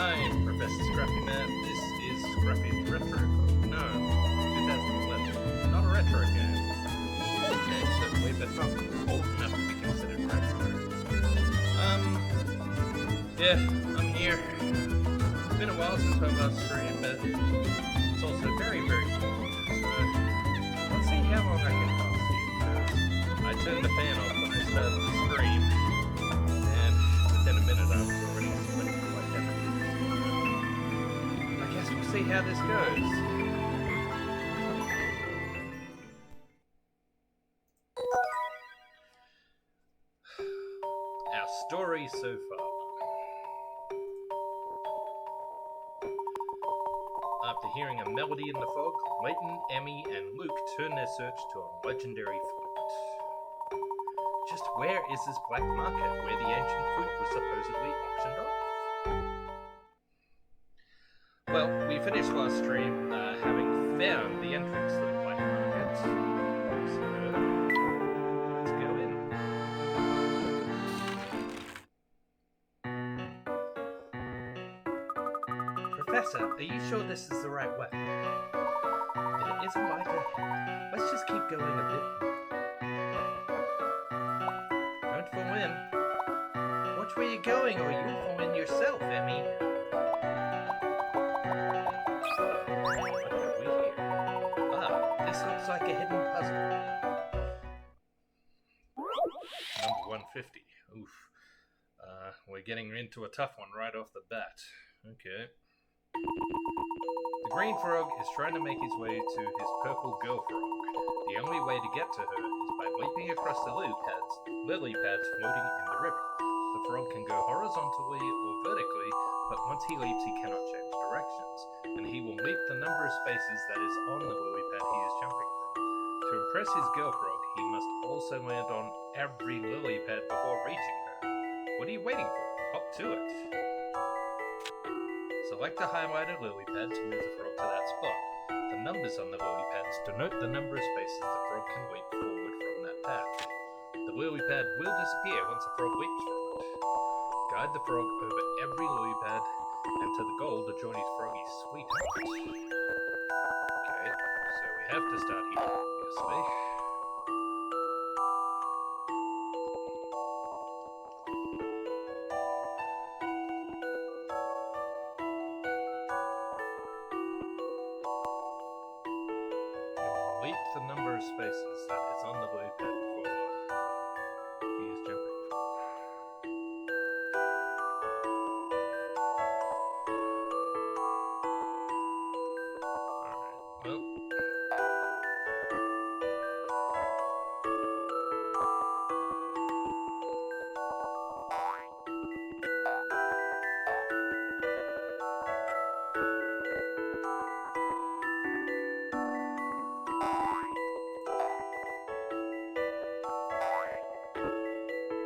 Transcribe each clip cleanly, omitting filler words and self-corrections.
I'm Professor Scruffy Man. This is Scruffy's Retro. No, 2011. Not a retro game. Old game, certainly, but not old enough to be considered retro. Yeah, I'm here. It's been a while since I last streamed, but it's also very, very cold. So, let's see how long I can last here, because I turned the fan off when I started the stream, and within a minute I was already sweating like everything. I guess we'll see how this goes. Our story so far. After hearing a melody in the fog, Layton, Emmy, and Luke turn their search to a legendary flute. Just where is this black market where the ancient flute was supposedly auctioned off? Well, we finished last stream having found the entrance to the black market. So, let's go in. Professor, are you sure this is the right way? It isn't like ahead. Let's just keep going a bit. Don't fall in. Watch where you're going or you'll fall in yourself, Emmy. What have we here? Ah, this looks like a hidden puzzle. Number 150. Oof. We're getting into a tough one right off the bat. Okay. The green frog is trying to make his way to his purple girl frog. The only way to get to her is by leaping across the lily pads floating in the river. The frog can go horizontally or vertically, but once he leaps he cannot change directions, and he will leap the number of spaces that is on the lily pad he is jumping from. To impress his girl frog, he must also land on every lily pad before reaching her. What are you waiting for? Hop to it. Select a highlighted lily pad to move the frog to that spot. The numbers on the lily pads denote the number of spaces the frog can leap forward from that pad. The lily pad will disappear once the frog leaps from it. Guide the frog over every lily pad and to the goal to join his froggy sweetheart. Okay, so we have to start here, obviously. Leap the number of spaces that is on the lily pad before he is jumping from. Alright, well.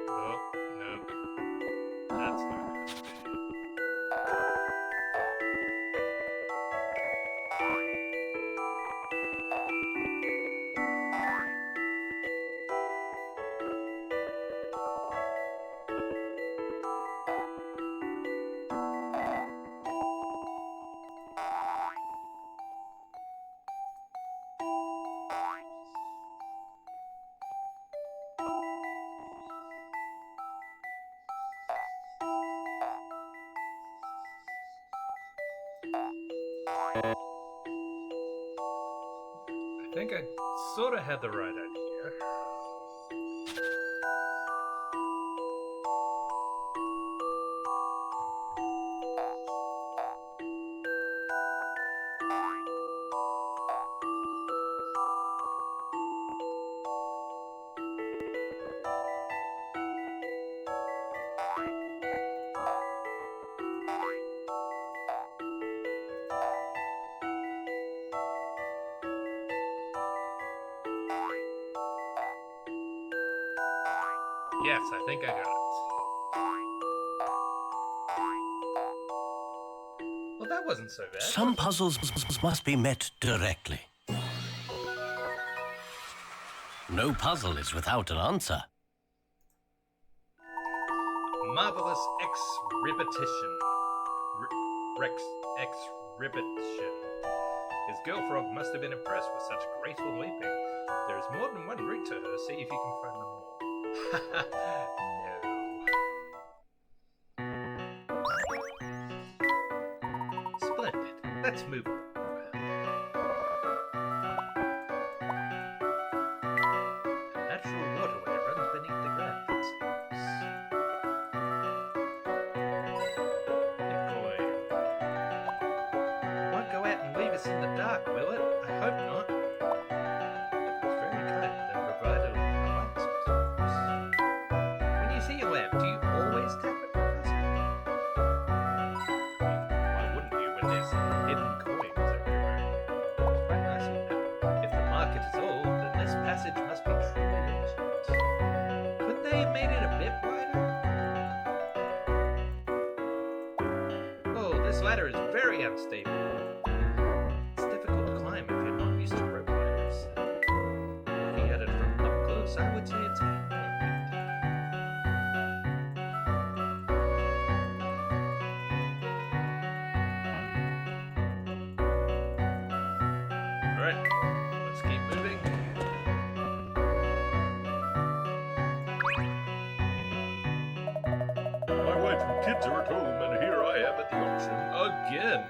Oh, no. That's not good. I think I sort of had the right idea. Yes, I think I got it. Well, that wasn't so bad. Some puzzles must be met directly. No puzzle is without an answer. Marvelous X-Repetition. exhibition. His girl frog must have been impressed with such graceful leaping. There is more than one route to her. See if you can find them all. No. Splendid. Let's move on. A natural waterway runs beneath the ground, it seems. Bitcoin. It won't go out and leave us in the dark, will it? I hope not. It was very kind of them provided a light source for us. When you see a lamp, do you always tap it, Professor? Why wouldn't you when there's hidden coins everywhere? It's quite nice of them. If the market is old, then this passage must be truly ancient. Couldn't they have made it a bit wider? Oh, this ladder is very unstable. It's difficult to climb if you're not used to rope ladders. Looking at it from up close, I would say it's handmade. Alright, let's keep moving. My wife and kids are at home, and here I am at the auction again.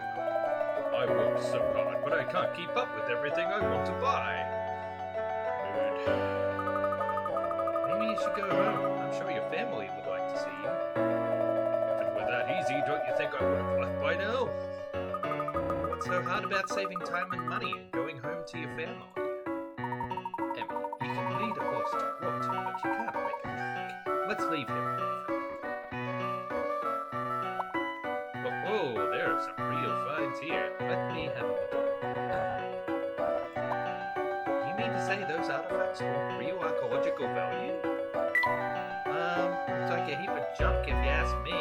I worked so hard, but I can't keep up with everything I want to buy. Mood. Maybe you should go home. I'm sure your family would like to see you. If it were that easy, don't you think I would have left by now? What's so hard about saving time and money and going home to your family? Emmy, you can lead a horse to water, but you can't make it drink. Let's leave him. Oh, there are some real finds here. Let me have a look. You mean to say those artifacts hold real archaeological value? Looks like a heap of junk if you ask me.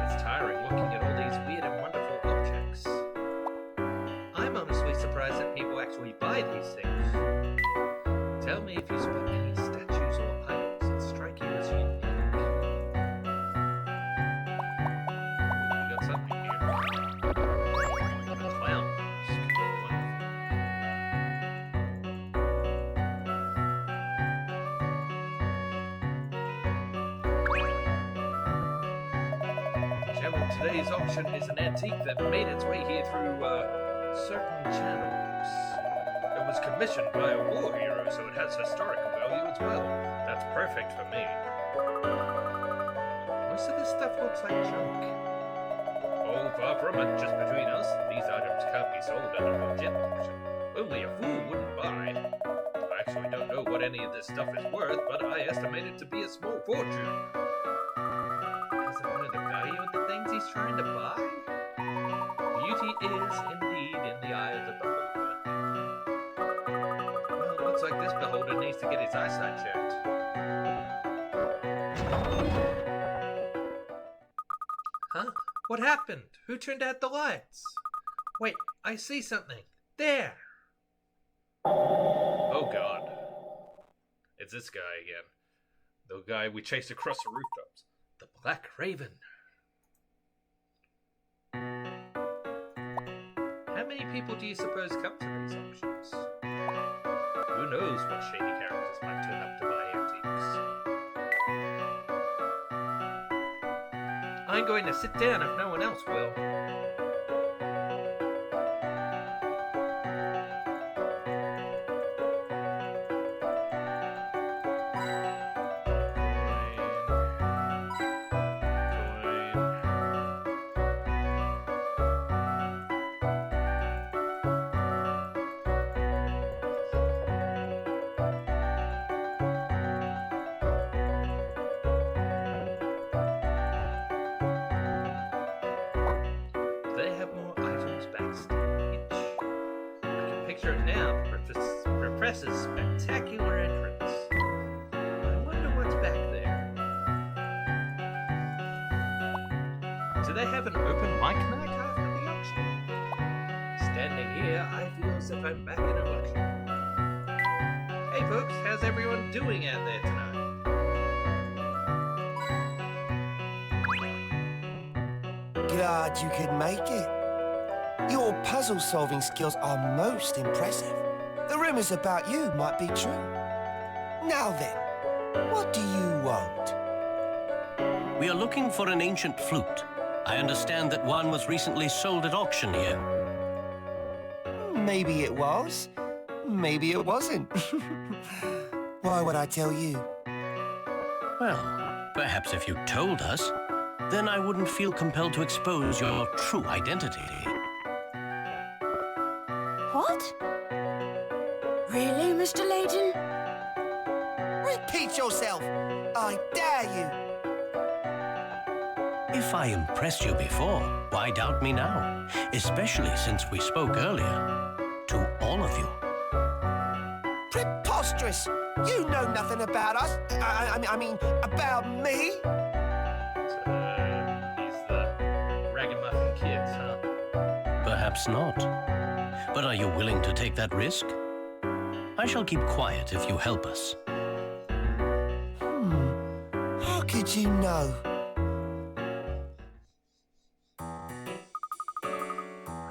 It's tiring looking at all these weird and wonderful objects. I'm honestly surprised that people actually buy these things. Tell me if you spot any statues or items that strike you as unique. We got something here. A clown mask. The gem of today's auction is an antique that made its way here through certain channels. It was commissioned by a war hero, so it has historical value as well. That's perfect for me. Most of this stuff looks like junk. Oh, far from it, just between us. These items can't be sold at a legit auction. Only a fool wouldn't buy. I actually don't know what any of this stuff is worth, but I estimate it to be a small fortune. Has it wanted the value of the things he's trying to buy? Beauty is indeed in the eye of the beholder. Well, it looks like this beholder needs to get his eyesight checked. Huh? What happened? Who turned out the lights? Wait, I see something. There! Oh god. It's this guy again. The guy we chased across the rooftops. The Black Raven. How many people do you suppose come to these auctions? Who knows what shady characters might turn up to buy antiques. I'm going to sit down if no one else will. Professor's spectacular entrance. I wonder what's back there. Do they have an open mic night after the auction? Standing here, I feel as if I'm back in a lecture. Hey folks, how's everyone doing out there tonight? Glad you could make it. Your puzzle-solving skills are most impressive. The rumors about you might be true. Now then, what do you want? We are looking for an ancient flute. I understand that one was recently sold at auction here. Maybe it was. Maybe it wasn't. Why would I tell you? Well, perhaps if you told us, then I wouldn't feel compelled to expose your true identity. What? Really, Mr. Layton? Repeat yourself! I dare you! If I impressed you before, why doubt me now? Especially since we spoke earlier. To all of you. Preposterous! You know nothing about us. I mean, about me. He's the ragamuffin kids, huh? Perhaps not. But are you willing to take that risk? I shall keep quiet if you help us. How could you know?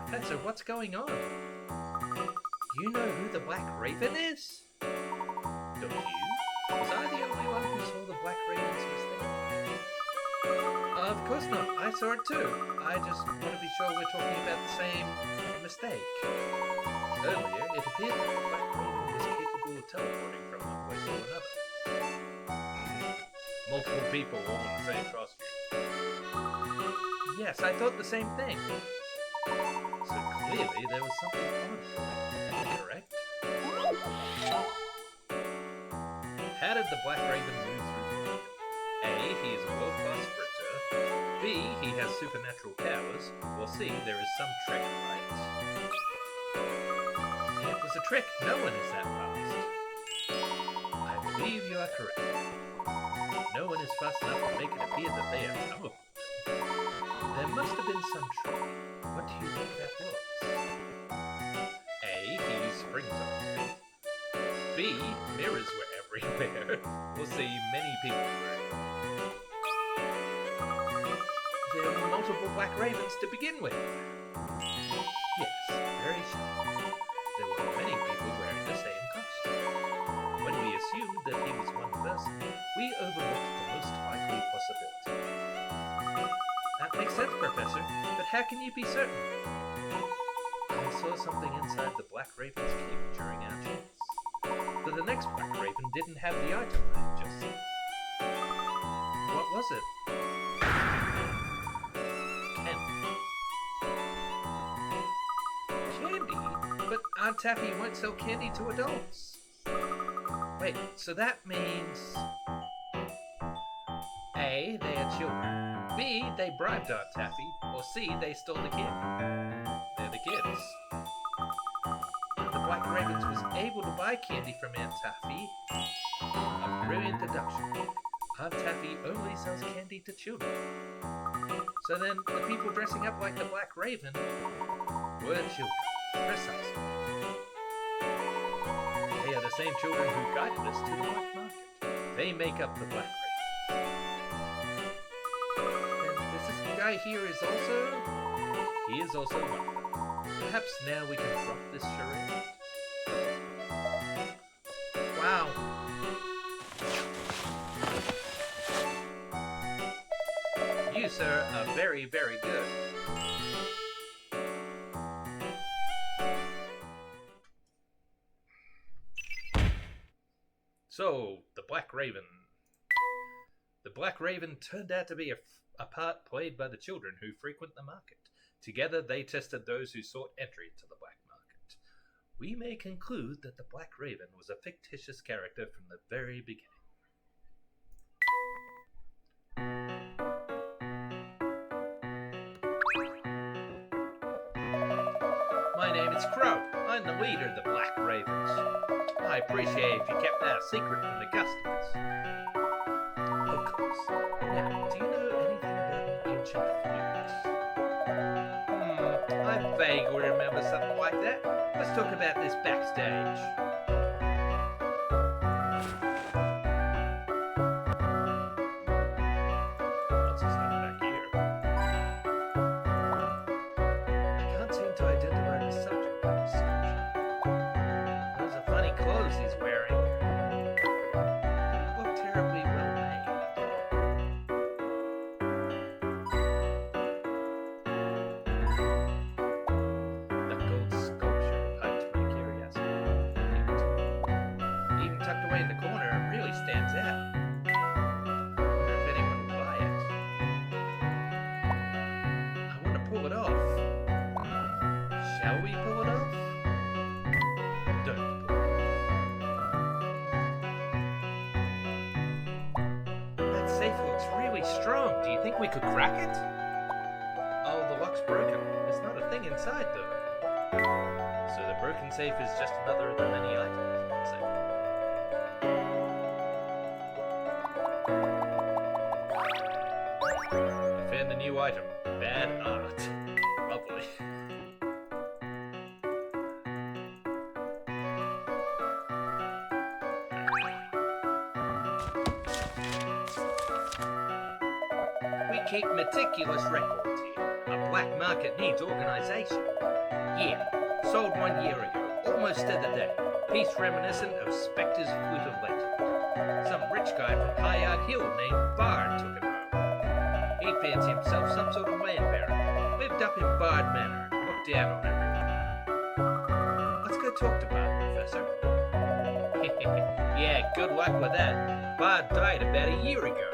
Professor, what's going on? Do you know who the Black Raven is? Don't you? Was I the only one who saw the Black Raven's mistake? Of course not. I saw it too. I just want to be sure we're talking about the same mistake. Earlier, it appeared that the Black Raven was capable of teleporting from one place to another. Multiple people all in the same costume. Yes, I thought the same thing. So clearly there was something on it. Correct? How did the Black Raven move through the world? A. He is a world-class sprinter. B. He has supernatural powers. Or C. There is some trick, right? It was a trick. No one is that fast. I believe you are correct. No one is fast enough to make it appear that they are teleported. There must have been some trick. What do you think that was? A. He used springs on his feet. B. Mirrors were everywhere. Or C. Many people were. There were multiple Black Ravens to begin with. Yes, very sure. There were many people wearing the same costume. When we assumed that he was one person, we overlooked the most likely possibility. That makes sense, Professor, but how can you be certain? I saw something inside the Black Raven's cape during our chase. But the next Black Raven didn't have the item I had just seen. What was it? Candy? But Aunt Taffy won't sell candy to adults. Wait, so that means... A. They are children. B. They bribed Aunt Taffy. Or C. They stole the kid. They're the kids. The Black Ravens was able to buy candy from Aunt Taffy. A brilliant deduction. Aunt Taffy only sells candy to children. So then, the people dressing up like the Black Raven were children. Precisely. They are the same children who guided us to the black market. They make up the Black Raven. And this guy here is also... He is also one of them. Perhaps now we can drop this charade. Wow. You, sir, are very, very good. So, the Black Raven. The Black Raven turned out to be a part played by the children who frequent the market. Together, they tested those who sought entry to the black market. We may conclude that the Black Raven was a fictitious character from the very beginning. My name is Crow. I'm the leader of the Black Ravens. I appreciate if you kept that a secret from the customers. Of course. Now, do you know anything about an ancient flute? I vaguely remember something like that. Let's talk about this backstage. What's this thing back here? I can't seem to identify the subject of the description. Those are funny clothes he's wearing. They look terribly well made. That gold sculpture piqued my curiosity. Even tucked away in the corner, it really stands out. I wonder if anyone will buy it. I want to pull it off. Shall we pull it off? Don't pull it off. That safe looks really strong. Do you think we could crack it? Oh, the lock's broken. There's not a thing inside, though. So the broken safe is just another of the many items in the safe. I found a new item. Bad art. Lovely. We keep meticulous records here. A black market needs organization. Yeah, sold 1 year ago, almost to the day. Piece reminiscent of Specter's Flute of Legend. Some rich guy from Highard Hill named Barde took it home. He fancies himself some sort of land baron. Lived up in Barde Manor and looked down on everyone. Let's go talk to Barde, Professor. Yeah, good luck with that. Barde died about a year ago.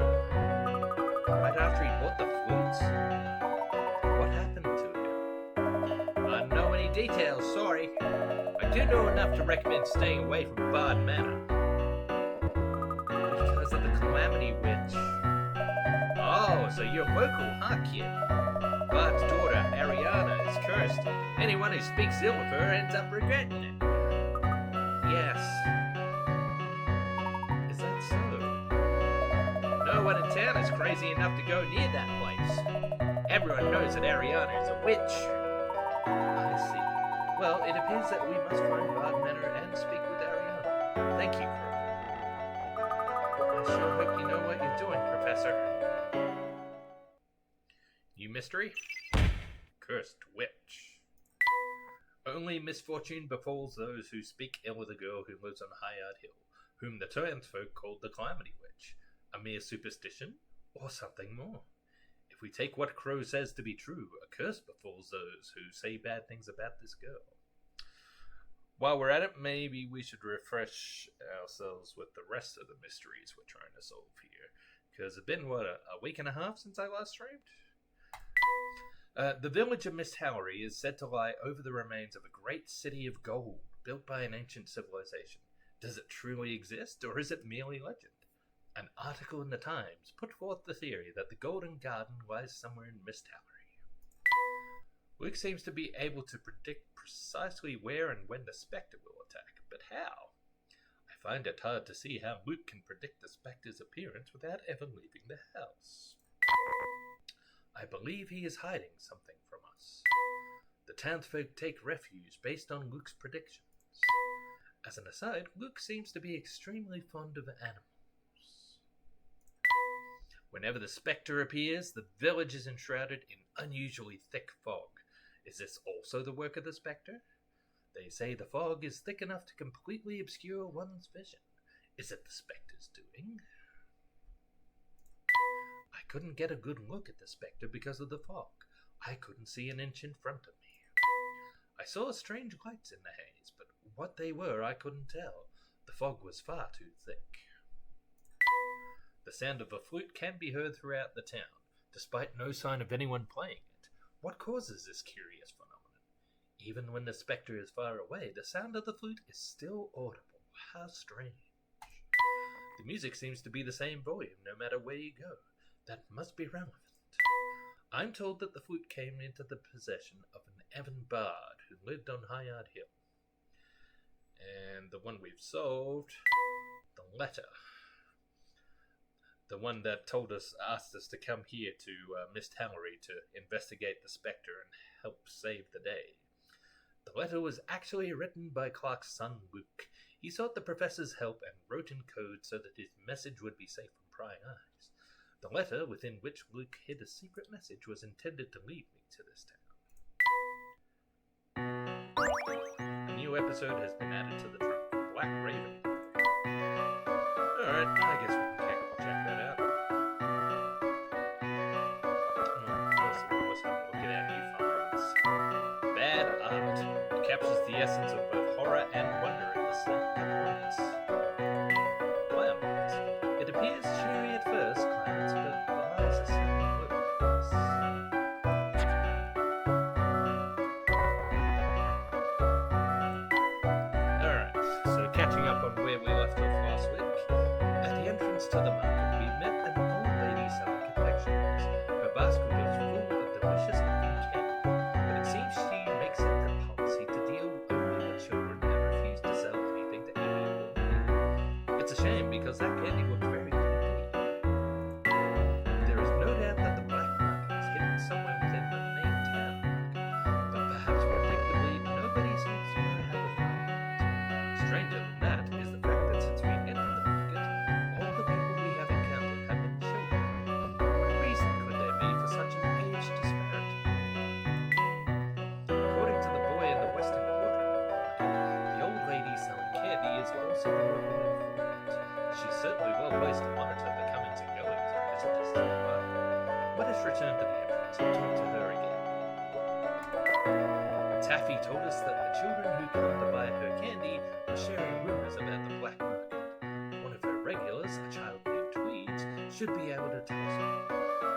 Right after he bought the flutes. What happened to him? I don't know any details, sorry. I do know enough to recommend staying away from Barde Manor. Because of the Calamity Witch. Oh, so you're local, huh, kid? Barde's daughter, Ariana, is cursed. Anyone who speaks ill of her ends up regretting it. Yes. Is that so? No one in town is crazy enough to go near that place. Everyone knows that Ariana is a witch. I see. Well, it appears that we must find Barde Manor and speak with Ariana. Thank you, Crow. I sure hope you know what you're doing, Professor. New mystery? Cursed witch. Only misfortune befalls those who speak ill of the girl who lives on Highard Hill, whom the townsfolk called the Calamity Witch. A mere superstition, or something more? If we take what Crow says to be true, a curse befalls those who say bad things about this girl. While we're at it, maybe we should refresh ourselves with the rest of the mysteries we're trying to solve here. Because it's been, a week and a half since I last streamed? The village of Misthallery is said to lie over the remains of a great city of gold, built by an ancient civilization. Does it truly exist, or is it merely legend? An article in the Times put forth the theory that the Golden Garden lies somewhere in Misthallery. Luke seems to be able to predict precisely where and when the Spectre will attack, but how? I find it hard to see how Luke can predict the Spectre's appearance without ever leaving the house. I believe he is hiding something from us. The townsfolk take refuge based on Luke's predictions. As an aside, Luke seems to be extremely fond of animals. Whenever the Spectre appears, the village is enshrouded in unusually thick fog. Is this also the work of the Spectre? They say the fog is thick enough to completely obscure one's vision. Is it the Spectre's doing? I couldn't get a good look at the Spectre because of the fog. I couldn't see an inch in front of me. I saw strange lights in the haze, but what they were I couldn't tell. The fog was far too thick. The sound of a flute can be heard throughout the town, despite no sign of anyone playing it. What causes this curious phenomenon? Even when the Spectre is far away, the sound of the flute is still audible. How strange. The music seems to be the same volume no matter where you go. That must be relevant. I'm told that the flute came into the possession of an Evan Barde who lived on Highard Hill. And the one we've solved, the letter. The one that asked us to come here to Misthallery to investigate the Spectre and help save the day. The letter was actually written by Clark's son, Luke. He sought the professor's help and wrote in code so that his message would be safe from prying eyes. The letter, within which Luke hid a secret message, was intended to lead me to this town. A new episode has been added to the trunk. Black Raven. Alright, I guess we can check that out. Let's have a look at our new finds. Bad art. It captures the essence of both horror and wonder at once. Climate. It appears cheery at first, Climate, but belies a certain blues. Alright, so catching up on where we left off last week. At the entrance to the market, we met an old lady selling confectionaries. Her basket was full of delicious looking candy, but it seems she makes it a policy to deal only with children and refuse to sell anything to any old lady. It's a shame because that candy looked very good indeed. There is no doubt that the black market is hidden somewhere within the main town, but perhaps predictably nobody seems to know how to find it. Stranger than that is the fact that since we entered the market, all the people we have encountered have been children. What reason could there be for such an age disparity? According to the boy in the western quarter of the market, the old lady selling candy is also a local informant. She's certainly well placed to monitor the comings and goings of visitors to the market. Let us return to the entrance and talk to her again. Taffy told us that the children who come to buy her candy were sharing rumors about the black market. One of her regulars, a child named Tweeds, should be able to tell us more.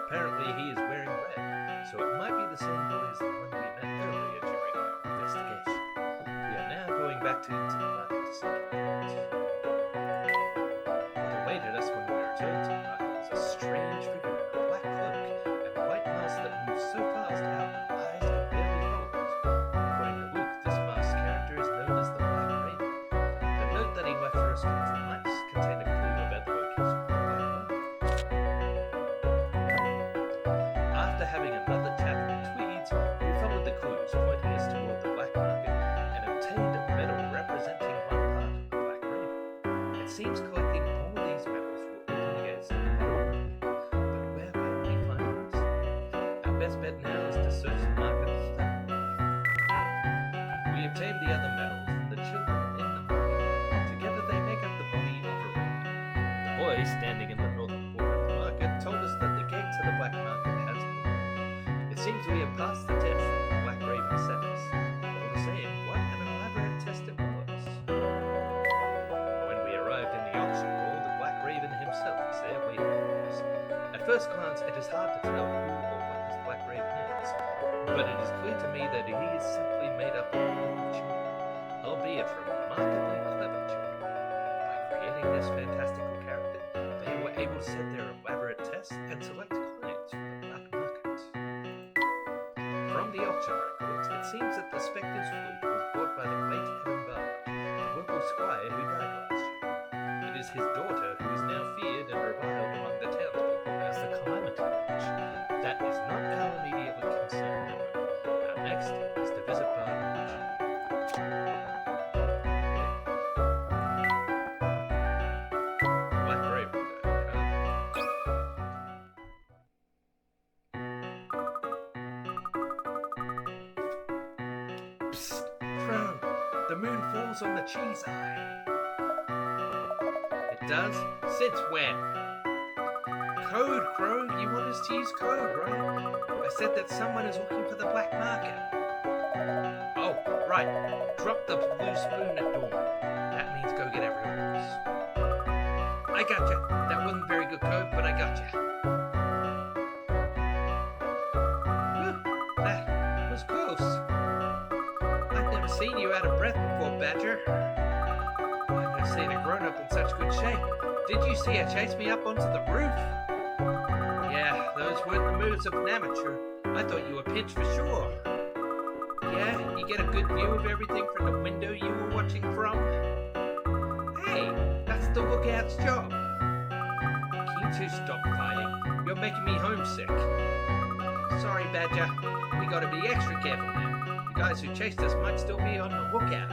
Apparently he is wearing red, so it might be the same boy as the one we met earlier during our investigation. We are now going back into the market to seek out. What awaited us when we returned to the market was a strange figure in a black cloak and a white mask that moved so fast our eyes could barely follow it. According to Luke, this masked character is known as the Black Raven. The note that he left for us contained a clue about the location of the black market. After having another chat with Tweeds, we followed the clues pointing us toward the black market and obtained a medal representing one part of the Black Raven. It seems collecting all these medals will open the gates to the metal market, but where will we find us? Our best bet now is to search the market thoroughly. We obtained the other medals from the children in the market. Together they make up the body of a raven. The boy standing in the northern corner of the market told us that the gate to the black market has opened. It seems we have passed the test that the Black Raven set us. All the same, what an elaborate test it was. When we arrived in the auction hall, the Black Raven himself was there waiting for us. At first glance, it is hard to tell who or what this Black Raven is, but it is clear to me that he is simply made up of children, albeit from remarkably clever children. By creating this fantastical character, they were able to set their elaborate tests and select clients for the black market. From the auction records, it seems that the Spectre's flute was bought by the late Barde, the local squire who died last year. It is his daughter who is now feared and reviled among the townspeople as the Calamity Witch. That is not our immediate concern, however. Our next is to visit Barde. Black Raven. Psst, Crow, the moon falls on the cheese eye. It does? Since when? Code, Crow. You want us to use code, right? I said that someone is looking for the black market. Oh, right. Drop the blue spoon at dawn. That means go get everyone else. I gotcha. That wasn't very good code, but I gotcha. Whew, that was close. I've never seen you out of breath before, Badger. I've never seen a grown-up in such good shape. Did you see her chase me up onto the roof? Yeah, those weren't the moves of an amateur. I thought you were pinched for sure. Yeah, you get a good view of everything from the window you were watching from? Hey, that's the lookout's job. Keep two stop fighting. You're making me homesick. Sorry, Badger. We gotta be extra careful now. The guys who chased us might still be on the lookout.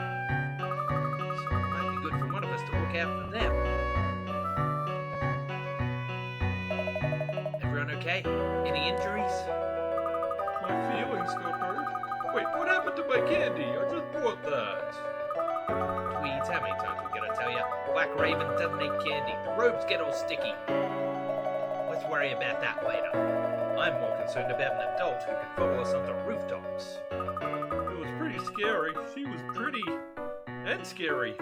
So it might be good for one of us to look out for them. Everyone okay? Any injuries? My feelings got hurt. Wait, what happened to my candy? I just bought that. Tweeds, how many times we gotta tell you? Black Raven doesn't eat candy. The robes get all sticky. Let's worry about that later. I'm more concerned about an adult who could follow us onto rooftops. It was pretty scary. She was pretty and scary.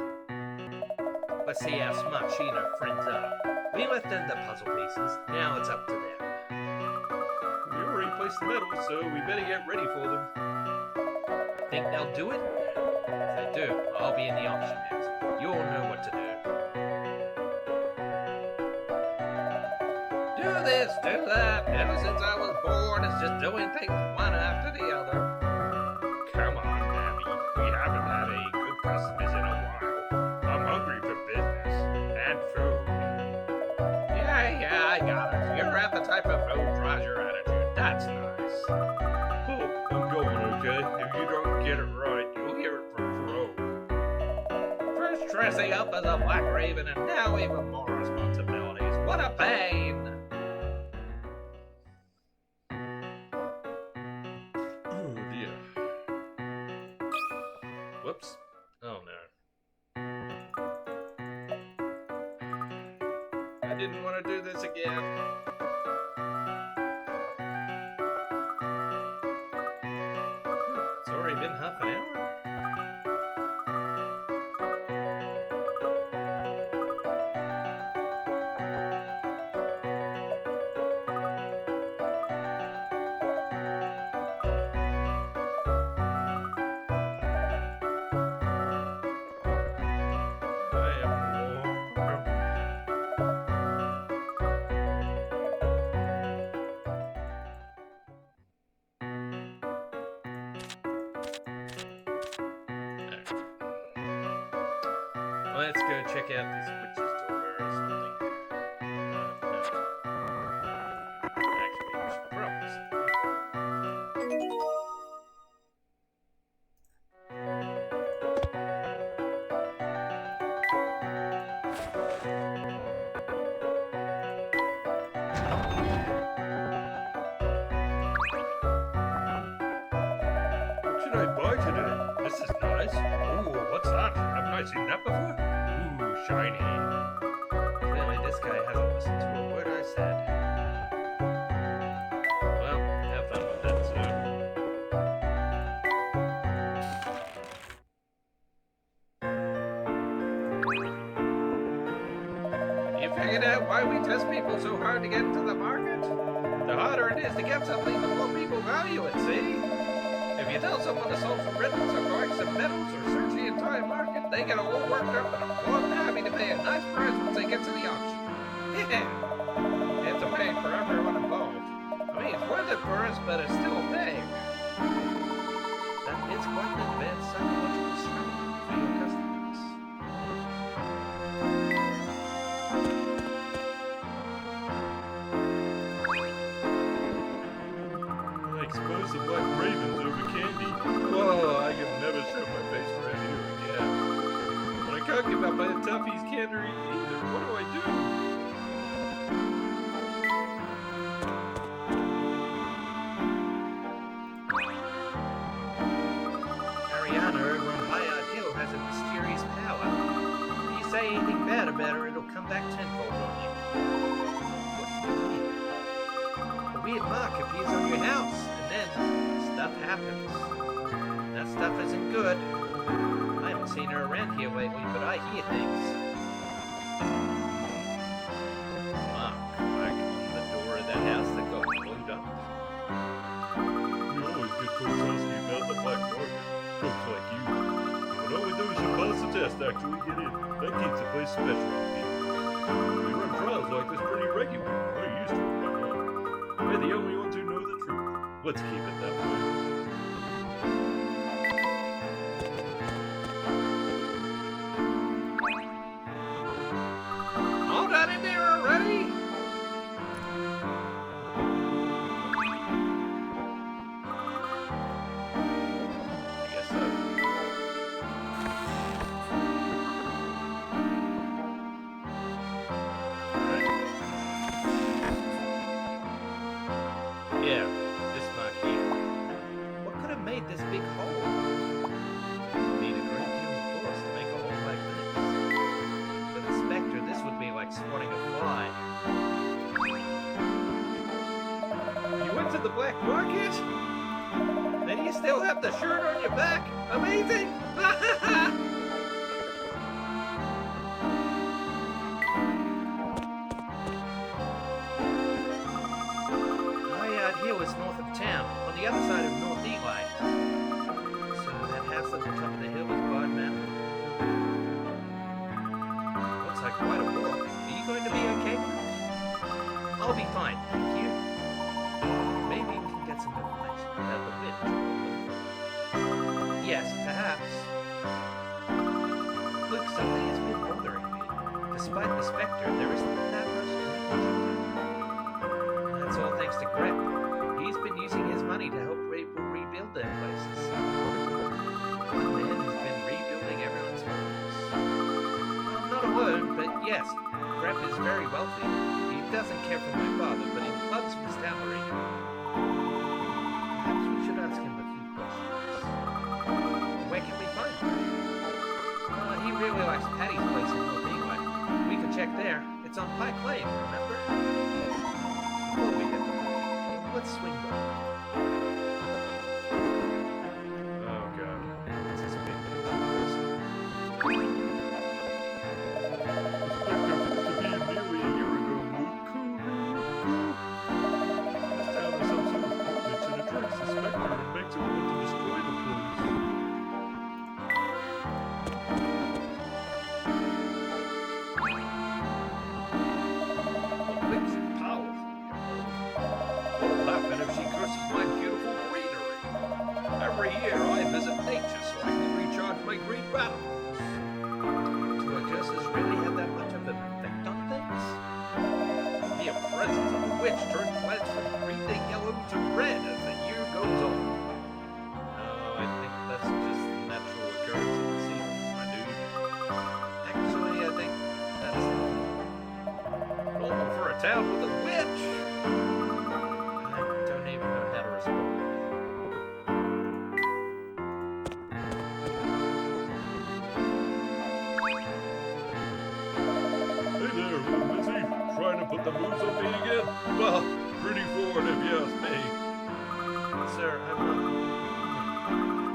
Let's see how smart she and her friends are. We left them the puzzle pieces. Now it's up to them. We already placed the medals, so we better get ready for them. Think they'll do it? If they do, I'll be in the auction house. You'll know what to do. Do this, do that. Ever since I was born, it's just doing things one after the other. Come on, Abby. We haven't had any good customers in a while. I'm hungry for business and food. Yeah, I got it. Your appetite for food draws your attitude. That's nice. Oh, I'm going, okay? If you don't get it right, you'll hear it from Crow. First dressing up as a Black Raven and now even more responsibilities. What a pain! Oh dear. Whoops. Oh no. I didn't want to do this again. It's already been half an hour. Let's go check out this witch's daughter or something. No. Actually, we should probably say. What should I buy today? This is nice. Ooh, what's that? Haven't I seen that before? Ooh, shiny. Clearly, this guy hasn't listened to a word I said. Well, have fun with that, You figured out why we test people so hard to get into the market? The harder it is to get something, the more people value it, see? If you tell someone to solve some riddles or collect some medals or search the entire market, they get all worked up and are more than happy to pay a nice price once they get to the auction. Yeah. It's a pain for everyone involved. I mean, it's worth it for us, but it's still a pain. That is quite an advanced psychological strategy for your customers. I expose the Black Ravens over candy. Whoa, I can never show my face around here again. But I can't give up my toughies cannery either. What do I do? Ariana over on Bayard Hill has a mysterious power. If you say anything bad about her, it'll come back tenfold on you. What do you mean? A weird mark appears on your house, and then stuff happens. That stuff isn't good. I haven't seen her around here lately, but I hear things. Mark, like on the door of that house that got glued up. We always get folks asking about the Black Market. Folks like you. But all we do is you pass the test after we get in. That keeps the place special to people. We run trials like this pretty regularly. We're used to it by now. We're the only ones who know the truth. Let's keep it that way. All done in there already? black market? And you still have the shirt on your back? Amazing! My yard here was north of town, on the other side of North Eli. So that house at the top of the hill was Barde Mountain. Looks like quite a walk. Are you going to be okay? I'll be fine, thank you. Maybe we can get some information about the witch. Yes, perhaps. Look, something has been bothering me. Despite the Spectre, there isn't that much damage. That's all thanks to Grep. He's been using his money to help people rebuild their places. One man has been rebuilding everyone's homes. I'm not alone, but yes, Grep is very wealthy. He doesn't care for my father, but he loves Misthallery. Perhaps we should ask him a few questions. Where can we find him? He really likes Patty's place in North England. We can check there. It's on Pike Lane, remember? Before we head to let's swing by. Oh god. This is a big picture. Nearly a year ago, this town has some sort of witch that attracts the Spectre and makes it want to destroy the place. The witch is powerful. I'll laugh at if she curses my beautiful greenery. Every year I visit nature so I can recharge my green battles. Do her curses really have that much of an effect on things? The mere presence of a witch turns plants from green to yellow to red as the year goes on. No, I think that's just the natural occurrence of the seasons, my dude. Actually, I think that's normal for a town with a witch. I don't even know how to respond. Hey there, little Missy. Trying to put the moves on me again? Well, pretty forward if you ask me. Sir, I'm not...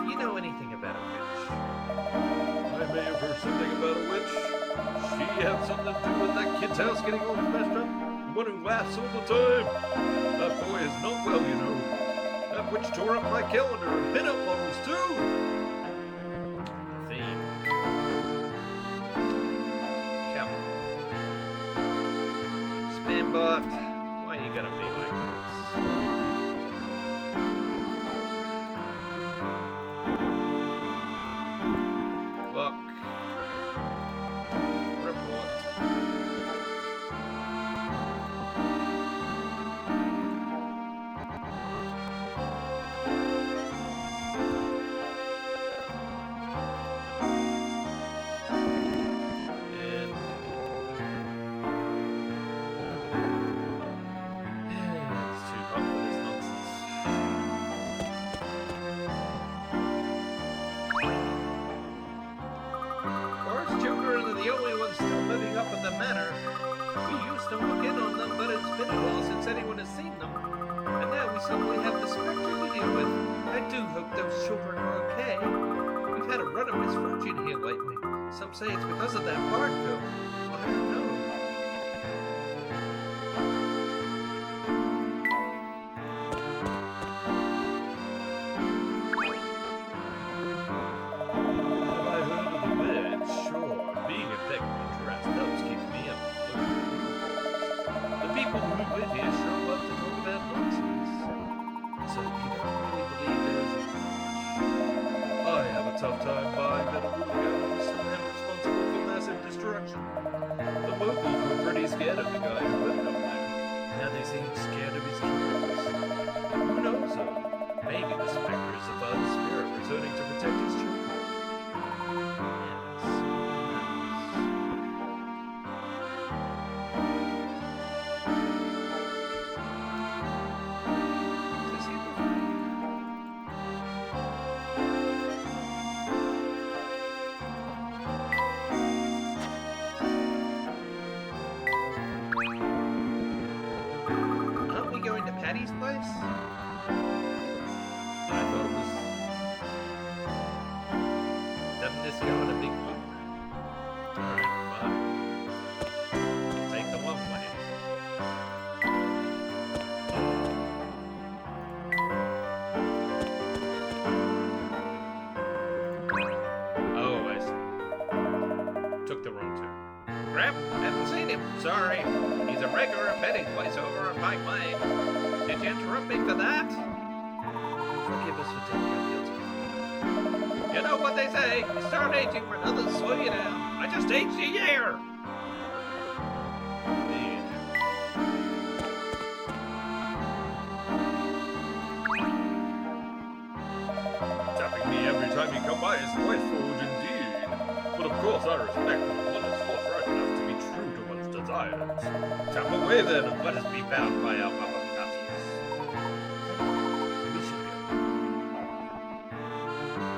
Do you know anything about a witch? I may have heard something about a witch. She had something to do with that kid's house getting all smashed up. The one who laughs all the time. That boy is not well, you know. That witch tore up my calendar and pin-up models, too. Theme. Come. Spambot, why you gotta be like this? Look. Report. It's too hot for this nonsense. Bar's children are the only ones still living up at the manor. We used to look in on them, but it's been a while since anyone has seen them. And now we suddenly have the Spectre to deal with. I do hope those children are okay. We've had a run of misfortune here lately. Some say it's because of that Barde film. I don't know. Have I heard of the witch? Sure. Being a tech interest helps keep me up. The people who live here sure love to talk about nonsense. So you don't really believe there is a witch? I have a tough time buying that a woman is somehow responsible for massive destruction. The locals were pretty scared of the guy who lived up there. Now they seem scared of his kids. Who knows though? Maybe the Spectre is the father spirit returning to protect his children. Does he live? Aren't we going to Patty's place? just go in a big loop. Alright, fine. Take the one way. Oh, I see. Took the wrong turn. Grep, haven't seen him. Sorry. He's a regular betting place over on Pike Lane. Did you interrupt me for that? Forgive us for taking up your time. You know what they say, you start aging when others slow you down. I just aged a year! Indeed. Tapping me every time you come by is quite forward indeed. But of course I respect when one is forthright enough to be true to one's desires. Tap away then, and let us be bound by our mother castles. We should go.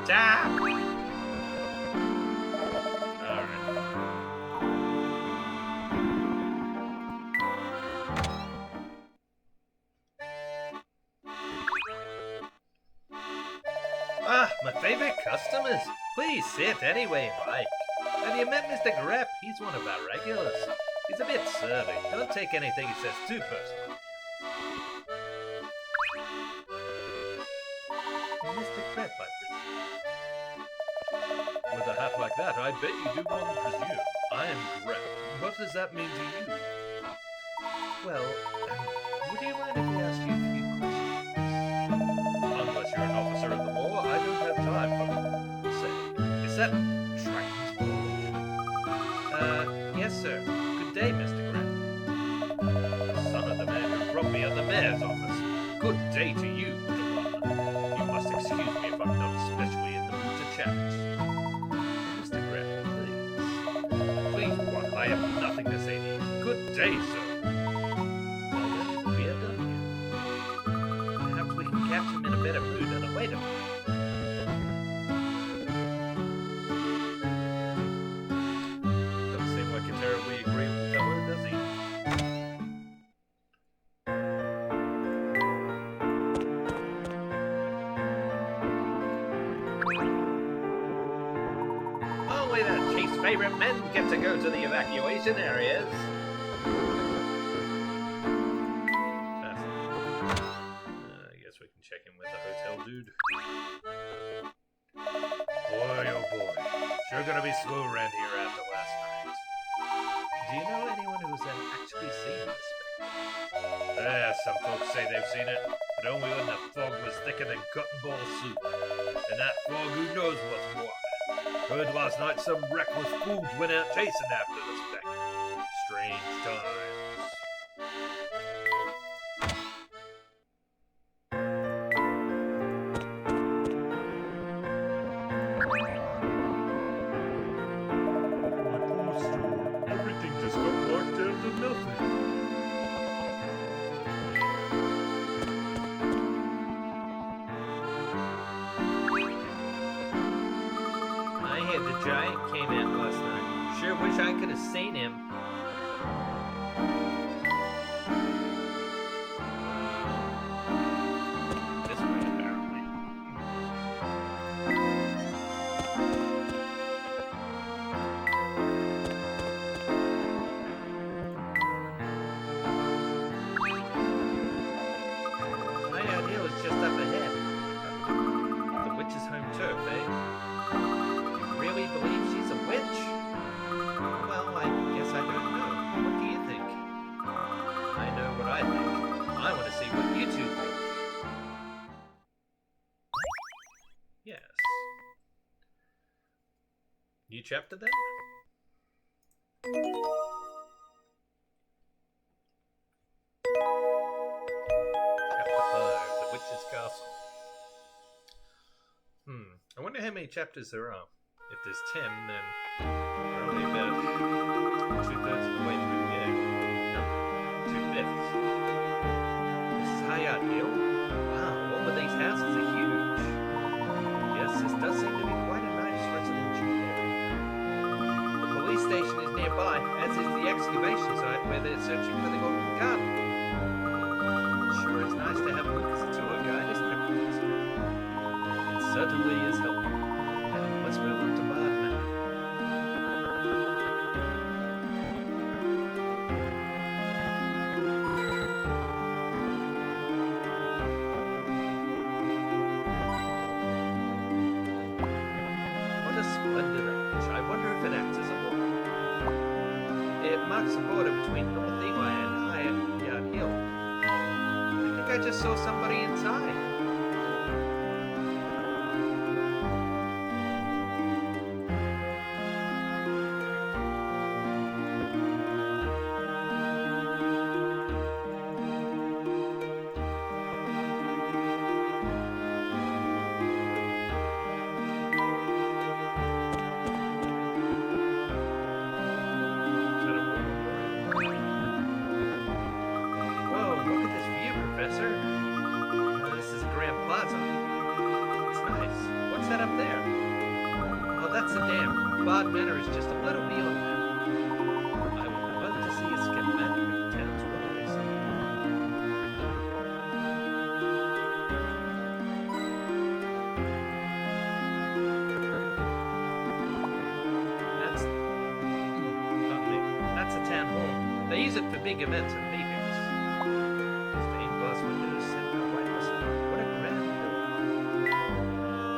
Tap! Alright. Ah, my favorite customers. Please sit anyway, Mike. Have you met Mr. Grep? He's one of our regulars. He's a bit surly. Don't take anything he says too personally. Mr. Grep, I presume. With a hat like that, I bet you do one presume. I am Grep. What does that mean to you? Well, would you mind if we asked you a few questions? Unless you're an officer of the law, I don't have time for them. Say, is that Triton's ball? Yes, sir. Good day, Mr. Grep. Son of the man who brought me at the mayor's office. Good day to you, little one. You must excuse me if I'm not especially in the mood to chat. Mr. Grep, please. Please, what? I have nothing to say to you. Good day, sir. Well, then, we are done here. Perhaps we can catch him in a better mood at a later time. Doesn't seem like a terribly agreeable fellow, does he? Only the chief's favorite men get to go to the evacuation areas. I guess we can check in with the hotel dude. Boy, oh boy. Sure gonna be slow around here after last night. Do you know anyone who's actually seen this specter? Yeah, some folks say they've seen it, but only when the fog was thicker than cotton ball soup. And that fog, who knows what's what. Heard last night some reckless fools went out chasing after the specter. Strange times. My poor store. Everything just got marked down to nothing. I heard the giant came out last night. Sure wish I could have seen him. This way, apparently. My idea was just up ahead. The witch's home turf, eh? Really believe she's a witch? Well, I guess I don't know. What do you think? I know what I think. I want to see what you two think. Yes. New chapter then? Chapter 5, The Witch's Castle. I wonder how many chapters there are. If there's 10, then probably about 2/3 of the way through. Yeah, no, 2/5. This is Hayat Hill. Wow, all of these houses are huge. Yes, this does seem to be quite a nice residential area. The police station is nearby, as is the excavation site where they're searching for the Golden Garden. Sure, it's nice to have Luke as a tour guide, isn't it, Professor? It certainly is helpful. Now, let's move on to Barde now. That's the border between North Eli and High Hill. I think I just saw somebody inside. Whoa, look at this view, Professor. This is Grand Plaza. It's nice. What's that up there? Oh, that's the dam. Barde Manor is just a little beyond that. I would love to see a schematic of the town's waterway someday. That's a town hall. They use it for big events and meetings. Stained glass windows set by white facade. What a grand building.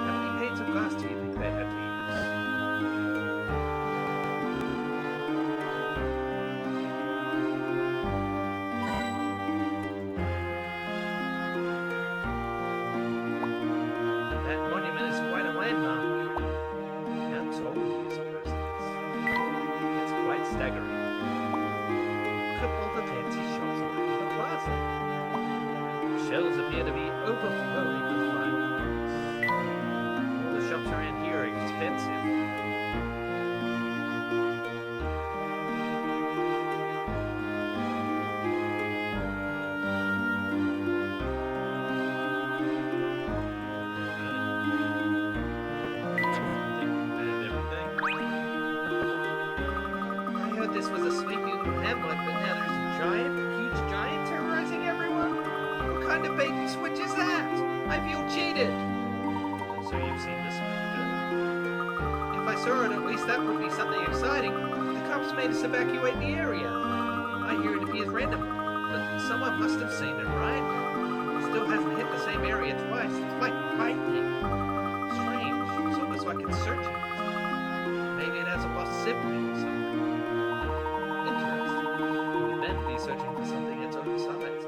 How many panes of glass do you think they had to use? That monument is quite a landmark. How tall do you suppose it is? It's quite staggering. Look at all the fancy shops around the plaza. Shelves appear to be overflowing with fine goods. All the shops around here are expensive. I heard this was a sleepy little hamlet, but now there's a huge giant terrorizing everyone? What kind of bait and switch is that? I feel cheated! So you've seen the Spectre? If I saw it, at least that would be something exciting. The cops made us evacuate the area. I hear it appears random, but someone must have seen it, right? It still hasn't hit the same area twice. It's like lightning. Strange. It's almost like it's searching. Maybe it has a lost sibling or something. Interesting. It would then be searching for something its own size.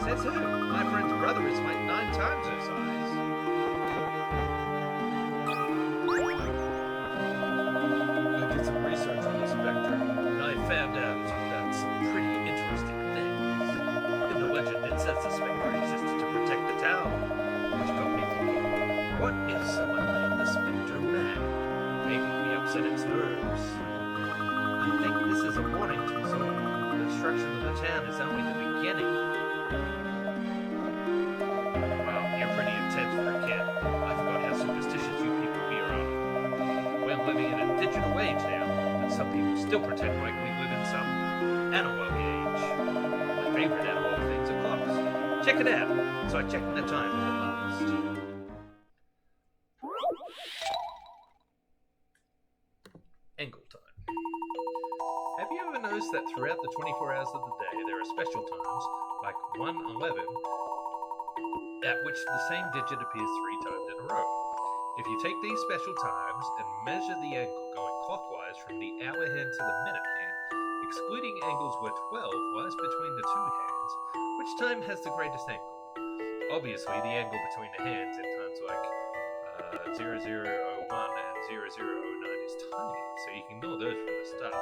Says who? My friend's brother is like 9 times her size. I did some research on the Spectre, and I found out about some pretty interesting things. In the legend, it says the Spectre existed to protect the town, which got me thinking, what if someone made the Spectre mad? Maybe we upset its nerves. I think this is a warning to us all. The destruction of the town is only the beginning. Well, you're pretty intense for a kid. I forgot how superstitious you people here are. We're living in a digital age now, but some people still pretend like we live in some analog age. My favorite analog things are clocks. Check it out. It's like checking the time if it lasts. Angle time. Have you ever noticed that throughout the 24 hours of the day there are special times, like 1:11, at which the same digit appears 3 times in a row? If you take these special times and measure the angle going clockwise from the hour hand to the minute hand, excluding angles where 12 lies between the two hands, which time has the greatest angle? Obviously, the angle between the hands in times like 0001 and 0009 is tiny, so you can ignore those from the start.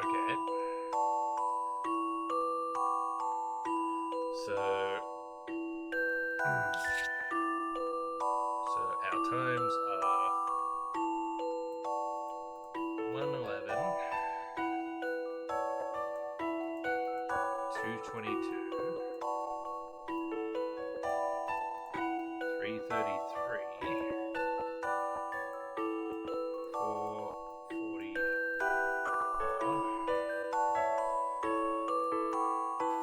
Okay. So our times are 1:11, 2:22, 3:33, 4:44,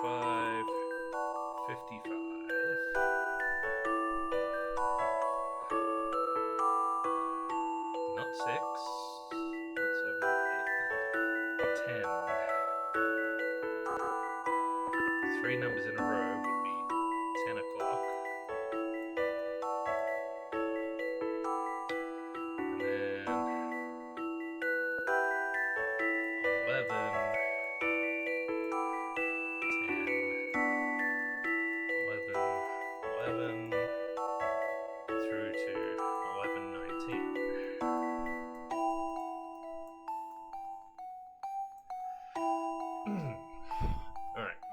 5:55. Not 6, not 7, 8, 10. 3 numbers in a row would be 10 o'clock.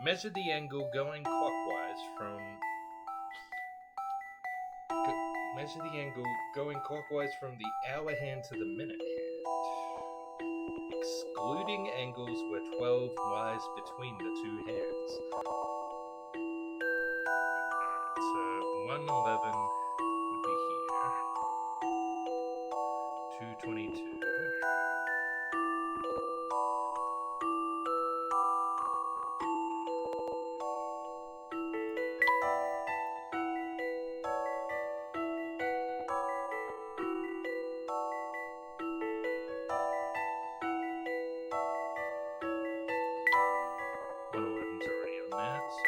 Measure the angle going clockwise from. Measure the angle going clockwise from the hour hand to the minute hand, excluding angles where 12 lies between the two hands. Alright, so 111 would be here. 222. Already on that, so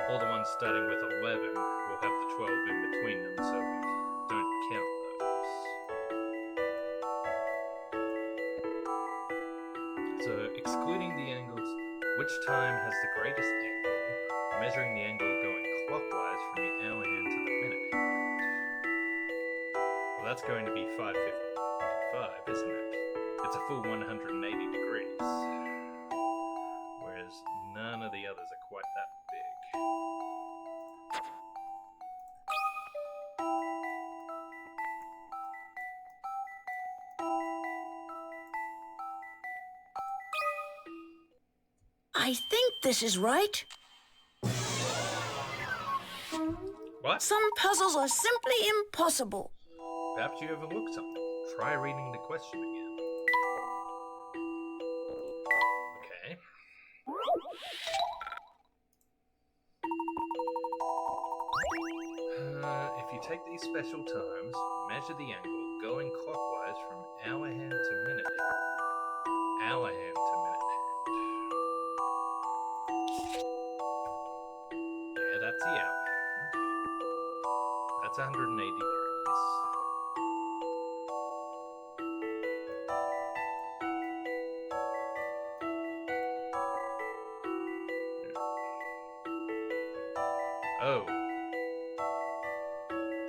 all the ones starting with 11 will have the 12 in between them, so we don't count those. So, excluding the angles, which time has the greatest angle, measuring the angle going clockwise from the hour hand to the minute hand? Well, that's going to be 555, isn't it? It's a full 180 degrees. Whereas none of the others are quite that big. I think this is right. What? Some puzzles are simply impossible. Perhaps you overlooked something. Try reading the question again. Okay. If you take these special times, measure the angle going clockwise from hour hand to minute hand. Hour hand to minute hand. Yeah, that's the hour hand. That's 180 degrees. Oh.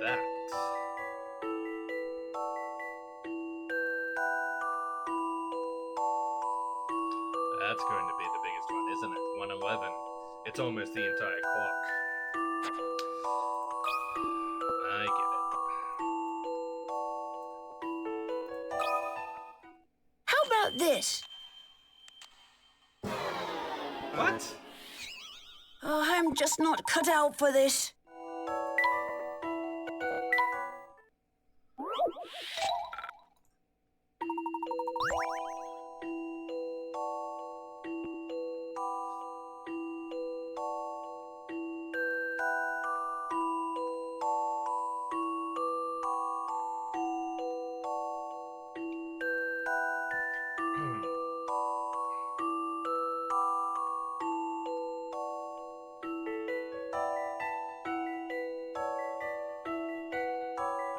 That. That's going to be the biggest one, isn't it? 111. It's almost the entire clock. I get it. How about this? What? Oh, I'm just not cut out for this.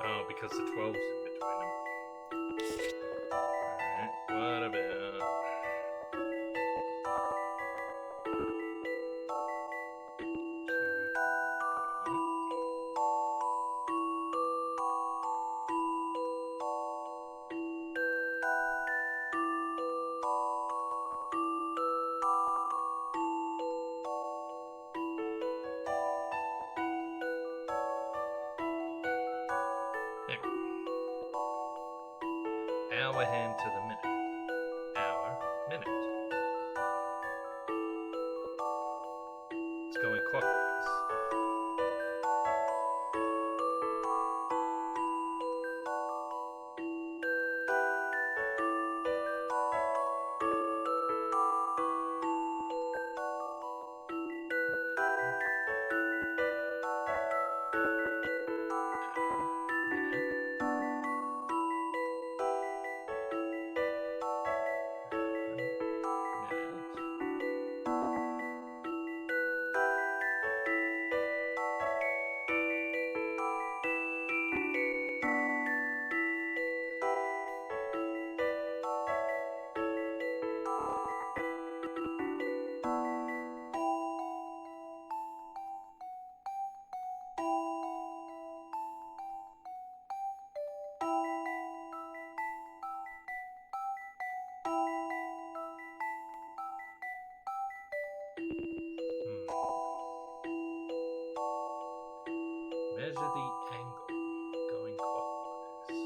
Oh, because the 12's in between them. Alright, what about... There. Hour hand to the minute. Hour, minute. It's going clockwise. Measure the angle going clockwise.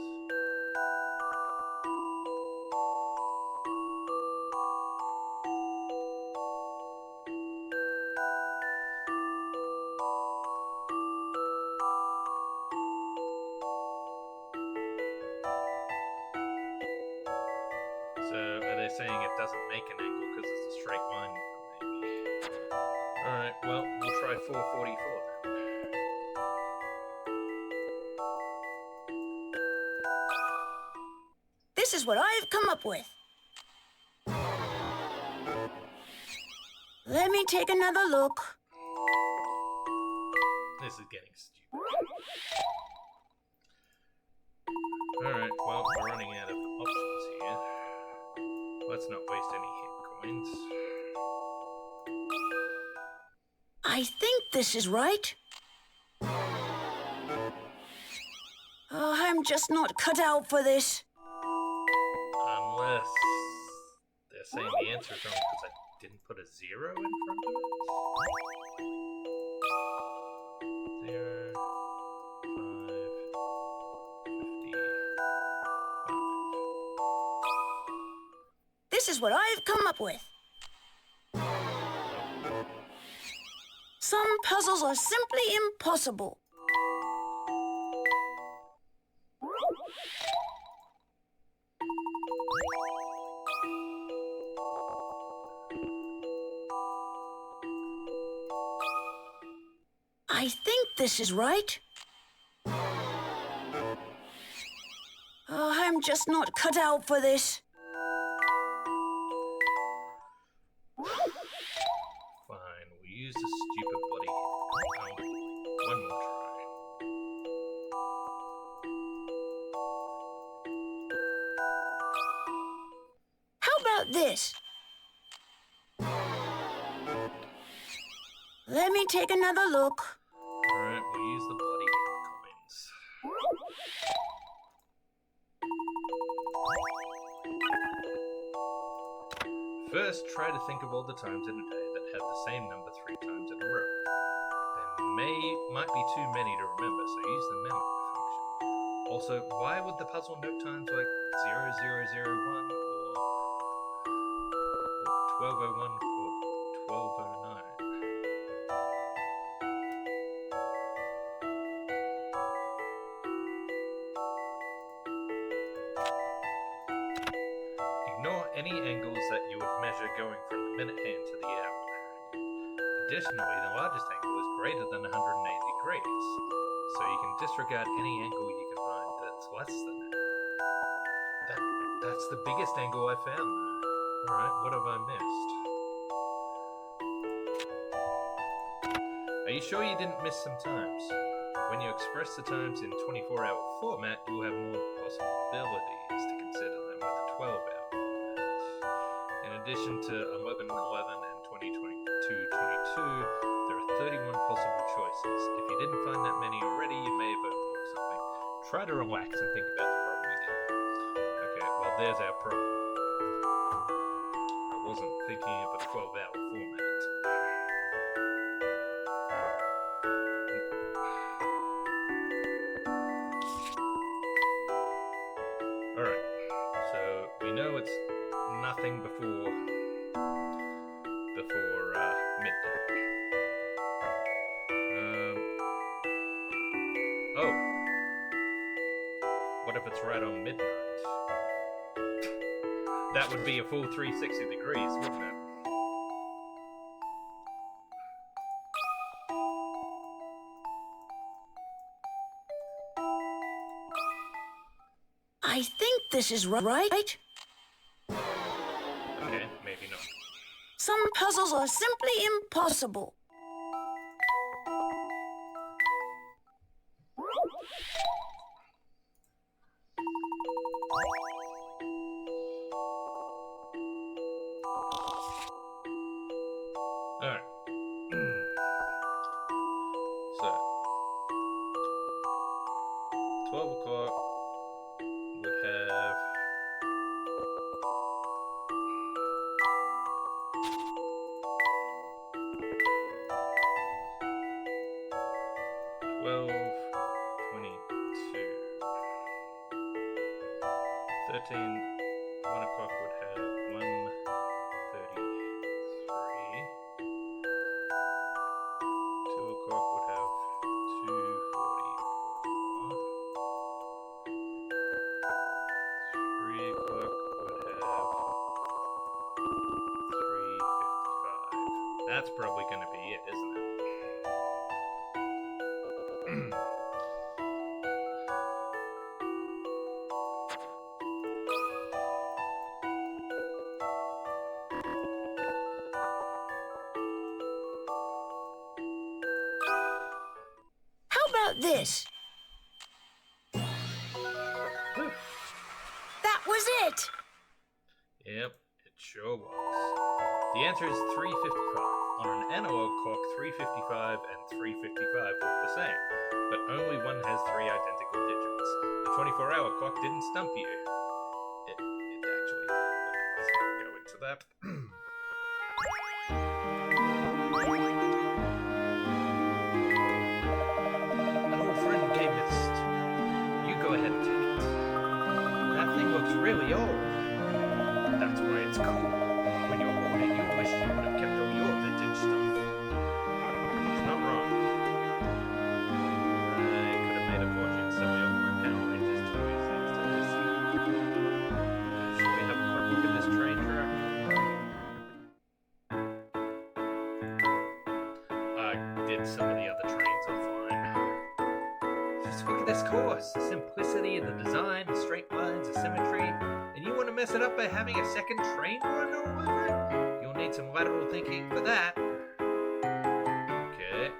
So, are they saying it doesn't make an angle because it's a straight line? Maybe. Alright, well, we'll try 444 then. This is what I've come up with. Let me take another look. This is getting stupid. Alright, well, we're running out of options here. Let's not waste any hit coins. I think this is right. Oh, I'm just not cut out for this. Unless they're saying the answer is wrong because I didn't put a 0 in front of it. 0, 5, 50, 5. This is what I've come up with. Some puzzles are simply impossible. I think this is right. Oh, I'm just not cut out for this. Fine, we'll use the stupid bloody one more try. How about this? Let me take another look. Alright, we'll use the bloody coins. First, try to think of all the times in a day that have the same number 3 times in a row. There might be too many to remember, so use the memo function. Also, why would the puzzle note times like 0001 or 1201 or 1209? Ignore any angles that you would measure going from the minute hand to the hour. Additionally, the largest angle is greater than 180 degrees, so you can disregard any angle you can find that's less than it. That's the biggest angle I found, though. Alright, what have I missed? Are you sure you didn't miss some times? When you express the times in 24-hour format, you'll have more possibilities to consider them with a 12-hour format. In addition to 11, 11, and 20, 22, 22, there are 31 possible choices. If you didn't find that many already, you may have overlooked something. Try to relax and think about the problem again. Okay, well, there's our problem. I wasn't thinking of a 12-hour format. Alright, so we know it's nothing before midday. Oh, what if it's right on midnight? That would be a full 360 degrees, wouldn't it? I think this is right. Okay, maybe not. Some puzzles are simply impossible. Alright. So, 12 o'clock would have 12, 1 o'clock would have 1:33. 2 o'clock would have 2:44. 3 o'clock would have 3:55. That's probably going to be it, isn't it? How about this? That was it! Yep, it sure was. The answer is 3:55. On an analog clock, 3:55 and 3:55 look the same, but only one has 3 identical digits. The 24-hour clock didn't stump you. It actually did, but let's not go into that. An old friend gave me this. You go ahead and take it. That thing looks really old. That's why it's cool. When you're older, you wish you would have kept all your vintage stuff. It's not wrong. I could have made a fortune selling all my Power Rangers toys thanks to this. Should we have a quick look at this train track? I did some of the other trains offline. Just look at this course. The simplicity of the design, the straight lines, the symmetry. And you want to mess it up by having a second train run all over it? You'll need some lateral thinking for that. Okay.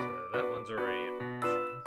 So that one's already in motion.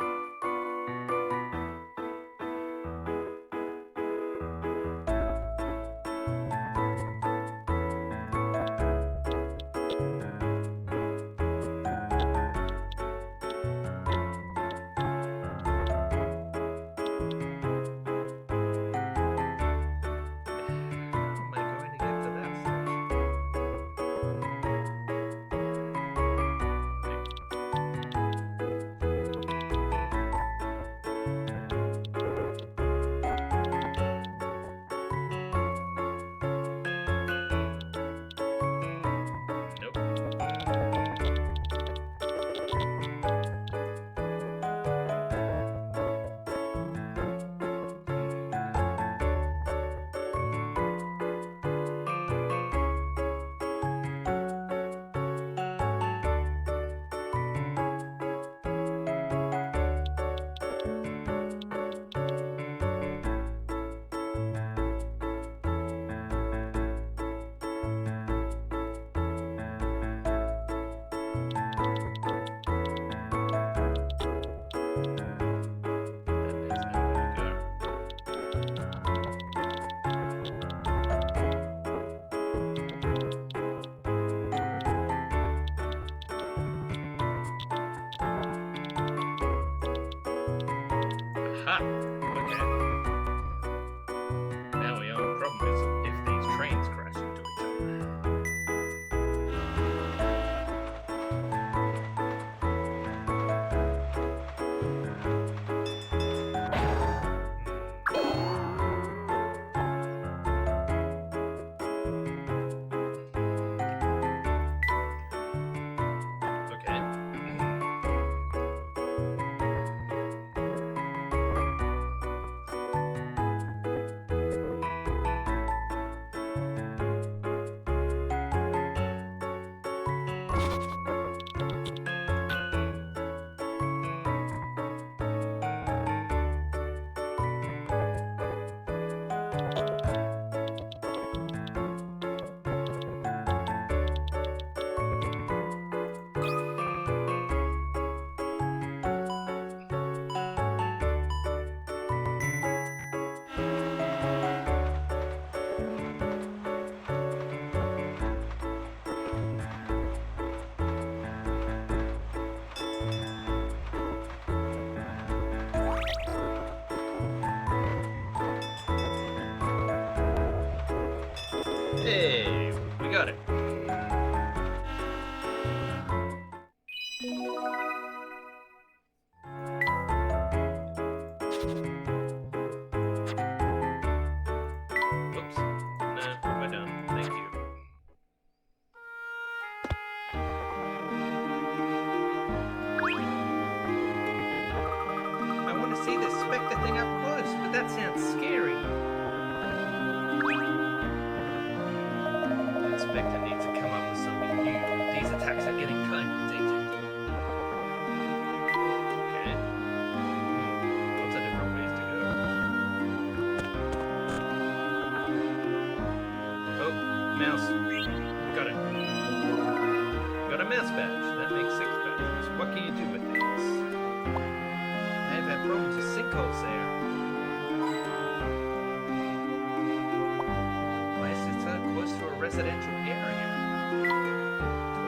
that sounds scary. The inspector needs to come up with something new. These attacks are getting kind of dated. Okay. Lots of different ways to go. Oh, mouse. Got it. Got a mouse badge. That makes 6 badges. What can you do with these? I've had problems with sinkholes there. Why is it so close to a residential area? Do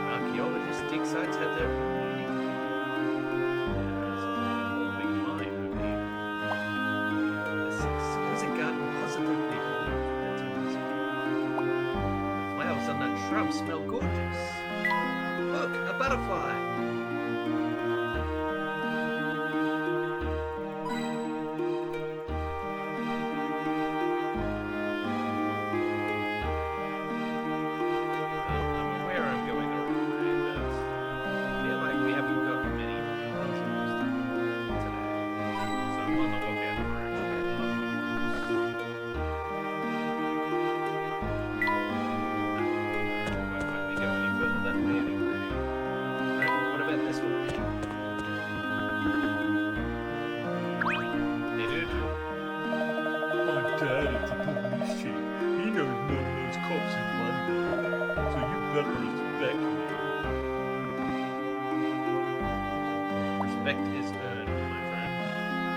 an archaeologist dig sites have their own meaning? There's a big mine over here. This exquisite garden positively holds the flowers on that shrub smell gorgeous. Look, a butterfly! Respect is earned, my friend.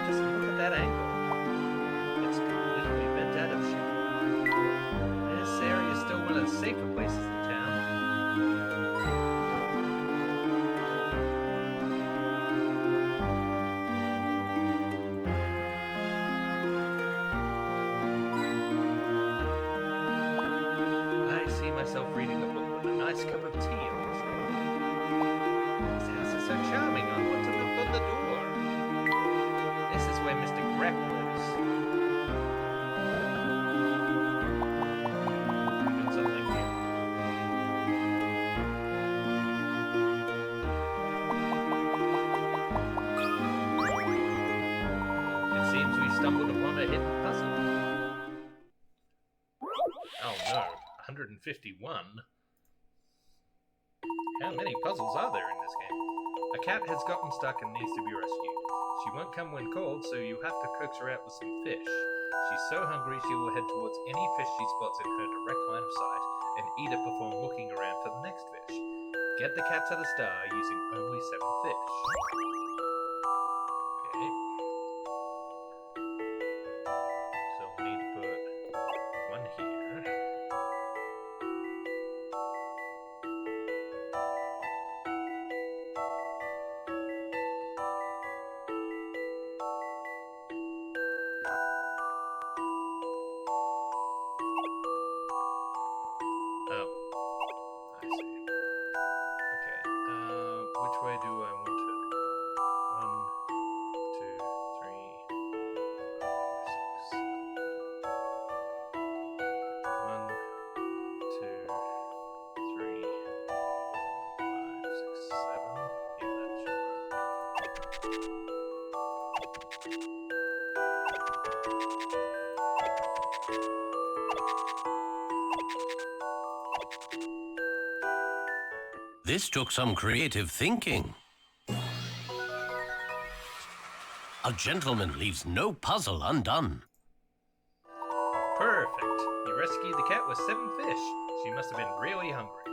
Just look at that angle. It's completely bent out of shape. This area is still one of the safer places in town. I see myself reading a book with a nice cup of tea on this day. This house is so charming. I want to knock on the door. This is where Mr. Grepp lives. Doing something here. It seems we stumbled upon a hidden puzzle. Oh no, 151. How many puzzles are there in this game? A cat has gotten stuck and needs to be rescued. She won't come when called, so you have to coax her out with some fish. She's so hungry she will head towards any fish she spots in her direct line of sight and eat it before looking around for the next fish. Get the cat to the star using only 7 fish. Okay. So we need to put one here. Oh, I see. Okay, which way do I want to go? 1, 2, 3, 4, 5, 6. 1, 2, 3, 4, 5, 6, 7. Yeah, that should This took some creative thinking. A gentleman leaves no puzzle undone. Perfect. You rescued the cat with 7 fish. She must have been really hungry.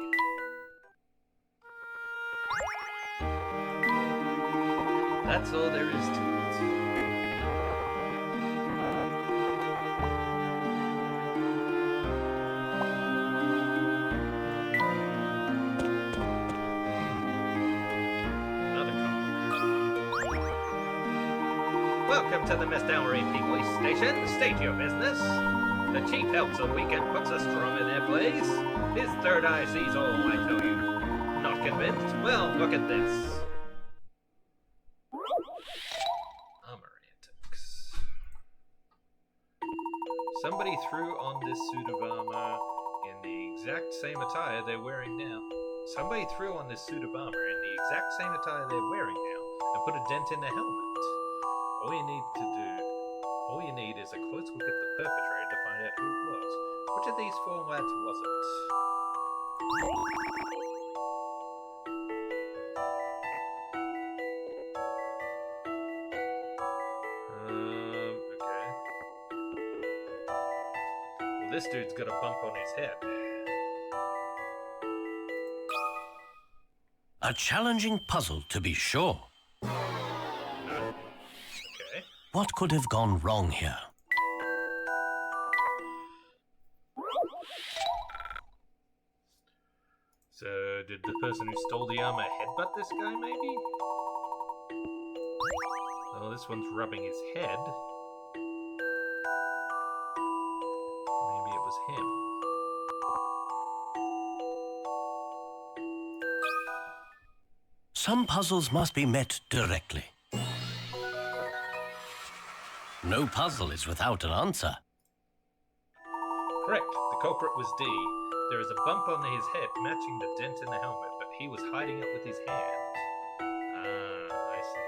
That's all there is to it. Another compliment. Welcome to the Misthallery Police Station. State your business. The chief helps a weak and puts a strong in their place. His third eye sees all, I tell you. Not convinced? Well, look at this. Armor antics. Somebody threw on this suit of armor in the exact same attire they're wearing now. Somebody threw on this suit of armor in the exact same attire they're wearing now and put a dent in the helmet. All you need to do All you need is a close look at the perpetrator to find out who it was. Which of these four lads was it? Okay. Well, this dude's got a bump on his head. A challenging puzzle, to be sure. Okay. What could have gone wrong here? So, did the person who stole the armor headbutt this guy, maybe? Well, this one's rubbing his head. Maybe it was him. Some puzzles must be met directly. No puzzle is without an answer. Correct. The culprit was D. There is a bump on his head matching the dent in the helmet, but he was hiding it with his hand. Ah, I see.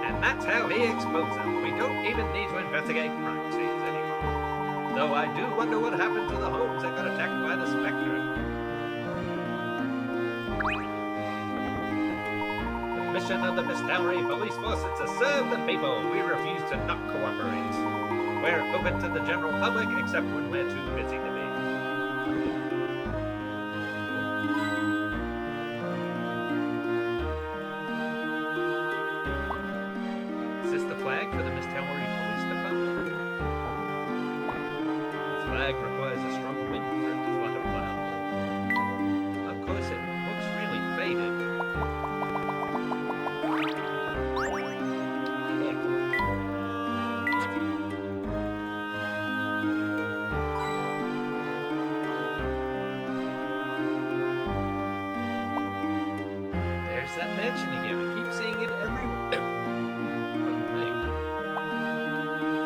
And that's how he exposed them. We don't even need to investigate crime scenes anymore. Though I do wonder what happened to the homes that got attacked by the Spectre. The mission of the Misthallery police force is to serve the people. We refuse to not cooperate. We're open to the general public, except when we're too busy to be. Is this the flag for the Misthallery Police Department? The flag requires a strong wind for it to flutter well. Of course, it looks really faded. There's that mansion again. I keep seeing it everywhere.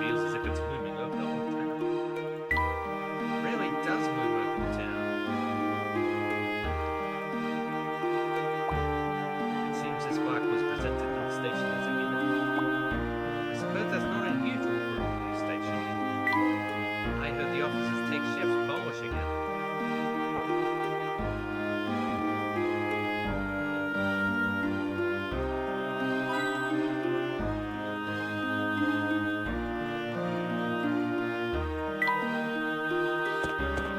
Feels as if it's looming over the whole town. It really does loom over the town. It seems this block was presented on station as a unit. I suppose that's not unusual for a police station. I heard the officers take shifts polishing it.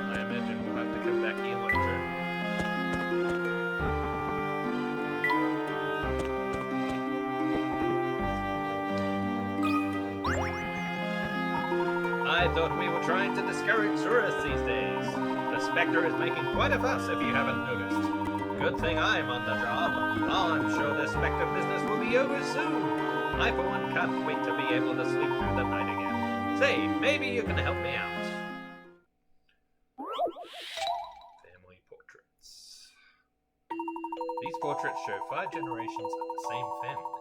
I imagine we'll have to come back here later. I thought we were trying to discourage tourists these days. The Spectre is making quite a fuss if you haven't noticed. Good thing I'm on the job. I'm sure this Spectre business will be over soon. I for one can't wait to be able to sleep through the night again. Say, maybe you can help me out. Family portraits. These portraits show 5 generations of the same family.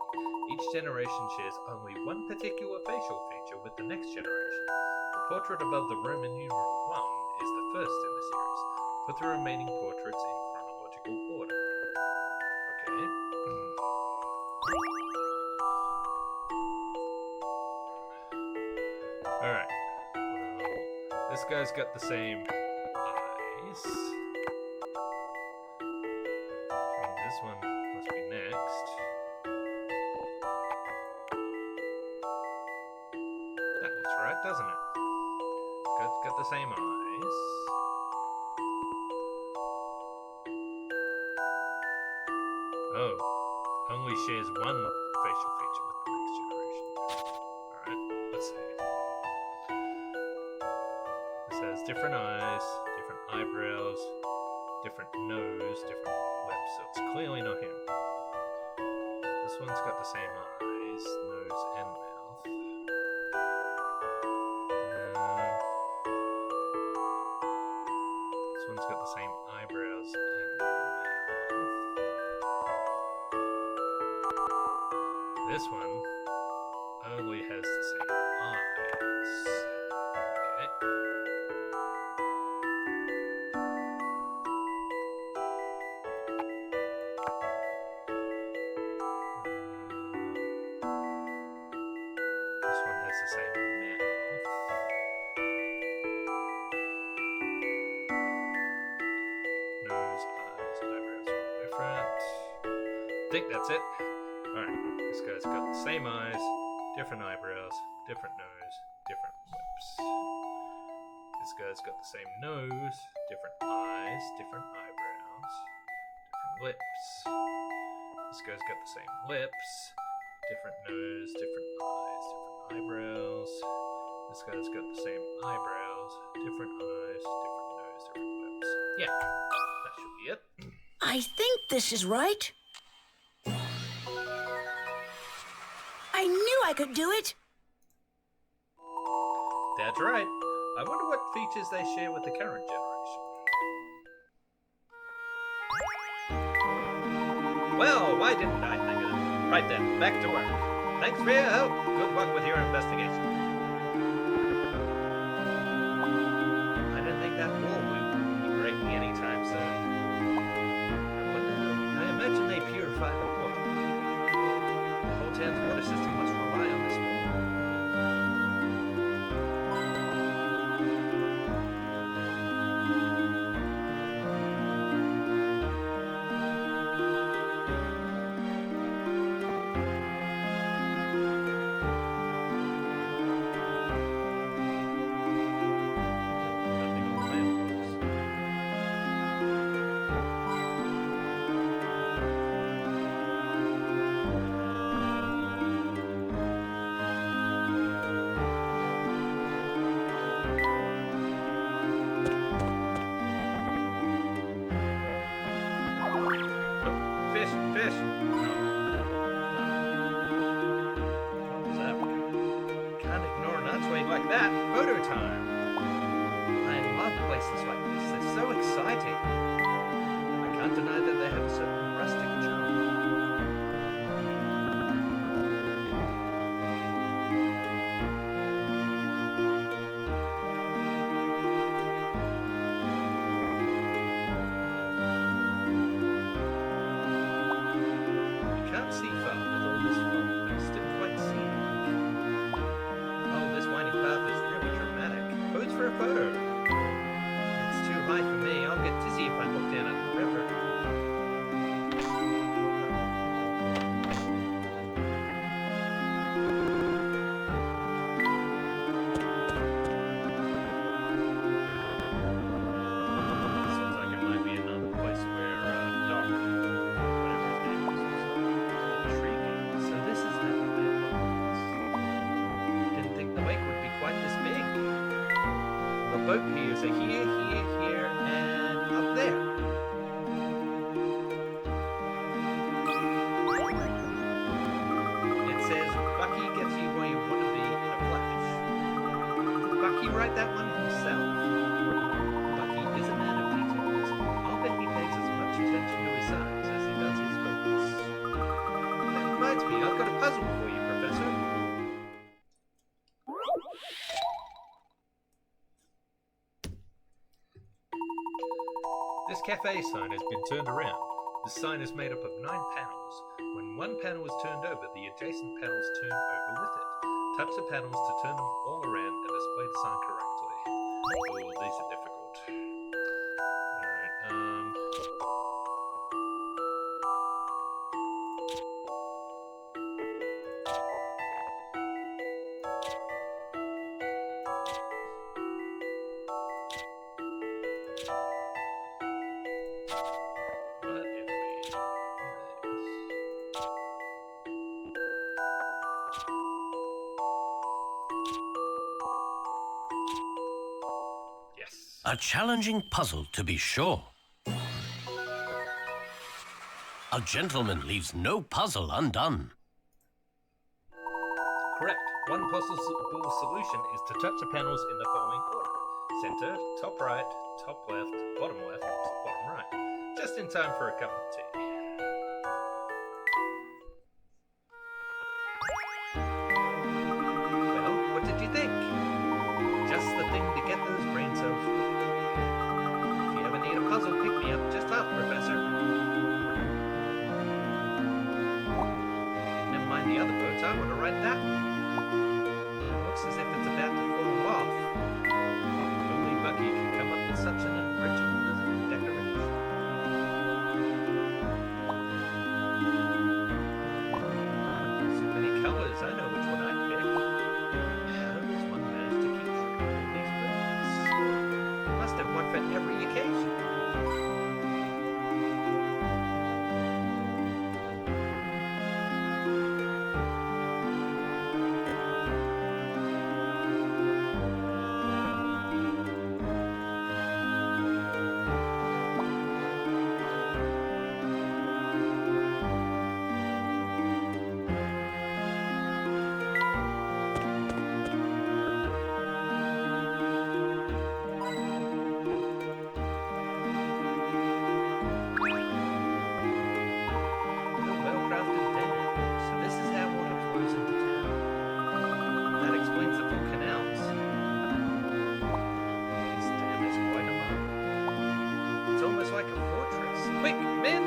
Each generation shares only one particular facial feature with the next generation. The portrait above the Roman numeral 1 is the first in the series. Put the remaining portraits in chronological order. Okay. Alright. Well, this guy's got the same eyes. Which means this one must be next. That looks right, doesn't it? Got the same eyes. Oh, only shares one facial feature with the next generation. Alright, let's see. This has different eyes, different eyebrows, different nose, different lips, so it's clearly not him. This one's got the same eyes, nose, and mouth. This one's got the same eyebrows and mouth. This one only has the same eyes. Okay. always the same mouth. Nose, eyes, eyebrows are all different. I think that's it. Alright, this guy's got the same eyes, different eyebrows, different nose, different lips. This guy's got the same nose, different eyes, different eyebrows, different lips. This guy's got the same lips, different nose, different eyes, different eyebrows. This guy's got the same eyebrows, different eyes, different nose, different lips. Yeah, that should be it. I think this is right. I knew I could do it. That's right. I wonder what features they share with the current generation. Well, why didn't I think of it? Right then, back to work. Thanks for your help. Good luck with your investigation. I didn't think that wall would be breaking anytime soon. I imagine they purify the water. The whole town's water system must rely on this wall. Fish! What was that? Can't ignore an archway like that. Photo time! I love places like this. They're so exciting. I can't deny that they have a certain rustic charm. See far with all this fog, but it's still quite scenic. Oh, this winding path is really dramatic. Pose for a photo. It's too high for me. I'll get dizzy if I look down at the river. This looks like it might be another place where Doc, whatever his name was, intriguing. So this is how the lake was. Didn't think the lake would be quite this big. The boat piers are here, and up there. It says, Bucky gets you where you want to be in a flash. Did Bucky write that one himself? Bucky is a man of details. I'll bet he pays as much attention to his signs as he does his books. That reminds me, I've got a puzzle for you, Professor. This cafe sign has been turned around. The sign is made up of 9 panels. When one panel is turned over, the adjacent panels turn over with it. Touch the panels to turn them all around and display the sign correctly. Oh, these are difficult. Alright, what if we do this? Yes. A challenging puzzle, to be sure. A gentleman leaves no puzzle undone. Correct. One possible solution is to touch the panels in the following order. Center, top right, top left, bottom right. Just in time for a cup of tea. Well, what did you think? Just the thing to get those brain cells working. If you ever need a puzzle, pick me up. Just ask, Professor. Never mind the other boats. I want to ride that one. looks as if it's about to fall off. Only Bucky can come up with such an original decoration. So many colors, I know which one I'd pick. How does one manage to keep track of these birds? Must have one for every occasion.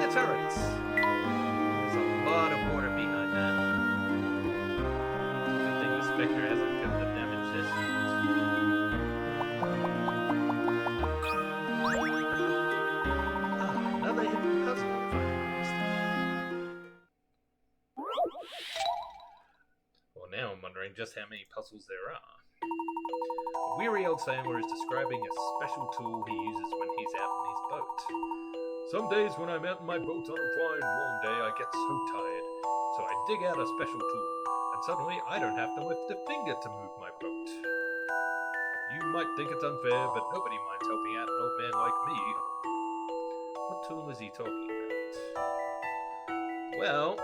Turrets. There's a lot of water behind that. Good thing the Spectre hasn't got the damage this another hidden puzzle. Well, now I'm wondering just how many puzzles there are. A weary old sailor is describing a special tool he uses when he's out in his boat. Some days when I'm out in my boat on a fine warm day, I get so tired. So I dig out a special tool, and suddenly I don't have to lift a finger to move my boat. You might think it's unfair, but nobody minds helping out an old man like me. What tool is he talking about? Well,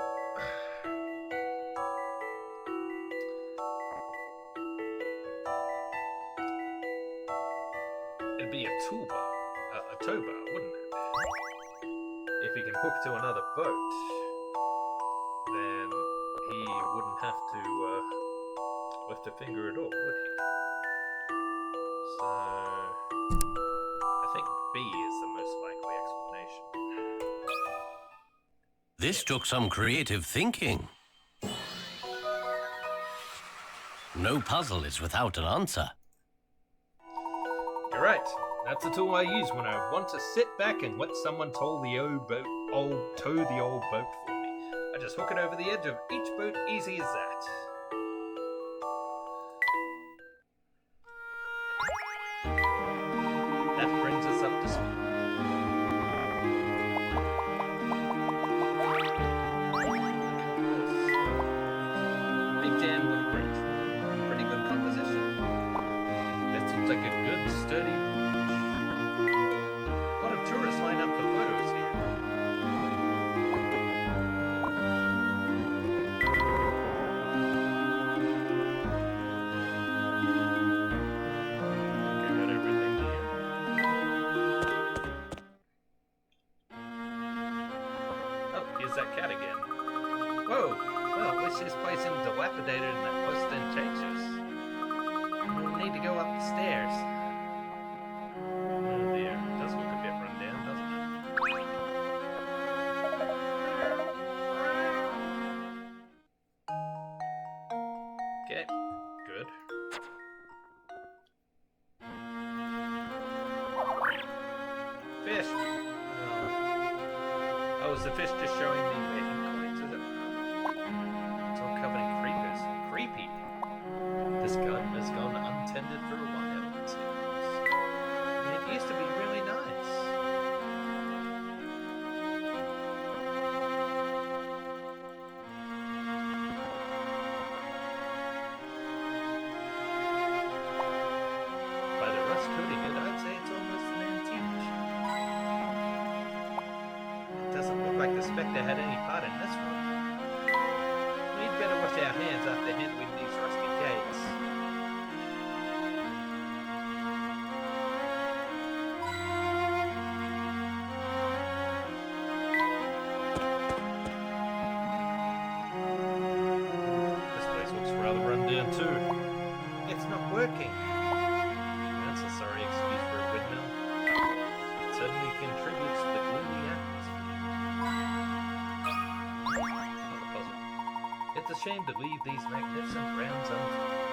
it'd be a toolbar, a tow bar, wouldn't it? If he can hook to another boat, then he wouldn't have to lift a finger at all, would he? So, I think B is the most likely explanation. This took some creative thinking. No puzzle is without an answer. You're right. That's the tool I use when I want to sit back and let someone tow the old boat for me. I just hook it over the edge of each boat, easy as that. That brings us up to speed. Big damn little bridge. Pretty good composition. That seems like a good, sturdy. Tourists line up for photos here. Okay, got everything here. Oh, here's that cat again. Whoa! Well, at least this place isn't dilapidated and that ostentatious. We'll need to go up the stairs. Okay, good. Fish! Oh, is the fish just showing me making coins? Is it? It's all covered in creepers. Creepy! This garden has gone untended for a while, it seems. It used to be really nice. Coating it, I'd say it's almost an antique. It doesn't look like the Spectre had any part in this one. We'd better wash our hands after handling these rusty gates. This place looks rather run down too. It's not working. That's a sorry excuse for a windmill. It certainly contributes to the gloomy atmosphere. Not a puzzle. It's a shame to leave these magnificent grounds untouched.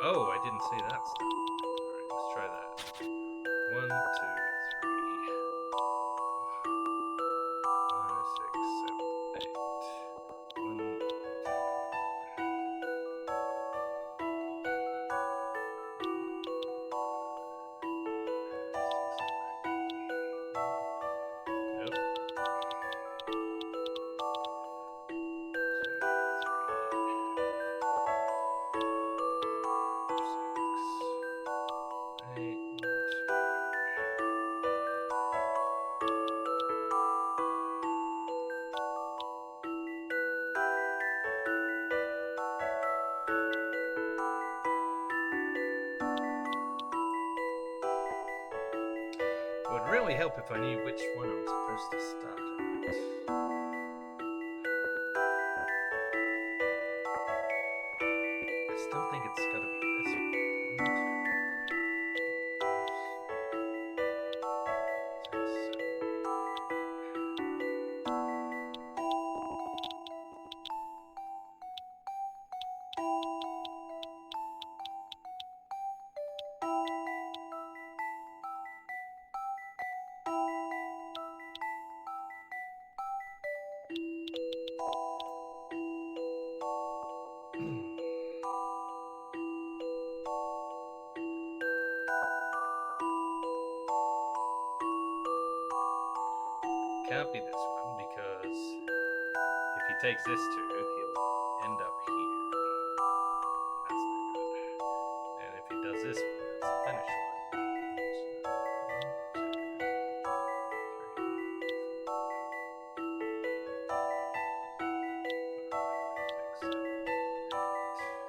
Oh, I didn't see that stuff. Alright, let's try that. 1, 2, 3, 4, 5, 6, 7, 8. 1, 2, 6, 7, 8. Nope. 2, 3, 4, 6, 8. 1, 2. It would really help if I knew which one I'm supposed to start at. I still think it's got to be this one. 1, 2, 5, 6, 7, 8. Can't be this one because if he takes this 2, he'll end up here. That's not good. And if he does this one, that's the finish line. So, 1, 2, 3, 4, 5, 6, 7, 8.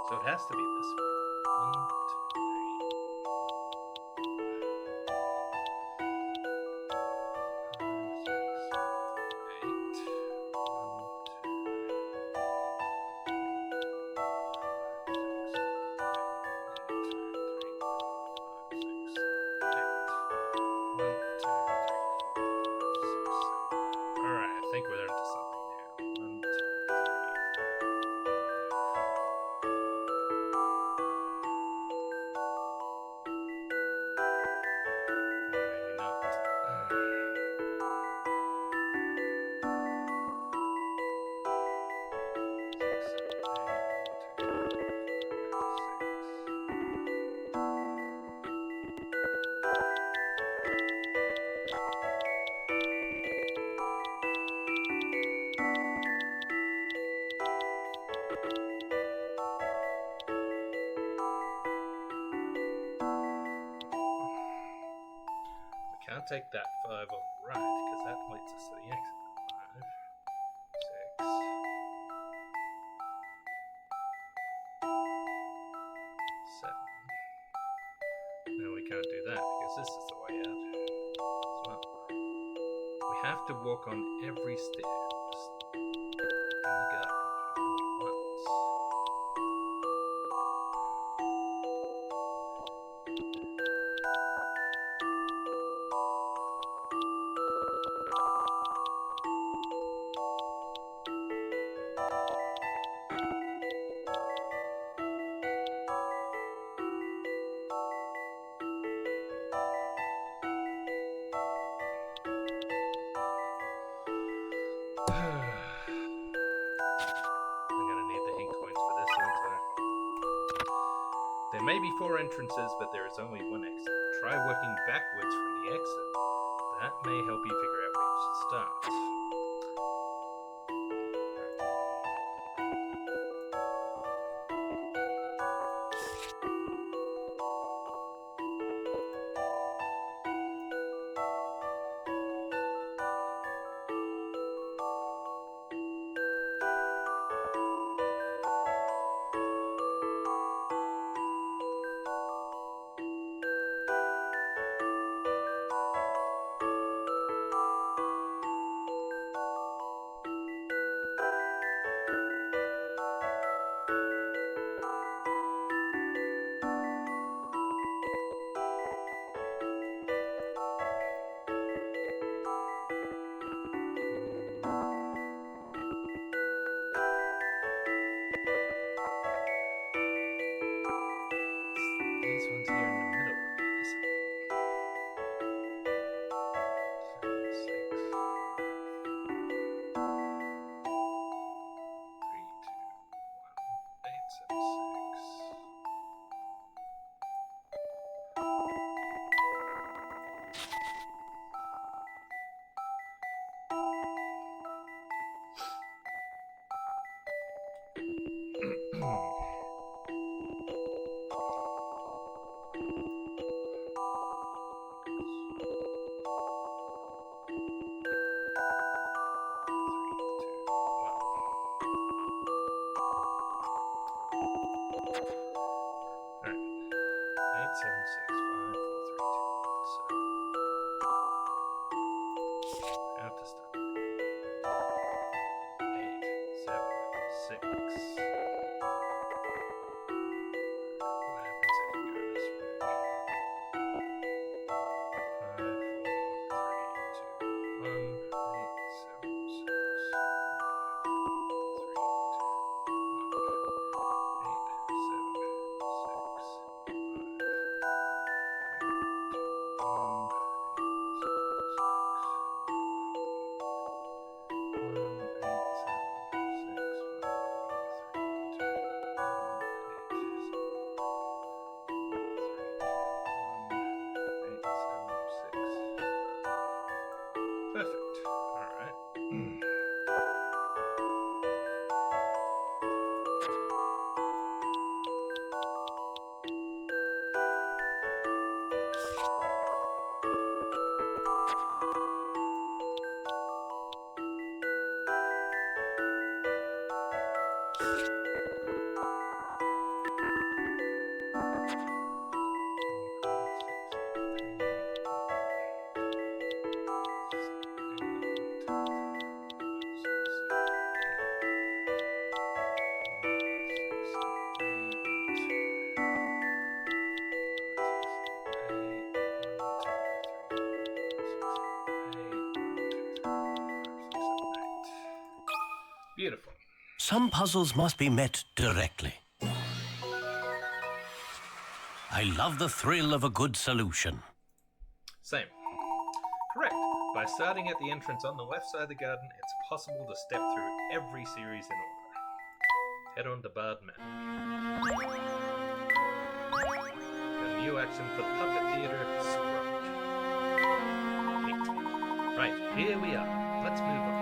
So it has to be this one. 1, 2, 5, 6, 7, 8. 1, 2, 3, 4, 5, 6, 7, 8. Alright, I think we're into something now. 1, 2, 3, 4. Maybe not. 6, 7, 8, 1, 2, 3, 4, 5, 6, 7, 8. We can't take that 5 on the right because that leads us to the exit. 5, 6, 7. No, we can't do that because this is the way out as well. We have to walk on every stair in the garden only once. I'm gonna need the hint coins for this, aren't I? There may be 4 entrances, but there is only 1 exit. Try working backwards from the exit. That may help you figure out where you should start. These ones here in the middle again, isn't it? 7, 6, 3, 2, 1, 8, 7, 6. Alright. 8, 7, 6, 5, 4, 3, 2, 1. So, out to start. 8, 7, 6. Some puzzles must be met directly. I love the thrill of a good solution. Same. Correct. By starting at the entrance on the left side of the garden, it's possible to step through every series in order. Head on to Barde map. A new action for the Puppet Theatre, Scruffy. Neat. Right, here we are. Let's move on.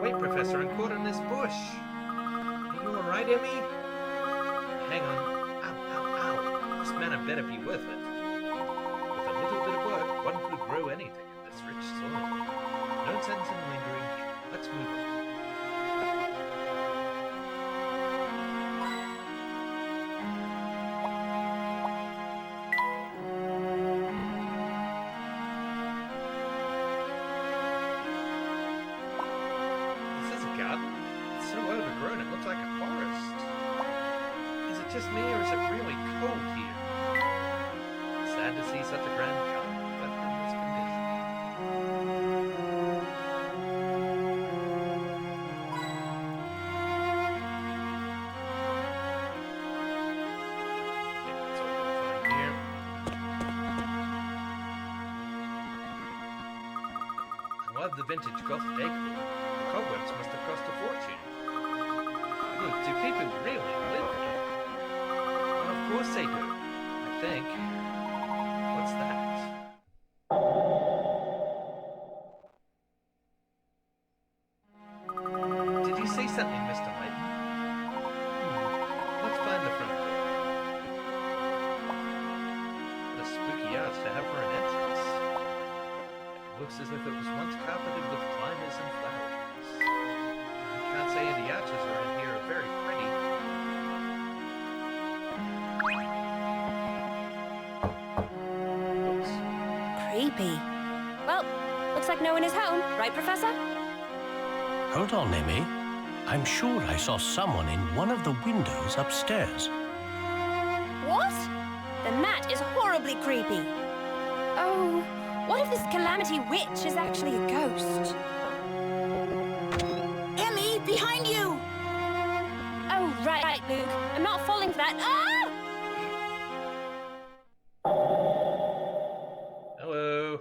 Wait, Professor, I'm caught in this bush. Are you alright, Emmy? Hang on. Ow, ow, ow. This man had better be worth it. With a little bit of work, one could grow anything in this rich soil. No sense in lingering here. Let's move on. This is a garden? It's so overgrown it looks like a forest. Is it just me or is it really cold here? Sad to see such a grand garden left in this condition. Okay, that's all we can find here. I love the vintage Gothic decor. The cobwebs must have cost a fortune. Look, do people really live here? Well, of course they do, I think. What's that? Did you say something, Mr. Layton? Let's find the front door. What a spooky arch to have for an entrance. It looks as if it was once carpeted with climbers and flowers. I can't say the arches around here are very pretty. Oops. Creepy. Well, looks like no one is home, right, Professor? Hold on, Emmy. I'm sure I saw someone in one of the windows upstairs. What? Then that is horribly creepy. Oh, what if this calamity witch is actually a ghost? Emmy, behind you! Oh, right, Luke. I'm not falling for that. Ah! Hello.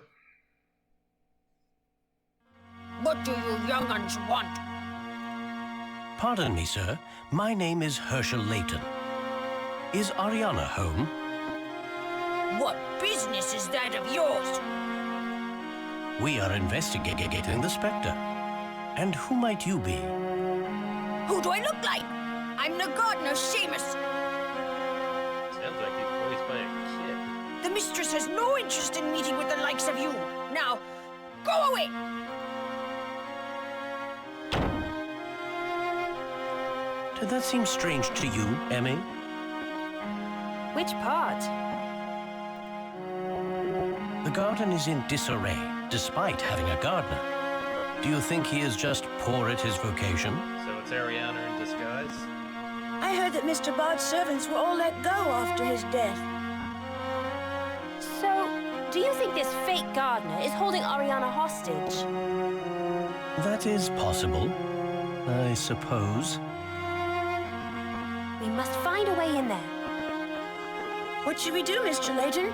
What do you young'uns want? Pardon me, sir. My name is Herschel Layton. Is Ariana home? What business is that of yours? We are investigating the Spectre. And who might you be? Who do I look like? I'm the gardener, Seamus. Sounds like he's voiced by a kid. The mistress has no interest in meeting with the likes of you. Now, go away! Did that seem strange to you, Emmy? Which part? The garden is in disarray, despite having a gardener. Do you think he is just poor at his vocation? So it's Ariana in disguise? I heard that Mr. Barde's servants were all let go after his death. So, do you think this fake gardener is holding Ariana hostage? That is possible, I suppose. We must find a way in there. What should we do, Mr. Layton?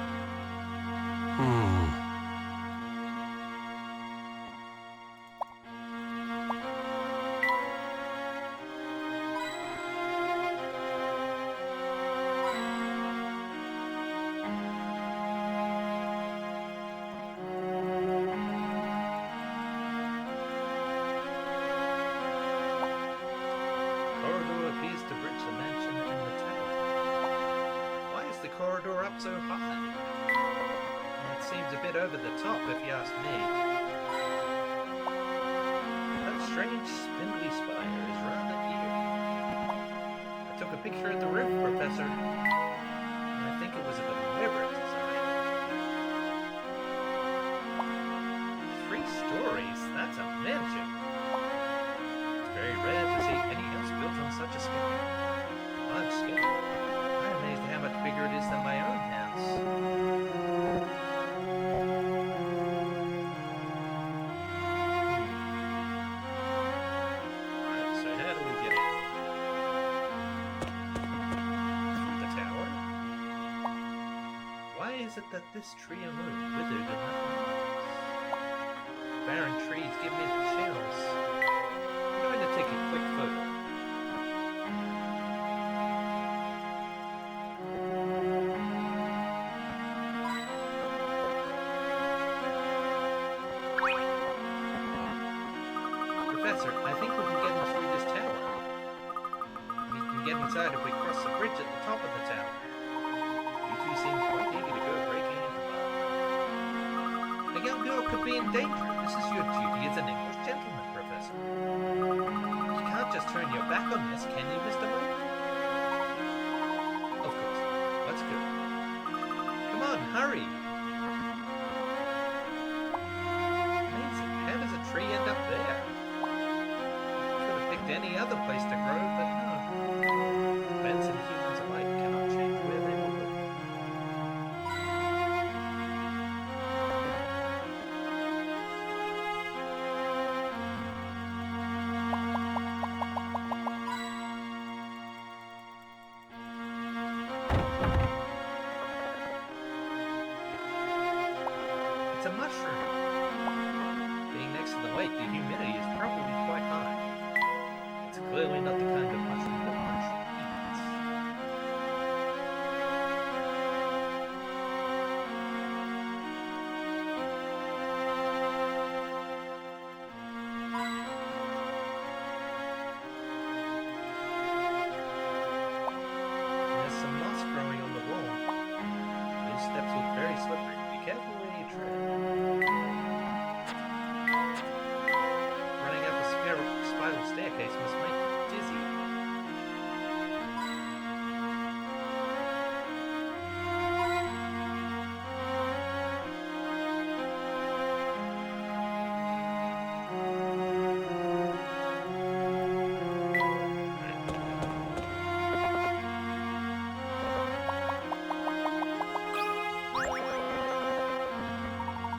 Corridor appears to bridge the mansion and the tower. Why is the corridor up so high? It seems a bit over the top, if you ask me. That strange spindly spire is rather eerie. I took a picture of the roof, Professor, and I think it was a deliberate design. 3 stories? That's a mansion. It's very rare to see any house built on such a scale. Large scale. I'm amazed at how much bigger it is than my own house. Alright, so how that this tree alone withered and nothing else. Barren trees give me the chills. I'm going to take a quick photo. Professor, I think we can get him through this tower. We can get inside if we cross the bridge at the top of the tower. You two seem quite eager to go breaking into Barde. A young girl could be in danger. This is your duty as an English gentleman, Professor. You can't just turn your back on this, can you, Mr. Layton? Of course. Let's go. Come on, hurry. Amazing. How does a tree end up there? Any other place to grow, but no. Plants and humans alike cannot change where they will live. It's a mushroom. Being next to the lake, the humidity is probably quite high. It's clearly not the kind of mushroom that mushroom eats. There's some moss growing on the wall. Those steps look very slippery. Be careful where you tread. Running up a spiral staircase must make you dizzy.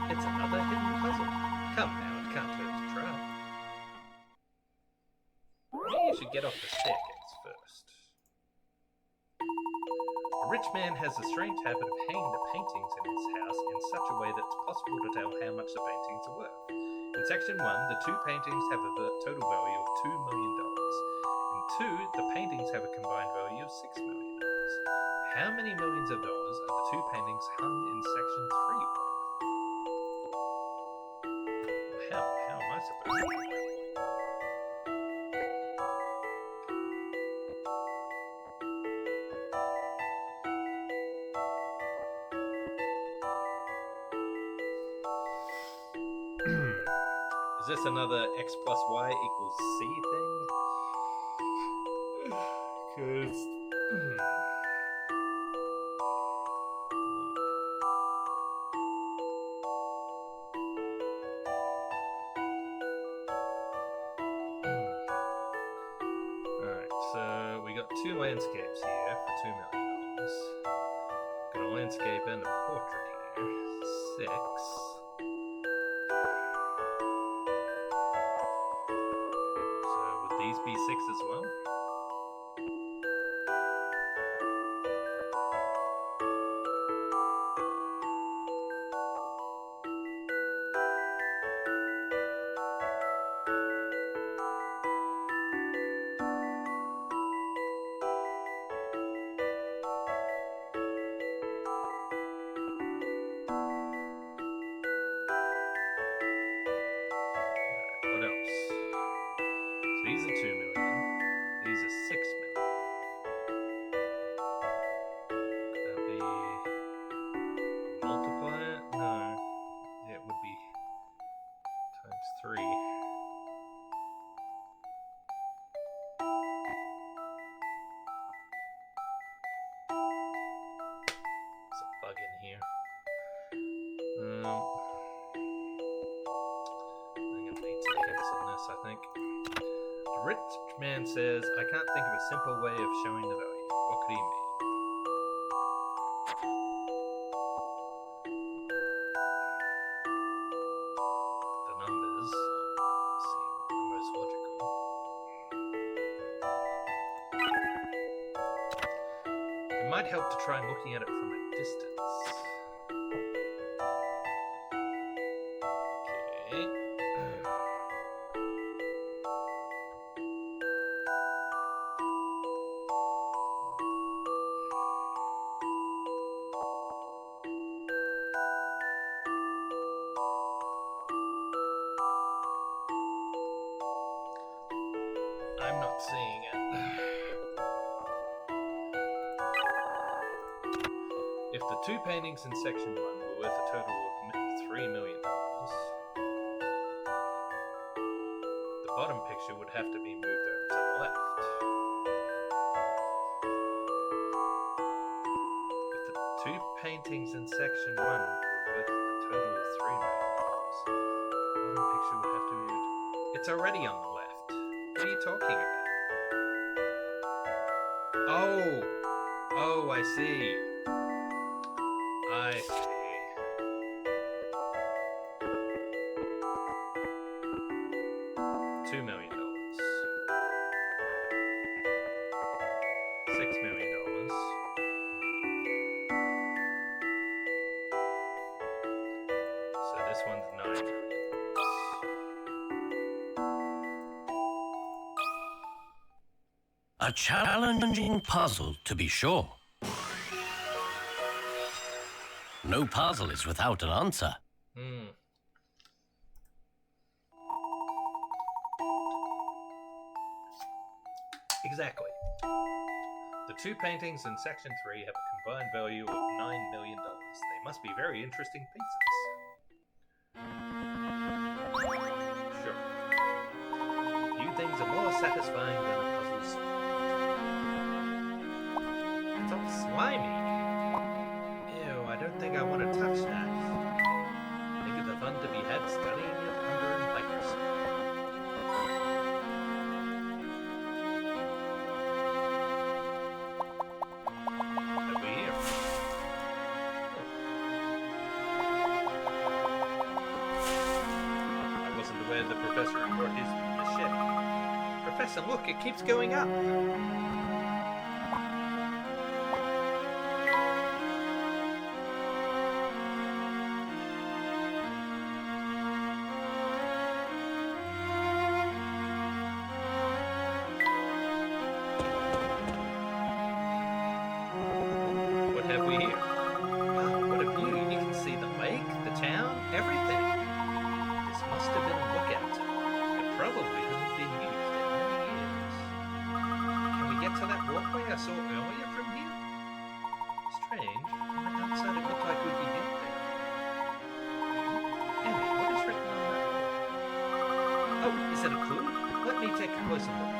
It's another hidden puzzle. Come now, it can't hurt to try. Maybe you should get off the staircase first. A rich man has a strange habit of hanging the paintings in his house in such a way that it's possible to tell how much the paintings are worth. In section 1, the two paintings have a total value of $2 million. In 2, the paintings have a combined value of $6 million. How many millions of dollars are the two paintings hung in section 3 worth? How am I supposed to know? Is this another x plus y equals c thing? Because... Alright, so we got two landscapes here for $2 million. Got a landscape and a portrait here. 6. These be 6 as well? What else? So these are 2 million. These are 6 million. Could that be a multiplier? No. Yeah, it would be times 3. There's a bug in here. I'm gonna need some hints on this, I think. The rich man says, I can't think of a simple way of showing the value. What could he mean? The numbers seem the most logical. It might help to try looking at it from a distance. the two paintings in section 1 were worth a total of $3 million. The bottom picture would have to be moved over to the left. If the two paintings in section 1 were worth a total of $3 million, the bottom picture would have to be moved. It's already on the left. What are you talking about? Oh, I see. I see. $2 million. $6 million. So this one's $9 million. A challenging puzzle, to be sure. No puzzle is without an answer. Exactly. The two paintings in section 3 have a combined value of $9 million. They must be very interesting pieces. Sure. Few things are more satisfying than a puzzle solved. It's all slimy. Ew, I don't think I want to touch that. Think of the fun to be had studying it under a microscope. What we here? I wasn't aware the professor had brought his machete. Professor, look, it keeps going up. What have we here? Oh, what a view. You can see the lake, the town, everything. This must have been a lookout. It probably hasn't been used in many years. Can we get to that walkway I saw earlier from here? Strange. From the outside it looked like we could get there. Emmy, what is written on that wall? Oh, is it a clue? Let me take a closer look.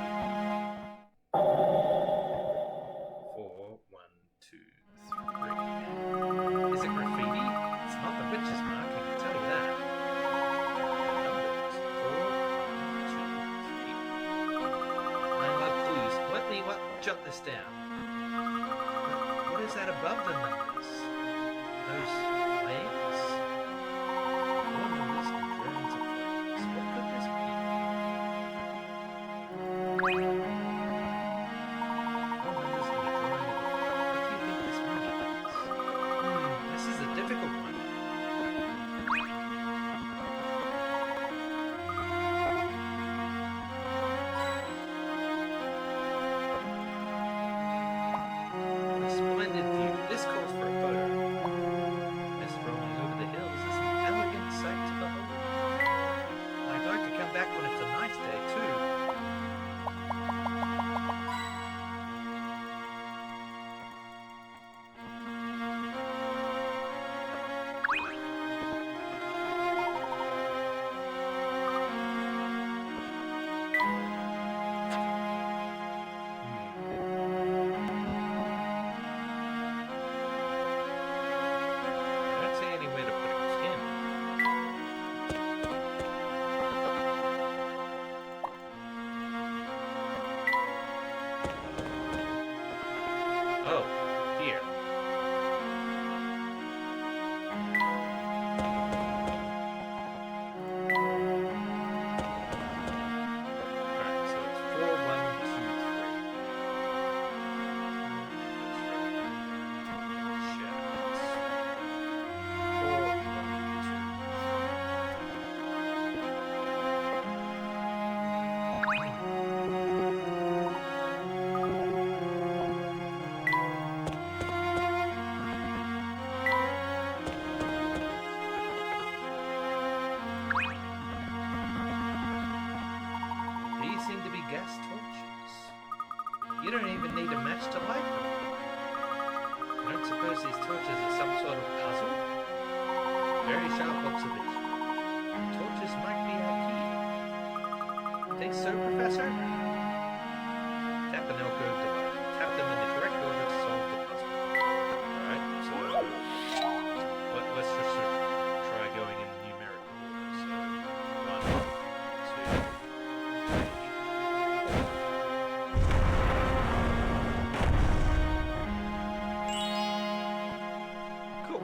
4, 1, 2, 3. Is it graffiti? It's not the witch's mark, I can tell you that. Numbers. 4, 1, 2, 3. I love clues. Let me jot this down. What is that above the numbers? Those flames? More numbers and drawings of flames. What could this be? More numbers and a drawing of a flame. What do you think this means? This is a difficult one. A splendid view. This calls for a photo. Mist rolling over the hills is an elegant sight to behold. I'd like to come back when it's a nice day, too. I don't see any way to put a candle. Oh, here. Alright, so it's 4, 1, 2, 3. Shadows. 4, 1, 2. These seem to be gas torches. You don't even need a match to light them. don't suppose these torches are some sort of puzzle? Very sharp observation. Torches might be our key. Think so, Professor? Tap and they'll go to light. Tap them in the correct order to solve the puzzle. Alright, so let's just try going in numerical order. So 1, 2, 3. Cool.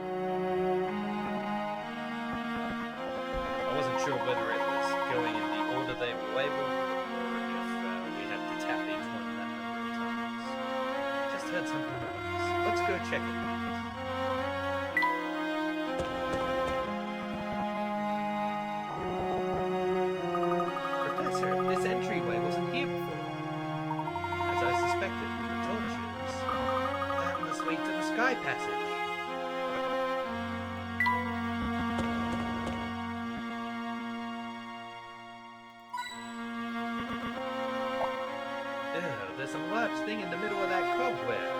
I wasn't sure whether it was going in the order they were labeled or if we had to tap each one that number of times. Just heard something else. Let's go check it. Professor, this entryway wasn't here before. As I suspected, the torches. That must lead to the sky passage. There's a large thing in the middle of that cobweb.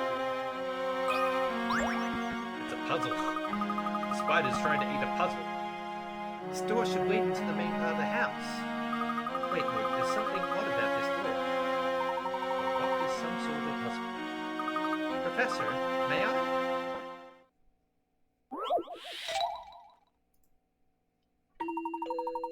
It's a puzzle. The spider's trying to eat a puzzle. This door should lead into the main part of the house. Wait, there's something odd about this door. The lock is some sort of puzzle. Professor, may I?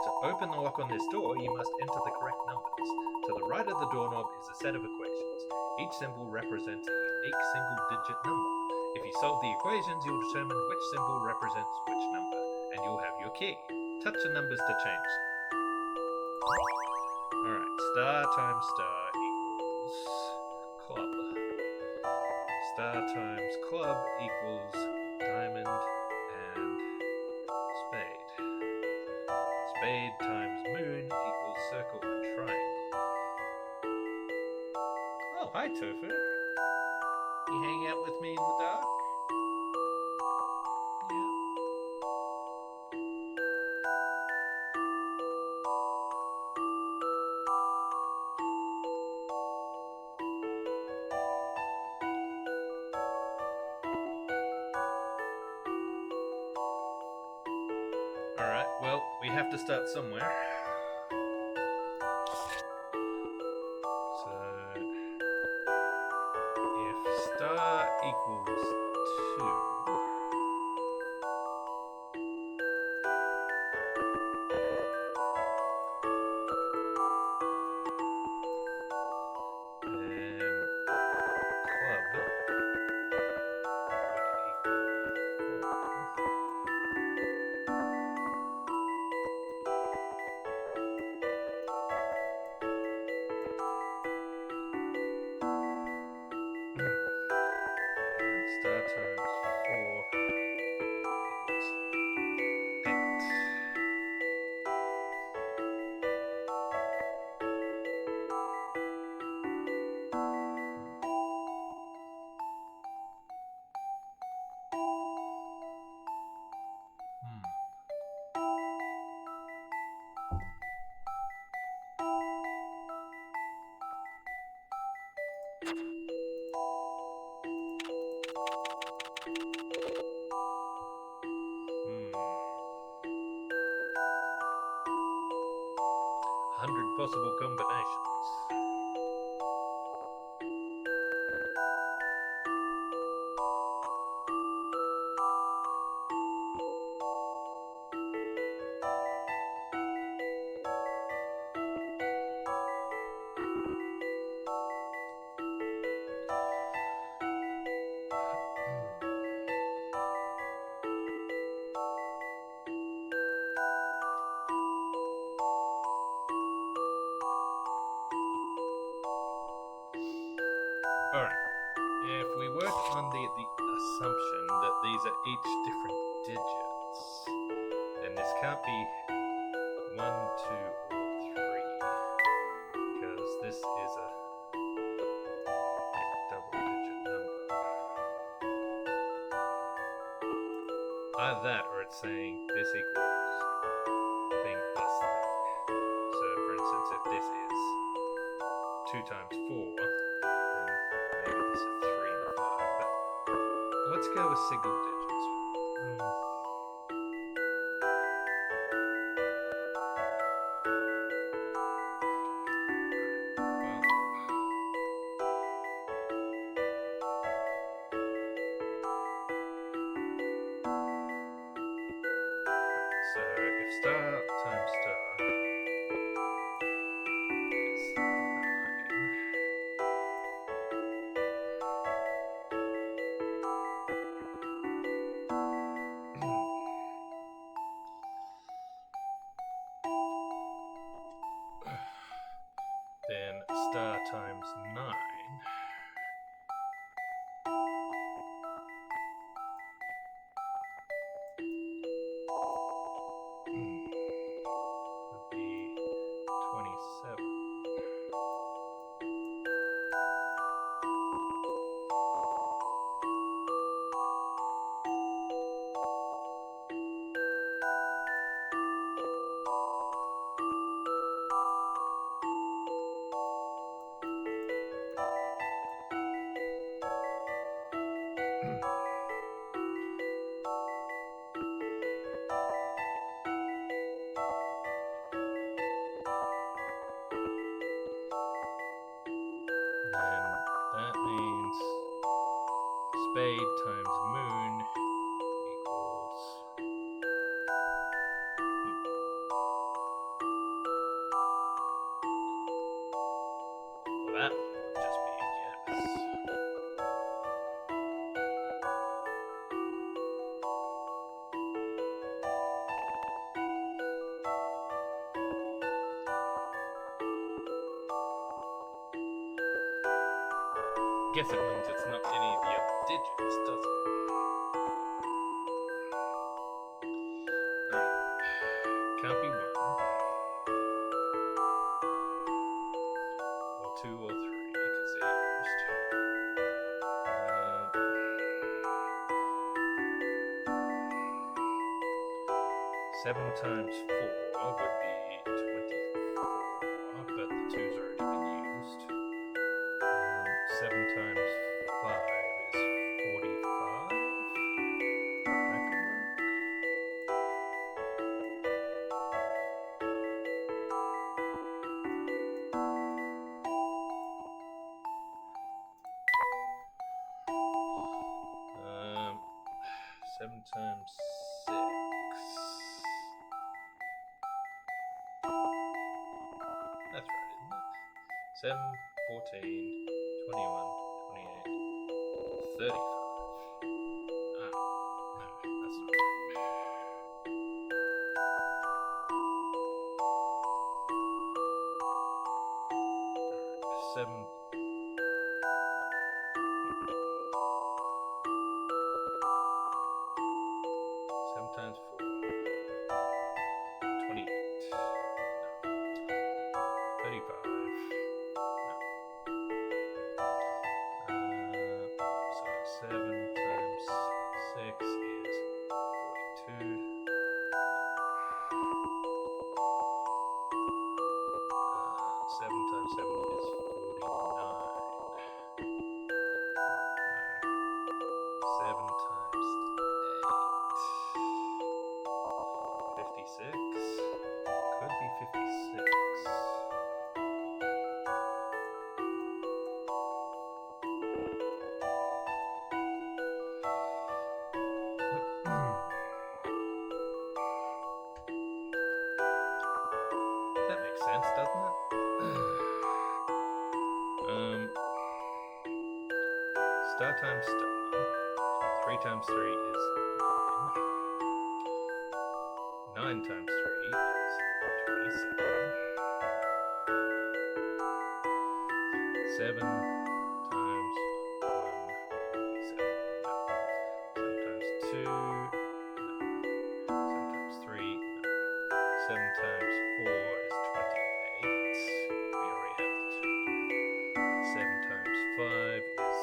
To open the lock on this door, you must enter the correct numbers. To the right of the doorknob is a set of equations. Each symbol represents a unique single-digit number. If you solve the equations, you'll determine which symbol represents which number, and you'll have your key. Touch the numbers to change them. Alright, star times star equals club. Star times club equals diamond and spade. Spade times moon equals circle and triangle. Oh, hi, Tofu. You hanging out with me in the dark? Yeah. Alright, well, we have to start somewhere. So, if star equals 2, then club would and star times 4 equals 8. Hmm. 100 possible combinations. Alright, if we work on the assumption that these are each different digits, then this can't be 1, 2, or 3, because this is a double-digit number. Either that, or it's saying this equals thing plus thing. So, for instance, if this is 2 times 4, then maybe this is 3 and 5. But let's go with single digits. So if star times star is 9, then star times 9 would be 27. Then that means spade times moon equals well, that one would just be a guess. Guess it means it's not any of the other digits, does it? Alright. Can't be 1. Or 2 or 3, because they're used. 7 times 4 would be 24, but the 2's already been used. 7 times 5 is 45. That could work. Um, 7 times 6. That's right, isn't it? 7, 14, 21, 28, 35. Ah, no, that's not right. 7. 7 times 4. 28. No. 35. No. So 7 times 6 is 42. 7 times 7 is 49. 7 times 8. 56. Could be 56. That makes sense, doesn't it? Star times star. 3 times 3 is 9. 9 times 3 is 27. 7 times 1 would be 7. No. 7 times 2. No. 7 times 3. No. 7 times 4 is 28. We already have the 2. 7 times 5 is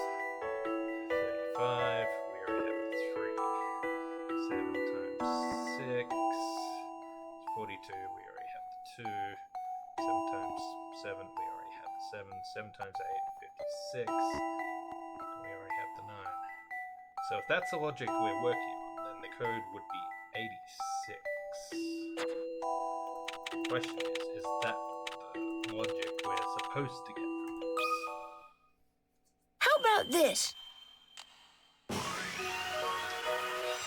35. We already have the 3. 7 times 6 is 42. We already have the 2. 7 times 7. We already have the 7. 7 times 8 is 56. And we already have the 9. So if that's the logic we're working on, then the code would be 86. The question is that the logic we're supposed to get from this? How about this?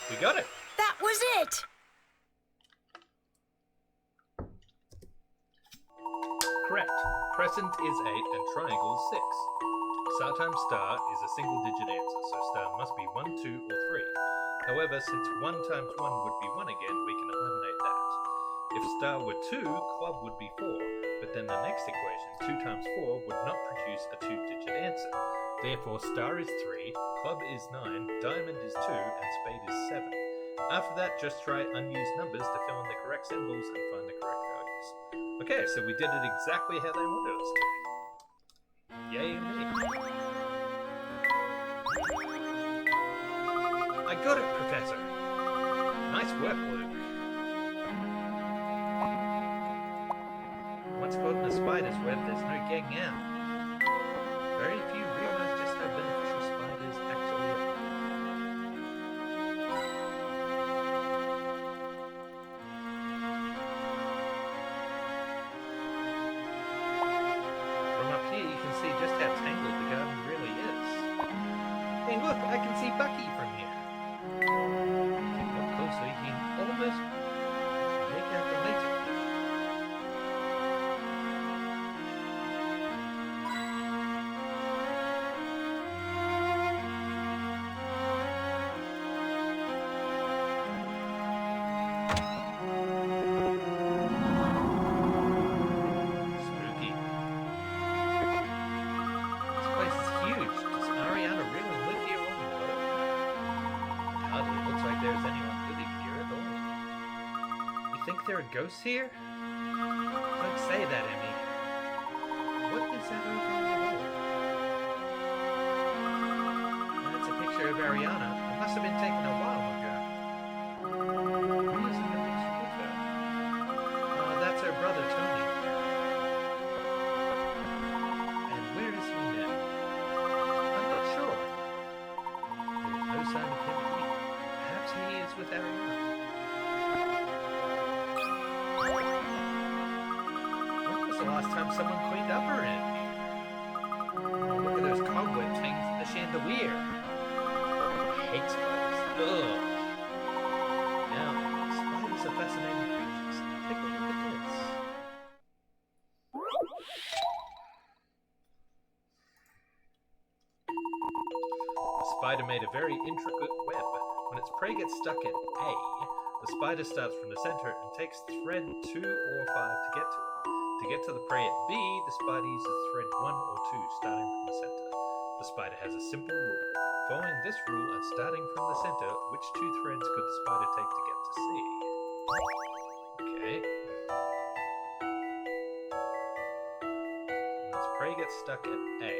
We got it! That was it! Correct. Crescent is 8 and triangle is 6. Star times star is a single-digit answer, so star must be 1, 2, or 3. However, since 1 times 1 would be 1 again, we can eliminate that. If star were 2, club would be 4, but then the next equation, 2 times 4, would not produce a 2-digit answer. Therefore, star is 3, club is 9, diamond is 2, and spade is 7. After that, just try unused numbers to fill in the correct symbols and find the correct values. Okay, so we did it exactly how they wanted us to. Yay me. I got it, Professor. Nice work, Luke. Once caught in a spider's web, there's no getting out. Very few realize just how beneficial spiders actually are. From up here, you can see just how tangled the garden really is. Hey, look, I can see Bucky from here. If you look closer, you can almost make out the Layton. Spooky. This place is huge. Does Ariana really live here all alone? It hardly looks like there's anyone living here at all. You think there are ghosts here? Don't say that, Emmy. What is that over on the wall? That's a picture of Ariana. It must have been taken a while ago. Who is in the picture with her? Oh, that's her brother, Tony. And where is he now? I'm not sure. There's no sign of him either. Perhaps he is with Ariana. When was the last time someone cleaned up around here? Oh, look at those cobwebs hanging from the chandelier. I hate spiders. Ugh. Now, spiders are fascinating creatures. Take a look at this. The spider made a very intricate web. When its prey gets stuck at A, the spider starts from the center and takes thread 2 or 5 to get to it. To get to the prey at B, the spider uses thread 1 or 2 starting from the center. The spider has a simple rule. Following this rule and starting from the center, which 2 threads could the spider take to get to C? Okay. When its prey gets stuck at A,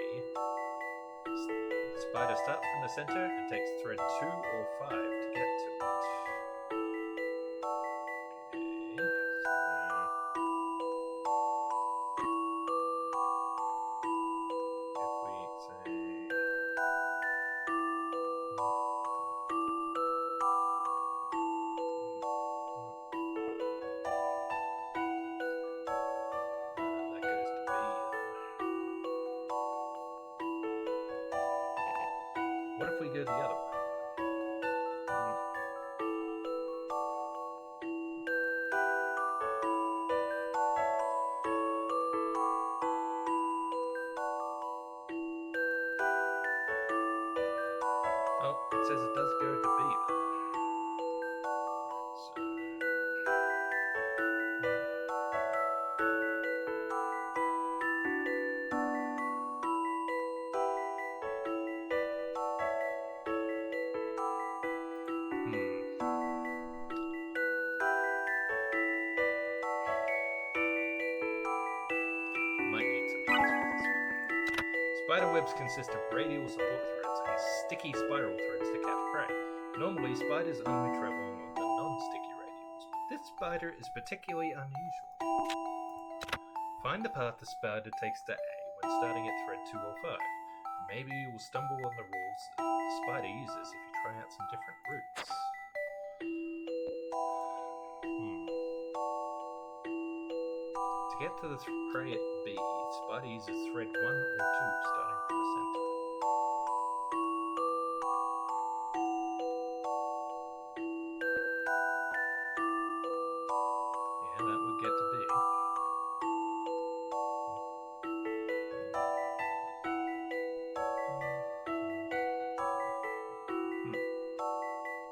the spider starts from the center and takes thread 2 or 5 to get to it. Okay, so if we say that goes to B. What if we go the other way? Oh, it says it does go to B then. So, might need some help with this one. Spider webs consist of radial support threads and sticky spiral threads to catch prey. Normally, spiders only travel along the non-sticky radials, but this spider is particularly unusual. Find the path the spider takes to A when starting at thread 2 or 5. Maybe you will stumble on the rules the spider uses if you try out some different routes. To get to the prey at B, Spider uses thread 1 or 2, starting from the center. Yeah, that would get to B.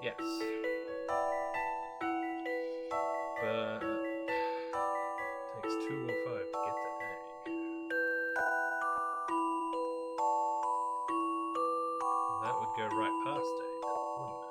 Yes. But it takes 2 or 5 to get to A. That would go right past A, wouldn't it?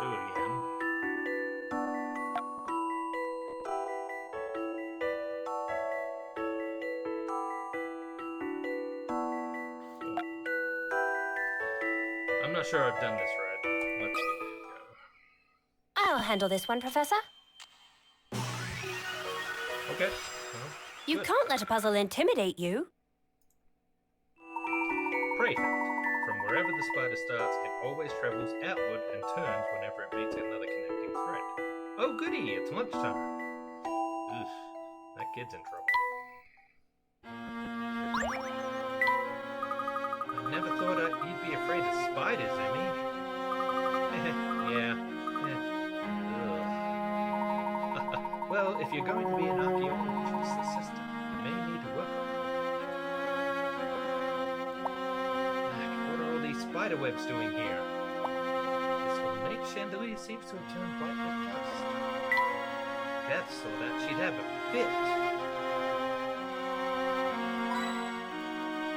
Again. I'm not sure I've done this right. Let's give it a go. I'll handle this one, Professor. Okay. Well, You good. can't let a puzzle intimidate you. Prey fact. From wherever the spider starts, it always travels outward and turns whenever it meets another connecting thread. Oh goody, it's lunchtime. Oof, that kid's in trouble. I never thought you'd be afraid of spiders, Emmy. Yeah. Well, if you're going to be an archaeologist assistant, you may need to work on it. What are all these spider webs doing here? This ornate chandelier seems to have turned white with dust. Beth saw that, she'd have a fit.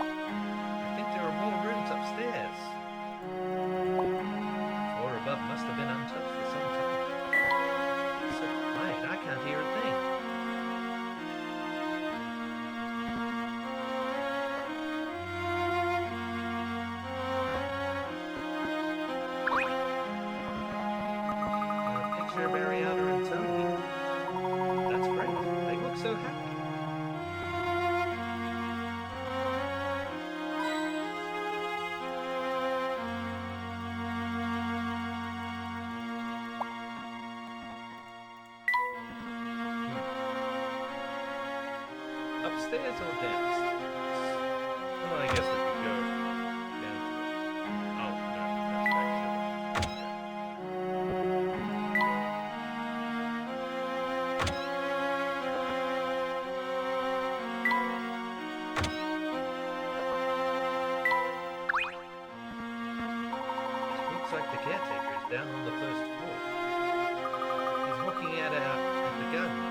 I think there are more rooms upstairs. The floor above must have been untouched for some time. It's so quiet, I can't hear a thing. A picture of Ariana and Tony. That's great. They look so happy. Upstairs or downstairs? Well, I guess we could go down to the... Oh, no, that's back to the... Looks like the caretaker is down on the first floor. He's looking at the garden.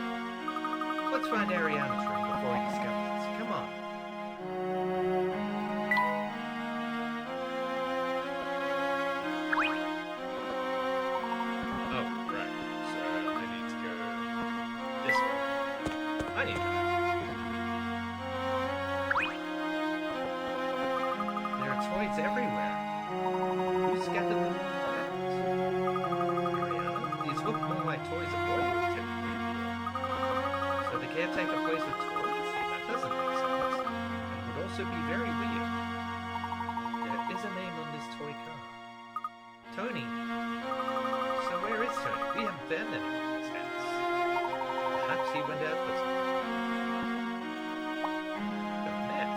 Let's find Ariana's room before he discovers us. Come on. Oh, right. So I need to go this way. I need to. There are toys everywhere. Who scattered them on the ground? Ariana, these look more like toys a boy would typically enjoy. So the caretaker plays with toys? That doesn't make sense. And would also be very weird. There is a name on this toy car. Tony. So where is Tony? We haven't found anyone in his house. Perhaps he went out for something. A mess.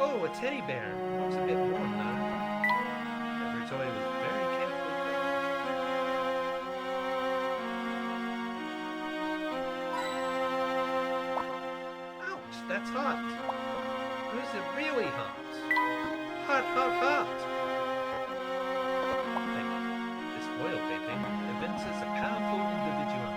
Oh, a teddy bear. Looks a bit worn though. Every toy was very carefully picked. Ouch, that's hot. Or is it really hot? Hot, hot, hot. Thank you. This oil painting evinces a powerful individuality.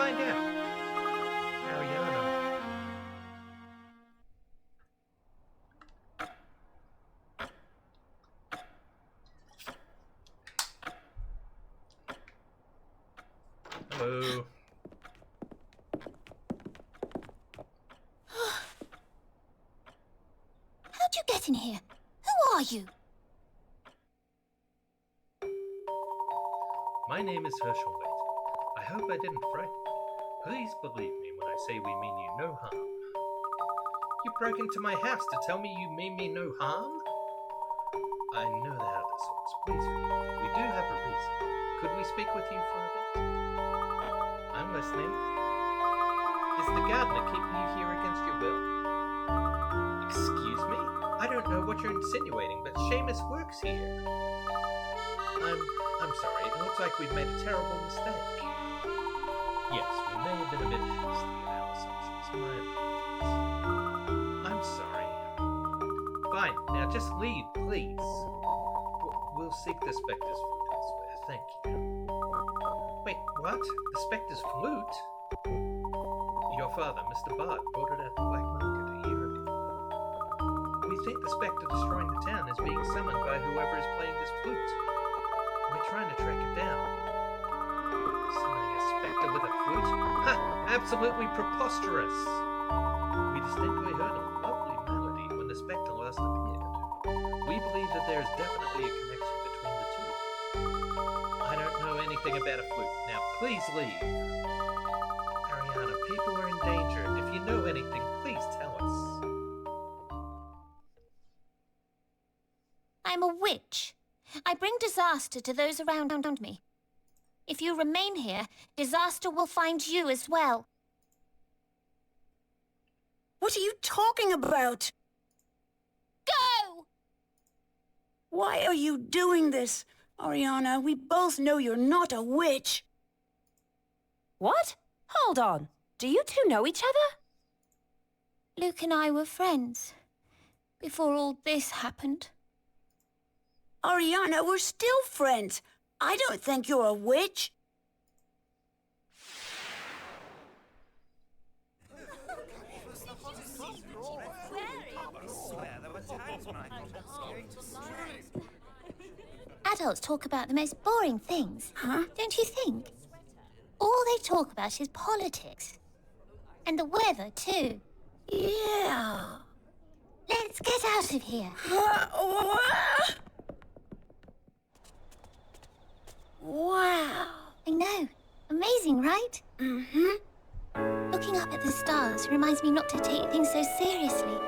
find out. Ariana. Hello. How'd you get in here? Who are you? My name is Herschel Layton. I hope I didn't frighten you. Please believe me when I say we mean you no harm. You broke into my house to tell me you mean me no harm? I know how this works. Please forgive me. We do have a reason. Could we speak with you for a bit? I'm listening. Is the gardener keeping you here against your will? Excuse me? I don't know what you're insinuating, but Seamus works here. I'm sorry. It looks like we've made a terrible mistake. Yes, we may have been a bit hasty in our assumptions. My apologies. I'm sorry. Fine. Now just leave, please. We'll seek the Specter's flute elsewhere. Thank you. Wait, what? The Specter's flute? Your father, Mr. Barde, bought it at the black market a year ago. We think the Specter destroying the town is being summoned by whoever is playing this flute. We're trying to track it down. Summoning a Specter with a flute? Ha! Absolutely preposterous! We distinctly heard a lovely melody when the Specter last appeared. We believe that there is definitely a connection between the two. I don't know anything about a flute. Now please leave. Ariana, people are in danger. If you know anything, please tell us. I'm a witch. I bring disaster to those around me. If you remain here, disaster will find you as well. What are you talking about? Go! Why are you doing this? Ariana, we both know you're not a witch. What? Hold on. Do you two know each other? Luke and I were friends before all this happened. Ariana, we're still friends. I don't think you're a witch. Adults talk about the most boring things. Huh? Don't you think? All they talk about is politics. And the weather, too. Yeah. Let's get out of here. Wow. I know. Amazing, right? Mm-hmm. Looking up at the stars reminds me not to take things so seriously.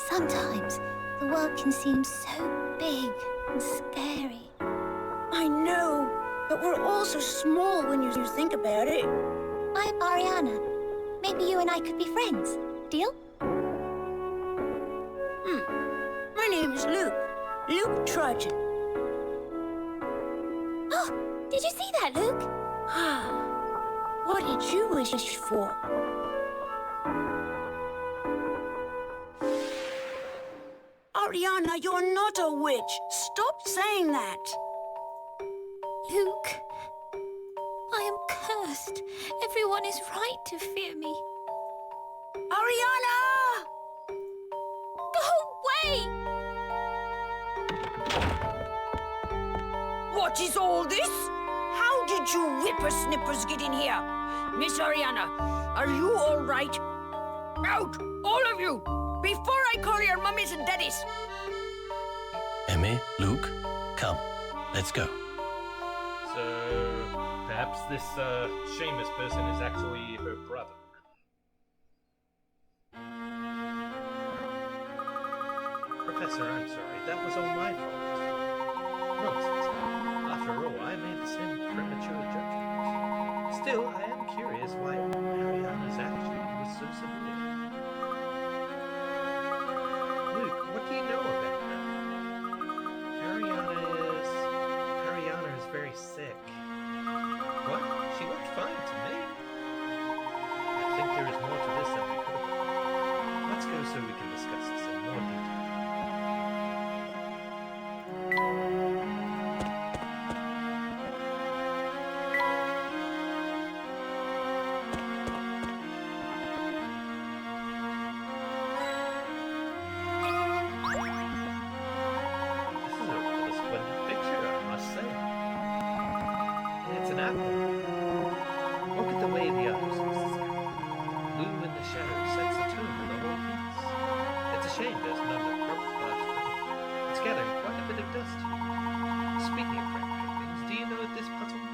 Sometimes the world can seem so big and scary. I know, but we're all so small when you think about it. I'm Ariana. Maybe you and I could be friends. Deal? My name is Luke. Luke Trudgeon. Oh, did you see that, Luke? What did you wish for? Ariana, you're not a witch. Stop saying that. Luke, I am cursed. Everyone is right to fear me. Ariana! Go away! What is all this? How did you whippersnippers get in here? Miss Ariana, are you all right? Out, all of you, before I call your mummies and daddies. Emmy, Luke, come. Let's go. So, perhaps this Seamus person is actually her brother. Professor, I'm sorry. That was all my fault. Nonsense. After all, I made the same premature judgment. Still, I am curious why Ariana's action was so severe. Luke, what do you know about her? Ariana is very sick. What? She looked fine to me. I think there is more to this than we could have. Let's go so we can discuss this in more detail. dust here. Speaking of red paintings, do you know this puzzle?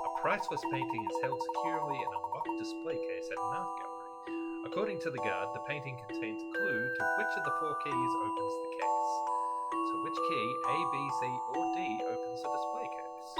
A priceless painting is held securely in a locked display case at an art gallery. According to the guard, the painting contains a clue to which of the 4 keys opens the case. So which key, A, B, C, or D, opens the display case?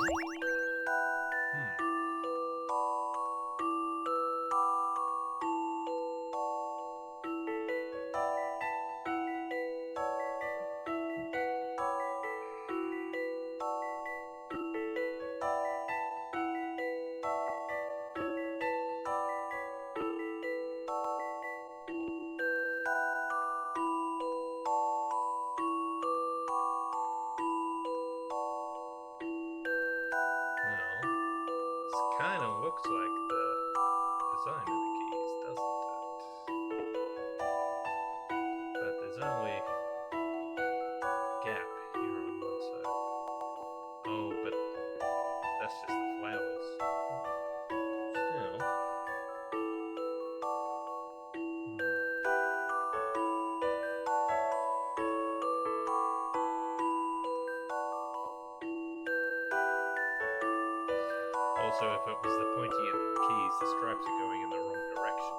Well, this kind of looks like the design of the keys, doesn't it? But there's only a gap here on one side. Oh, but that's just the flowers. Still. Also, if it was the pointy end of the keys, the stripes are going in the wrong direction.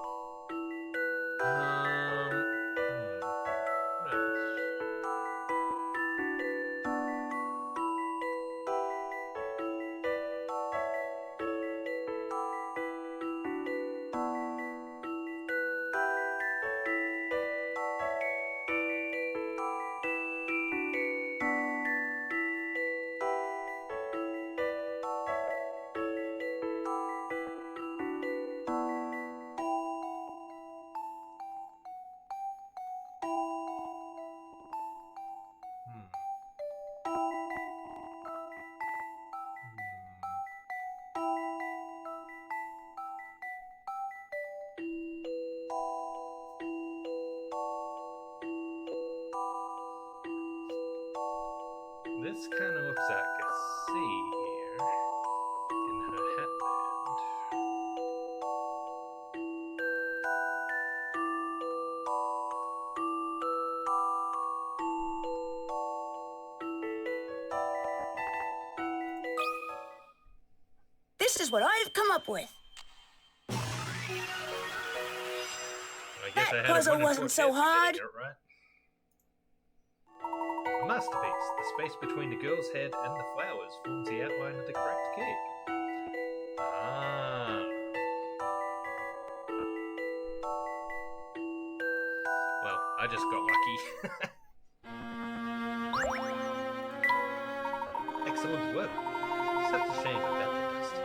What else? This kind of looks like a C here in her hatband. This is what I've come up with. I guess That I had puzzle a 1 in 4 wasn't so chance of hard. getting it right. A masterpiece. The space between the girl's head and the flowers forms the outline of the correct key. Ah. Well, I just got lucky. Excellent work. Such a shame about the dust.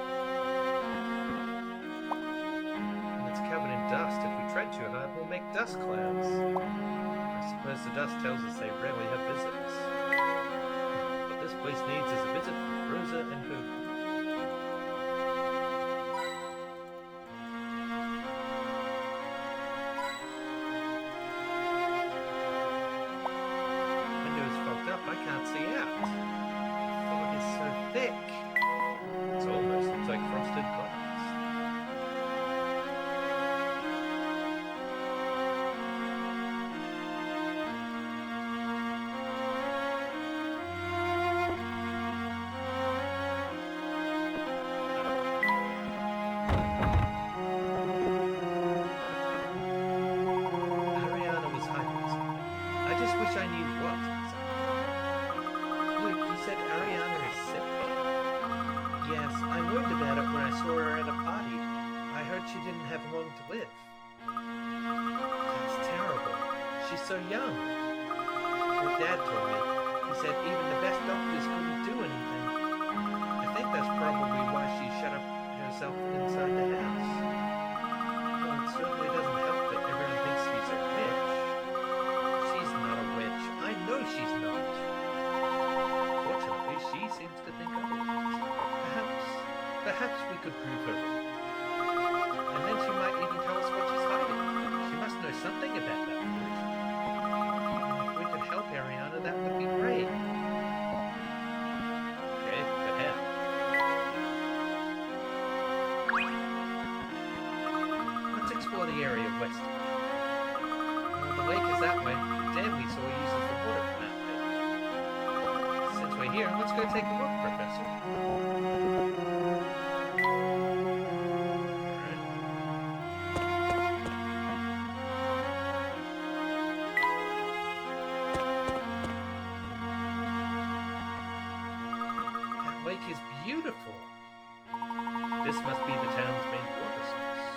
When it's covered in dust, if we tread too hard, we'll make dust clouds. I suppose the dust tells us they rarely have visitors. What this place needs is a visit from Rosa and Herbie. Window is fogged up, I can't see out. The fog is so thick. It almost looks like frosted glass. Ariana was hiding something. I just wish I knew what exactly. Luke, you said Ariana is sick? Yes, I learned about it when I saw her at a party. I heard she didn't have long to live. That's terrible. She's so young. Her dad told me. He said even the best doctors couldn't do anything. I think that's probably why she shut up herself inside the house. Well, it certainly doesn't help that everyone thinks she's a witch. She's not a witch. I know she's not. Fortunately, she seems to think otherwise. Perhaps we could prove her wrong. And then she might even tell us what she's hiding. She must know something about that wood. If we could help Ariana, that would be great. Okay, but how? Let's explore the the area west. Well, the lake is that way. The dam we saw uses the water from that lake. Since we're here, let's go take a look, Professor. That lake is beautiful. This must be the town's main water source.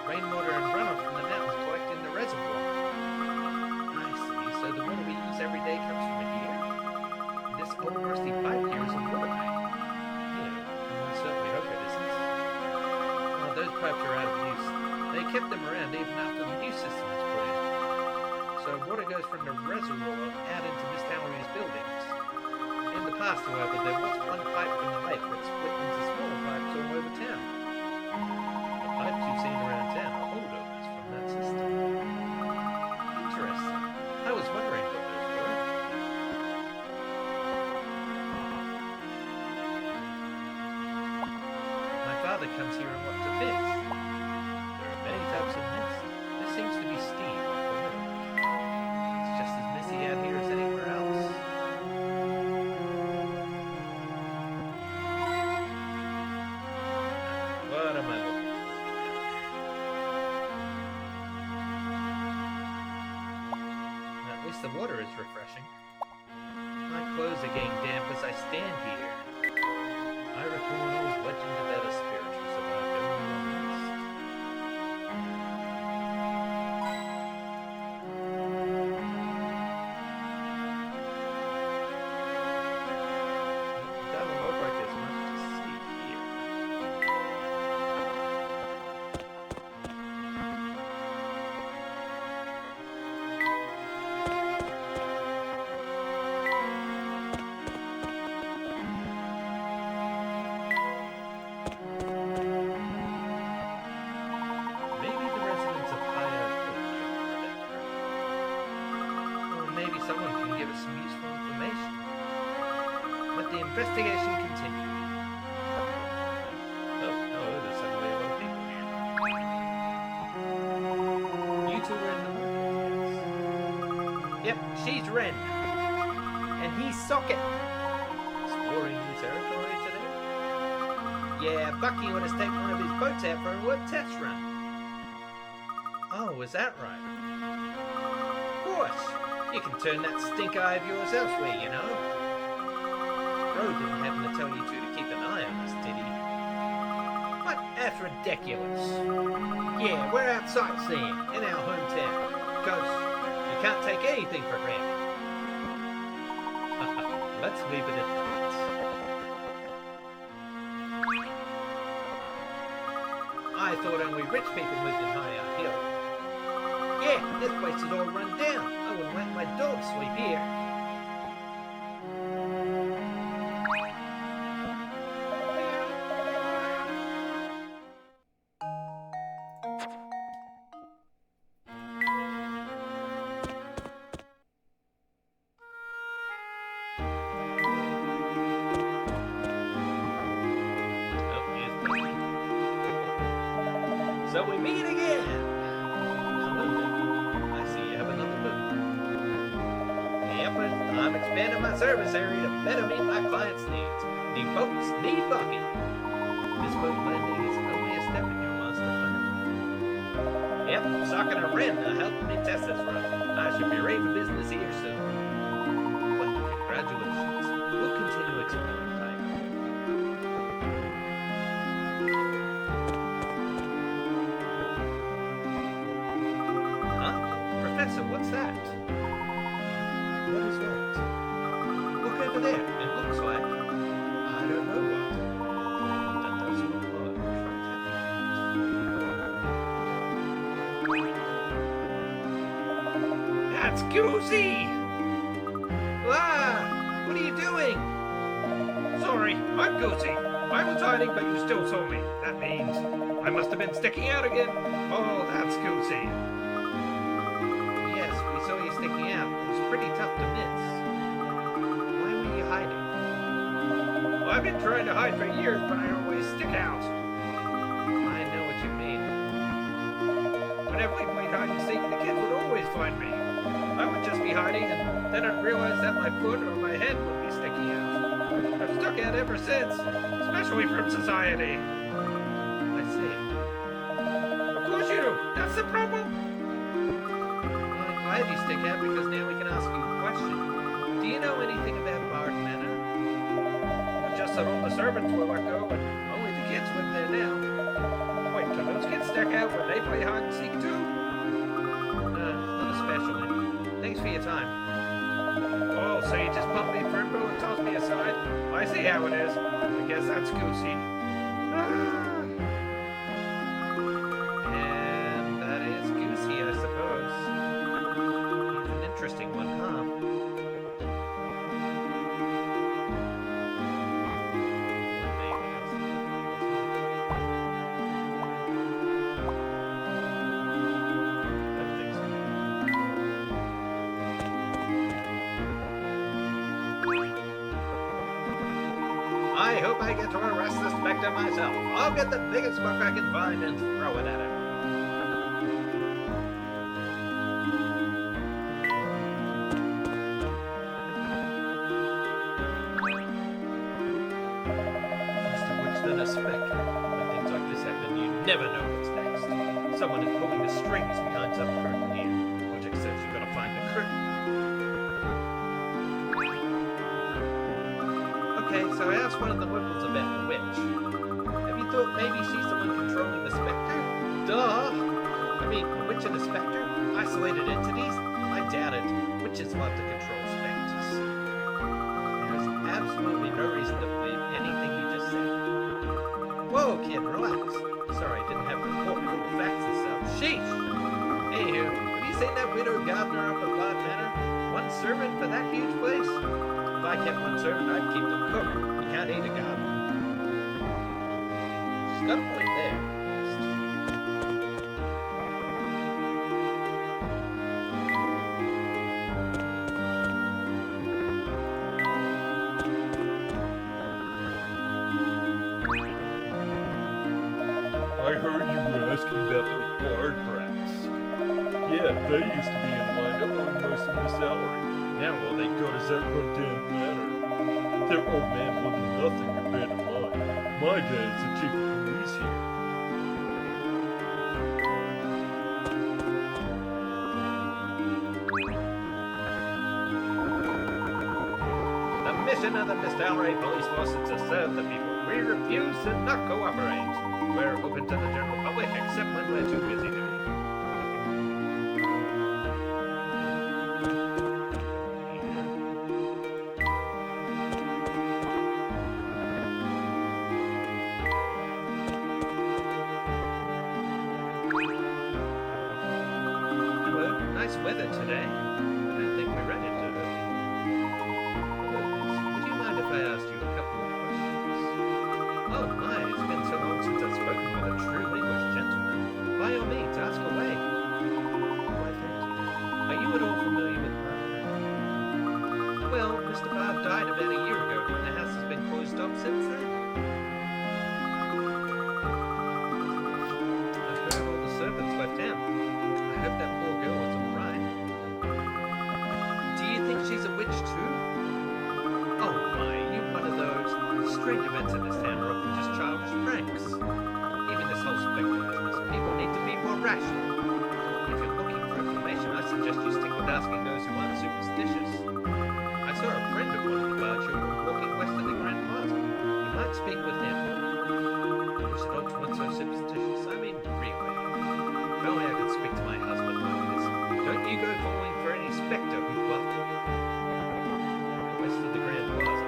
Rainwater and runoff from the mountains collect in the reservoir. I see. So the water we use every day comes from here? This old rusty pipe here is a water main. Yeah, I certainly hope it isn't. Well, those pipes are out of use. They kept them around even after the new system was put in. So water goes from the reservoir out into Misthallery's buildings. In the past, however, there was one pipe from the lake that split into smaller pipes all over town. The pipes you've seen around town are holdovers from that system. Interesting. I was wondering what those were. My father comes here and wants to fish. There are many types of mist. This seems to be steam off the river. It's just as misty out here as anywhere else. What am I looking for? At least the water is refreshing. My clothes are getting damp as I stand here. I recall an old legend about a spirit who survived only on mist. It doesn't look like there's much to see here. Maybe the residents of Higher Village are identified. Or maybe someone can give us some useful information. Let the investigation continue. Oh, there's suddenly a lot of people here. You two were in the market, yes? Yep, she's Ren. And he's Socket. Exploring new territory today? Yeah, Bucky want us to take one of his boats out for a wood test run. Oh, is that right? Of course. You can turn that stink eye of yours elsewhere, you know. Bro didn't happen to tell you two to keep an eye on us, did he? What? That's ridiculous. Yeah, we're out sightseeing in our hometown. Because you can't take anything for granted. Let's leave it at that. I thought only rich people lived in Higher Hill. Yeah, this place is all run down. I wouldn't let my dog sleep here. So we meet again! Hello there. I see you have another boat. Yep, I'm expanding my service area to better meet my clients' needs. Need boats, need Bucky. This boat landing is only a step in your master plan. Yep, Socket and Ren are helping me test this run. I should be ready for business here soon. Well, congratulations. We'll continue exploring later. Professor, what's that? What is what? Look over there. It looks like... I don't know what. That does look odd. That's Goosey! Ah! What are you doing? Sorry, I'm Goosey. I was hiding, but you still saw me. That means I must have been sticking out again. Oh, that's Goosey. Sticking out. It was pretty tough to miss. Why were you hiding? Well, I've been trying to hide for years, but I always stick out. I know what you mean. whenever we played hide and seek, the kids would always find me. I would just be hiding, and then I'd realize that my foot or my head would be sticking out. I've stuck out ever since, especially from society. I see. Of course you do. That's the problem. Well, I'm glad you stick out because now we can ask you a question. Do you know anything about Barde Manor? Just that all the servants were let go and only the kids live there now. Wait, do those kids stick out when they play hide and seek too? Not especially. Thanks for your time. Oh, so you just pumped me for info and tossed me aside? I see how it is. I guess that's goosey. And that is goosey, I suppose. He's an interesting one, huh? I hope I get to arrest the Spectre myself. I'll get the biggest book I can find and throw it at him. Faster witch than a Spectre. When things like this happen, you never know what's next. Someone is pulling the strings behind some curtain here. Logic says you gotta find the curtain. Okay, so I asked one of the Whipples about the witch. Have you thought maybe she's the one controlling the Spectre? Duh! I mean, a witch and a Spectre? Isolated entities? I doubt it. Witches love to control spectres. There's absolutely no reason to believe anything you just said. Whoa, kid, relax. Sorry, I didn't have the report full of facts and stuff. Sheesh! Anywho, have you seen that widow gardener up at Barde Manor? One servant for that huge place? If I kept one servant, I'd keep the cook. You can't eat a garden. She's got a point there. I heard you were asking about those Barde brats. Yeah, they used to be in line up on most of Misthallery. Now all they got is that rundown manor. Their old man wasn't nothing compared to mine. My dad's the chief of police here. The mission of the Misthallery police force is to serve the people. We refuse to not cooperate. We're open to the general public except when we're too busy doing it. Hello, nice weather today. I don't think we're ready to would you mind if I asked you a couple of questions? Oh my, it's been so long since I've spoken with a true English gentleman. By all means, ask away. Why, thank you. Are you at all familiar with Barde? Well, Mr. Barde died about a year ago, and the house has been closed up since then. I've heard all the servants left town. I hope that poor girl is alright. Do you think she's a witch too? Oh my, you one of those strange events in this town are often just childish pranks. Even this whole Spectre business, people need to be more rational. If you're looking for information, I suggest you stick with asking those who aren't superstitious. I saw a friend of one of the Barde children walking west of the Grand Plaza. You might speak with him. You should not be so superstitious. I mean, really. If only I could speak to my husband like this. Don't you go falling for any Spectre who bluffed west of the Grand Plaza.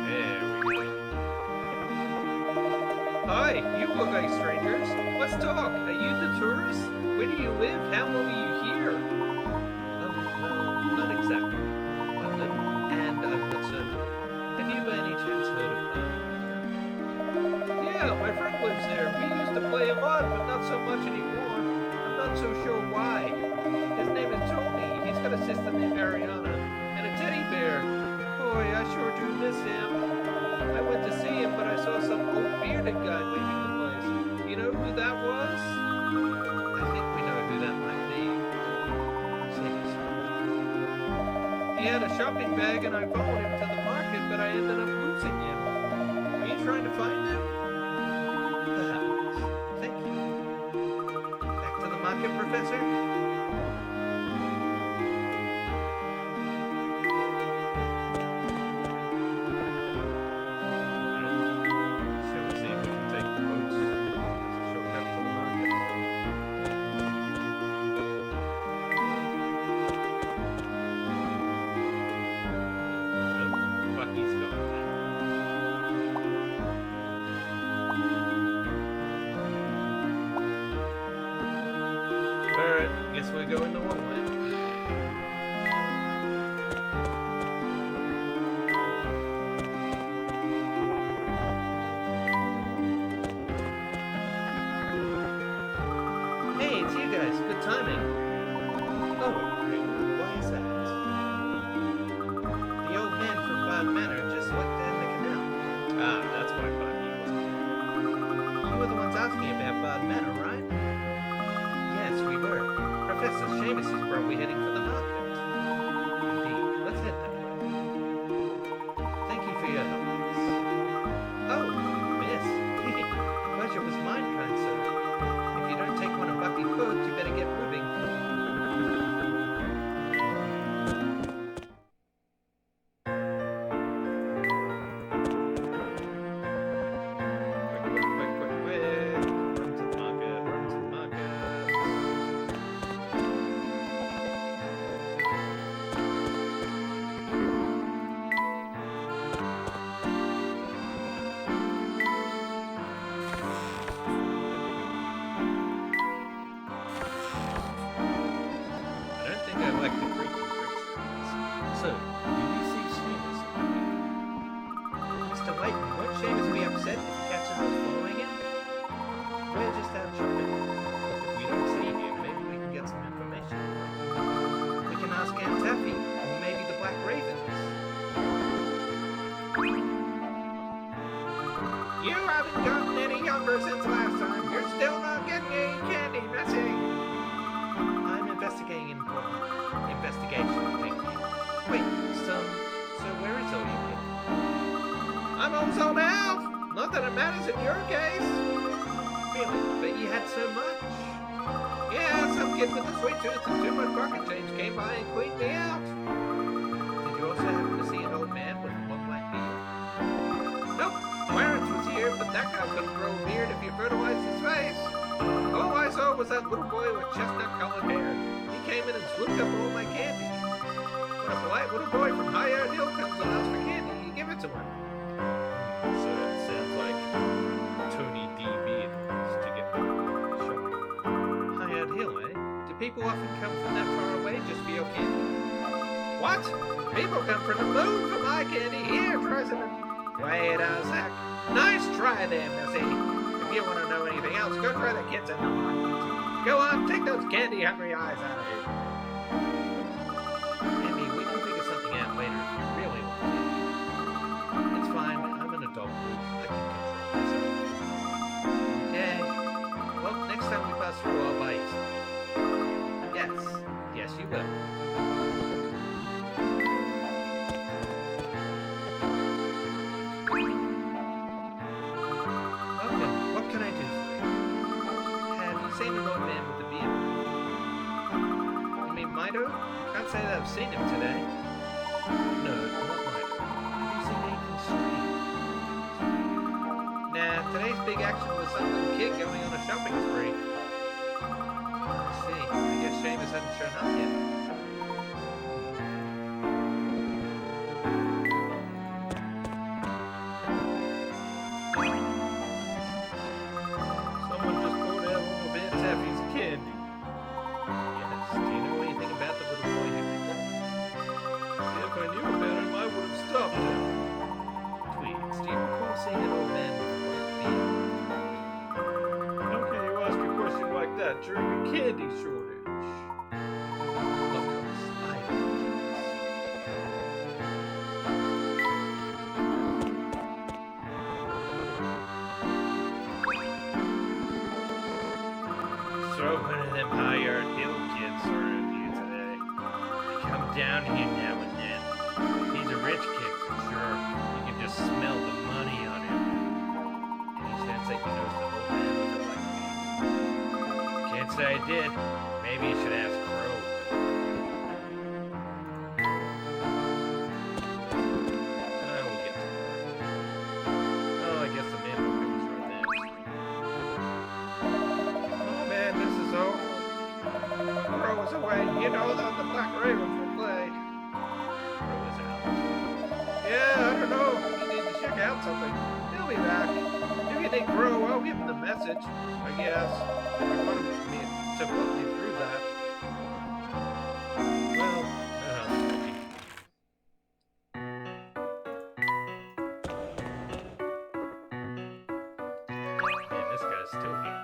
There we go. Hi, you look like strangers. Let's talk. Are you the tourists? Where do you live? How long are you here? Well, not He had a shopping bag and I followed him to the market, but I ended up losing him. Are you trying to find him? Perhaps. Thank you. Back to the market, Professor? Shall we see if we can take the boats? Shortcut to the market. Bucky's gone. Alright, guess we're going the wrong way. Hey, it's you guys. Good timing. Oh, why is that? The old man from Barde Manor just looked down the canal. Ah, that's why Bucky wasn't here. You were the ones asking about Barde Manor, right? Yes, we were. Professor Seamus is probably heading for the market. Indeed. Let's head that way. Thank you for your help, miss. Oh, miss. Pleasure was mine, kind sir. If you don't take one of Bucky's boats, you better get moving. Quick. Run to the market, run to the market. I don't think I like the creepy creatures. So, do you see Seamus? Mr. Layton, won't Seamus be upset if he catches us following him? We're just out shopping. If we don't see him, maybe we can get some information. We can ask Aunt Taffy, or maybe the Black Ravens. You haven't gotten any younger since last time. You're still not getting any candy, Missy. I'm investigating important investigation, thank you. Wait, so where is all your kid? I'm all sold out! Not that it matters in your case. Really? But you had so much. Yeah, some kid with a sweet tooth and too much pocket change came by and cleaned me out. Did you also happen to see an old man with a long white beard? Nope, Clarence was here, but that guy couldn't grow a beard if you fertilized his face. All I saw was that little boy with chestnut-colored hair. He came in and swooped up all my candy. When a polite little boy from High-Yard Hill comes and asks for candy, you give it to him. So it sounds like Tony D. Beard wants to get shopping. High-Yard Hill, eh? Do people often come from that far away just for your candy? What? People come from the moon for my candy. Here, President. Wait a sec. Nice try there, Missy. If you want to know anything else, go try the kids in the market. Go on, take those candy-hungry eyes out of here. Andy, we can figure something out later if you really want to. It's fine. I'm an adult. I can control myself. Okay. Well, next time we pass through, I'll buy you something. Yes, you will. Welcome. What can I do for you? Have you seen an old man with a beard? You mean Mido? Can't say that I've seen him today. No, not Mido. Have you seen anything strange? Nah, today's big action was some little kid going on a shopping spree. I see. I guess Seamus hasn't shown up yet. Someone just poured out all of Aunt Taffy's candy. Yes, do you know anything about the little boy who did that? If I knew about him, I would have stopped him. Tweets, do you recall seeing an old man with a white beard? How can you ask a question come down here now and then. He's a rich kid for sure. You can just smell the money on him. Any chance that he knows the old man with the white beard? Can't say I did. Maybe you should ask Crow. We'll get to that. Oh, I guess the man will right there. Oh man, this is awful. Crow is away. You know that the Black Ravens will play. Crow is out. Yeah, I don't know. You need to check out something. He'll be back. If you need Crow, I'll give him the message. I guess. If you want me to put me through that. Well, man, this guy's still here.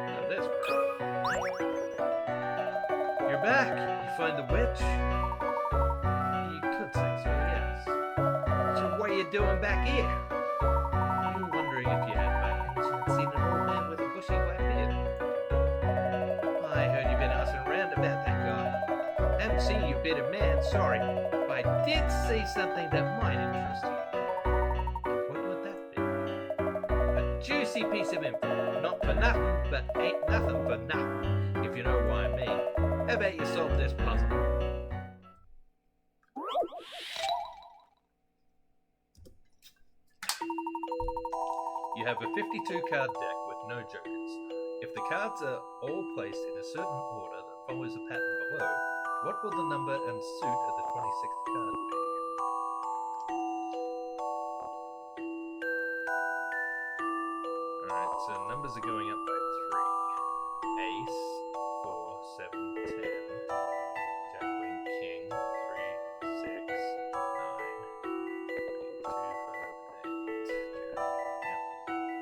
Now this Crow. You're back. You find the witch? You could say so, yes. So what are you doing back here? You were wondering if you had by any chance seen an old man with a bushy white beard? I heard you've been asking around about that guy. Haven't seen you, bitter man, sorry. But I did see something that might interest you. What would that be? A juicy piece of info. Not for nothing, but ain't nothing for nothing, if you know what I mean. How about you solve this puzzle? You have a 52 card deck with no jokers. If the cards are all placed in a certain order that follows the pattern below, what will the number and suit of the 26th card be? Alright, so numbers are going up by 3. Ace, 4, 7, 10. Jack, Queen, King, 3, 6, 9. 2, 5, 8. Jack. Yep. So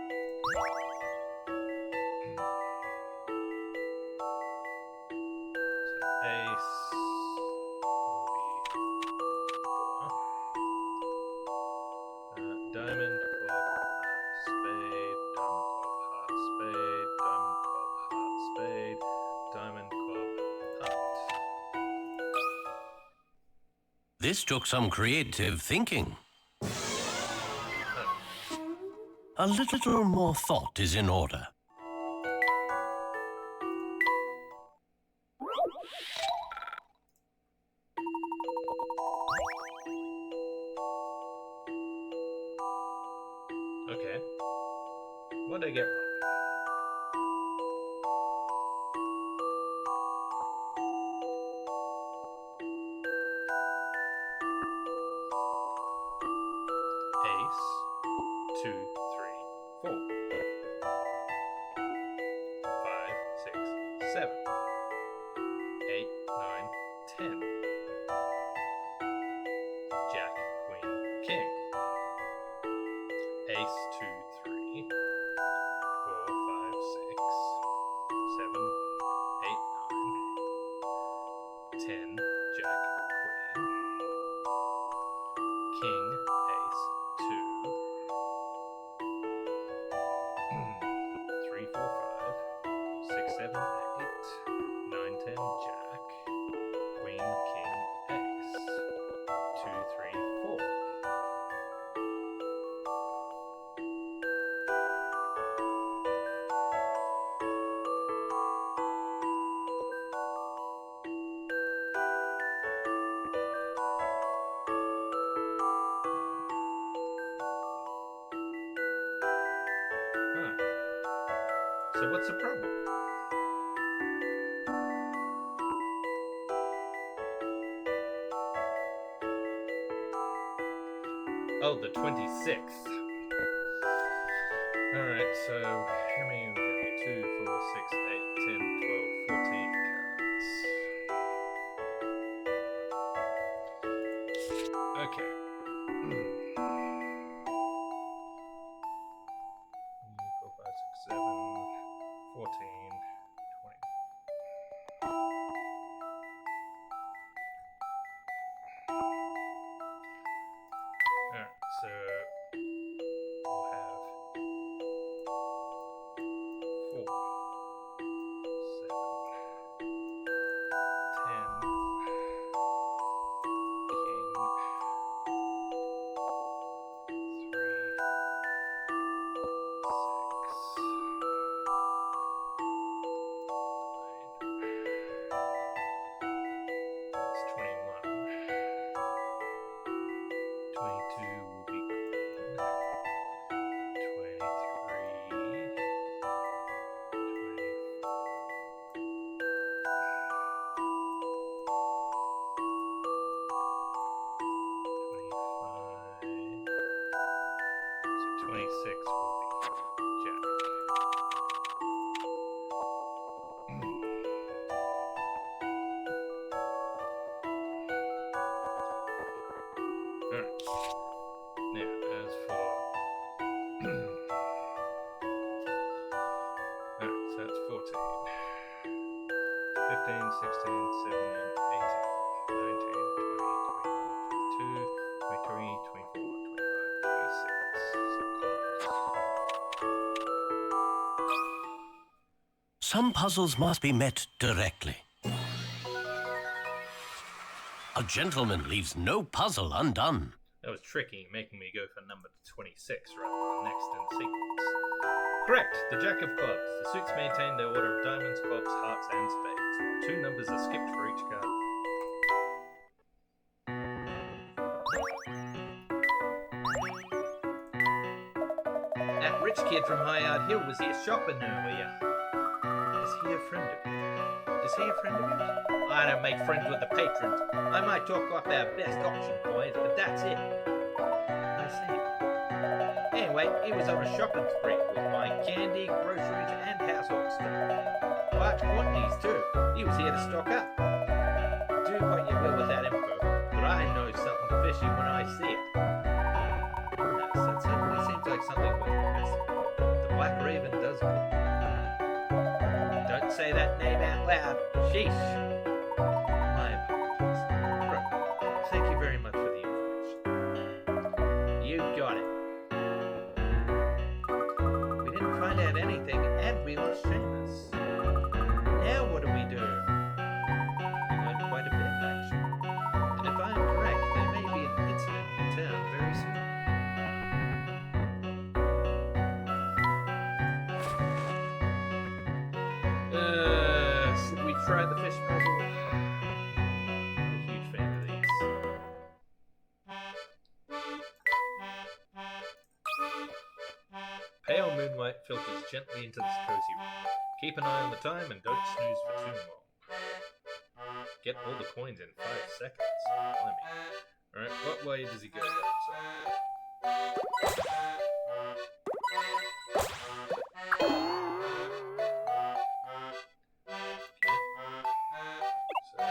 Ace will be 4. Diamond, club, heart, spade, diamond, club, heart, spade, diamond, club, heart, spade, diamond, club, heart. This took some creative thinking. A little more thought is in order. Okay. What did I get wrong? Ace, 2, 3, 4. 5, 6, 7. 8, 9, 10. Jack, Queen, King. Ace, 2, 3. 4, 5, 6. 7, 8, 9. 10. Jack, Queen. King, Ace, 2. 3, 4, 5. 6, 7, 8. 9, 10. Jack. Queen, King, Ace. 2, 3, 4. Huh. So what's the problem? Oh, the 26th. Alright, so how many we got? 2, 4, 6, 8, 10, 12, 14 cards. Okay. 4, 5, 6, 7, 14, 20. some puzzles must be met directly. A gentleman leaves no puzzle undone. That was tricky, making me go for number 26 rather than next in sequence. Correct, the Jack of Clubs. The suits maintain their order of diamonds, clubs, hearts, and spades. 2 numbers are skipped for each card. That rich kid from Highard Hill was here shopping earlier. Is he a friend of yours? Is he a friend of yours? I don't make friends with the patrons. I might talk up our best auction coins, but that's it. I see. Anyway, he was on a shopping spree with buying candy, groceries, and household stuff. Large quantities too. He was here to stock up. Do what you will with that info, but I know something fishy when I see it. That certainly seems like something the Black Raven does good. Don't say that name out loud. Sheesh. My apologies. Right. Thank you very much for the information. You got it. We didn't find out anything, and we lost Seamus. Now what do we do? We learned quite a bit, actually. And if I'm correct, there may be an incident in town very soon. Should we try the fish puzzle? I'm a huge fan of these. Pale moonlight filters gently into this cozy room. Keep an eye on the time and don't snooze for too long. Get all the coins in 5 seconds. Blimey. Alright, what way does he go? So we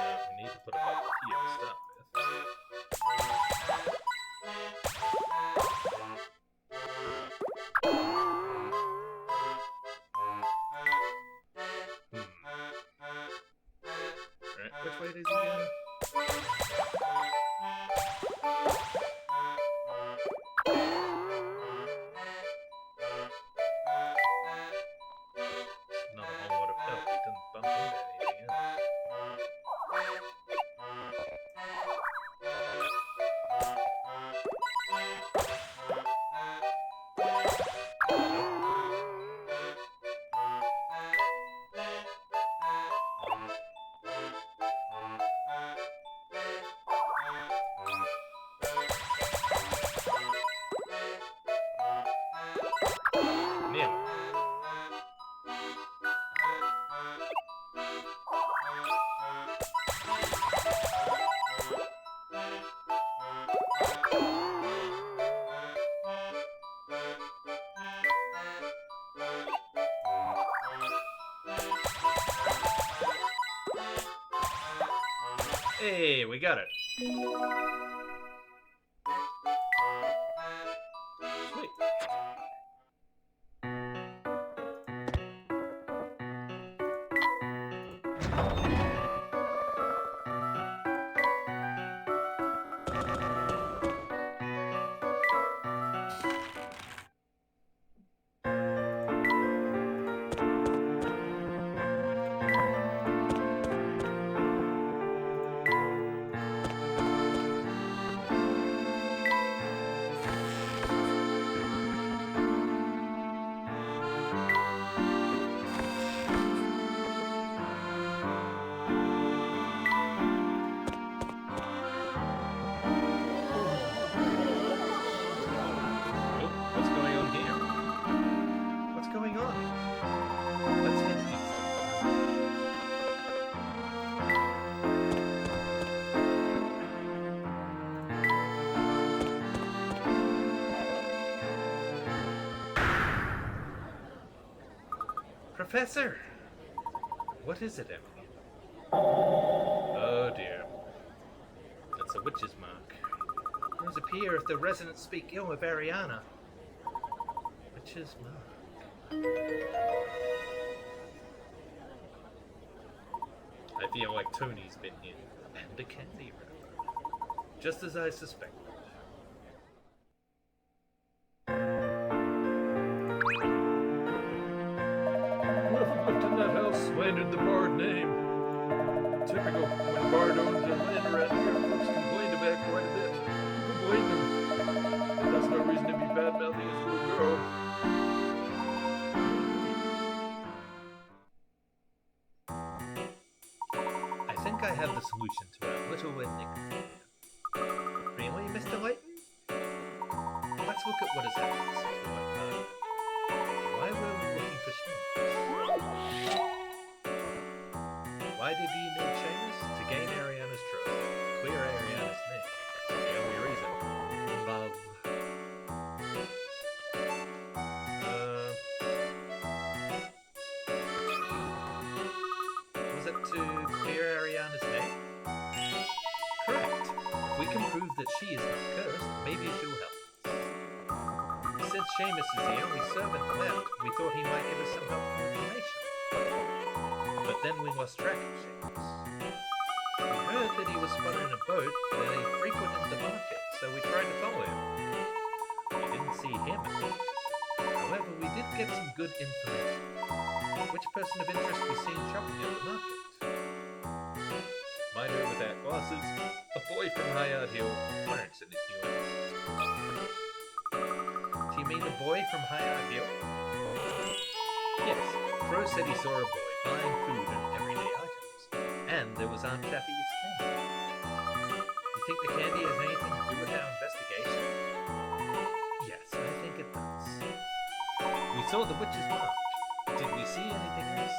need to put a bubble here to start with. Alright, which way does he go? Not a whole lot of help. He doesn't bump into anything else. Nearly. Hey, we got it. Sweet. What's going on here? What's going on? Let's head east. Professor! What is it, Emily? Oh dear. That's a witch's mark. Those appear if the residents speak ill of Ariana. Witch's mark. I feel like Tony's been in and a candy wrapper. Just as I suspected. Whoever lived in that house turtle in Nick. Really, Mr. Layton? Let's look at what has happened since we went further. Why were we looking for Seamus? Why did you need Seamus? To gain Ariana's trust, clear Ariana's name. The only reason. Love. Was it to clear Ariana's name? Correct. If we can prove that she is not cursed, maybe she'll help. Since Seamus is the only servant left, we thought he might give us some helpful information. But then we lost track of Seamus. We heard that he was spotted in a boat that he frequented the market, so we tried to follow him. We didn't see him at all. However, we did get some good information. Which person of interest was seen shopping at the market? Minder without glasses, a boy from Highard Hill, Clarence and his new agent. Do you mean the boy from Highard Hill? Yes, Crow said he saw a boy buying food and everyday items, and there was Aunt Chaffee's candy. You think the candy has anything to do with our investigation? Yes, I think it does. We saw the witch's mark. Did we see anything else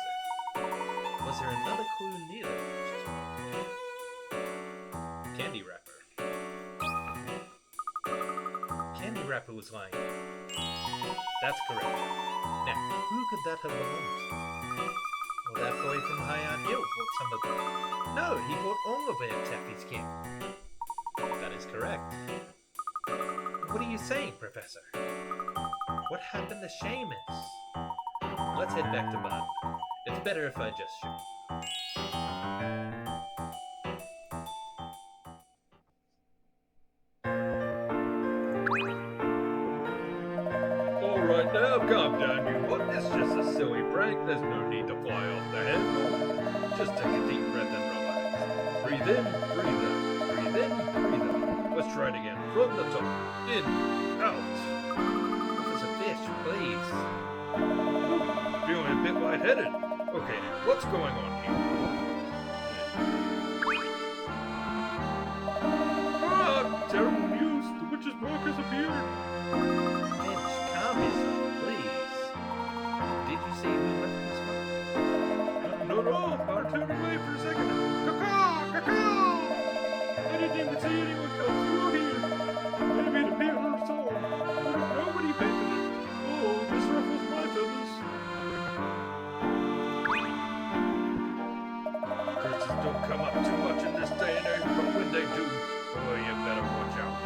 there? Was there another clue near the witch's mark? Candy wrapper. Candy wrapper was lying. That's correct. Now, who could that have belonged to? Well, that boy from Highard Hill bought some of them. No, he bought all of Aunt Taffy's candy. That is correct. What are you saying, Professor? What happened to Seamus? Let's head back to Barde. It's better if I just shoot. Alright now, calm down, you lot. It's just a silly prank. There's no need to fly off the handle. Just take a deep breath and relax. Breathe in, breathe out. Breathe in, breathe out. Let's try it again. From the top. In, out. Professor Fish, please. Feeling a bit lightheaded. Okay, now, what's going on here? Ah, terrible news. The witch's mark has appeared. Finch, calm yourself, please. Did you see who left this one? No, I turned away for a second. Caw-caw, caw-caw. I didn't even see anyone come through here. Maybe it appeared on its own. Nobody painted it. Oh, this ruffles my feathers. Curses don't come up too much in this day and age, but when they do, oh, you better watch out.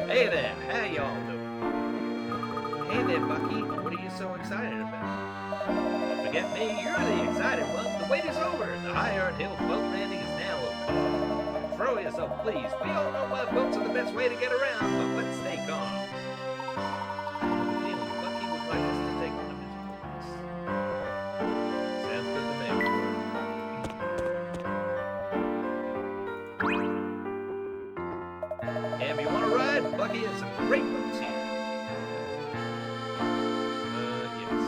Hey there, how y'all doing? Hey there, Bucky, what are you so excited about? Don't forget me, you're the excited one. The wait is over. The Highard Hill boat landing is now open. Throw yourself, please. We all know why boats are the best way to get around, but let's stay calm. I have a feeling Bucky would like us to take one of his boats. Sounds good to me. If you want to ride, Bucky has some great boats here. Yes.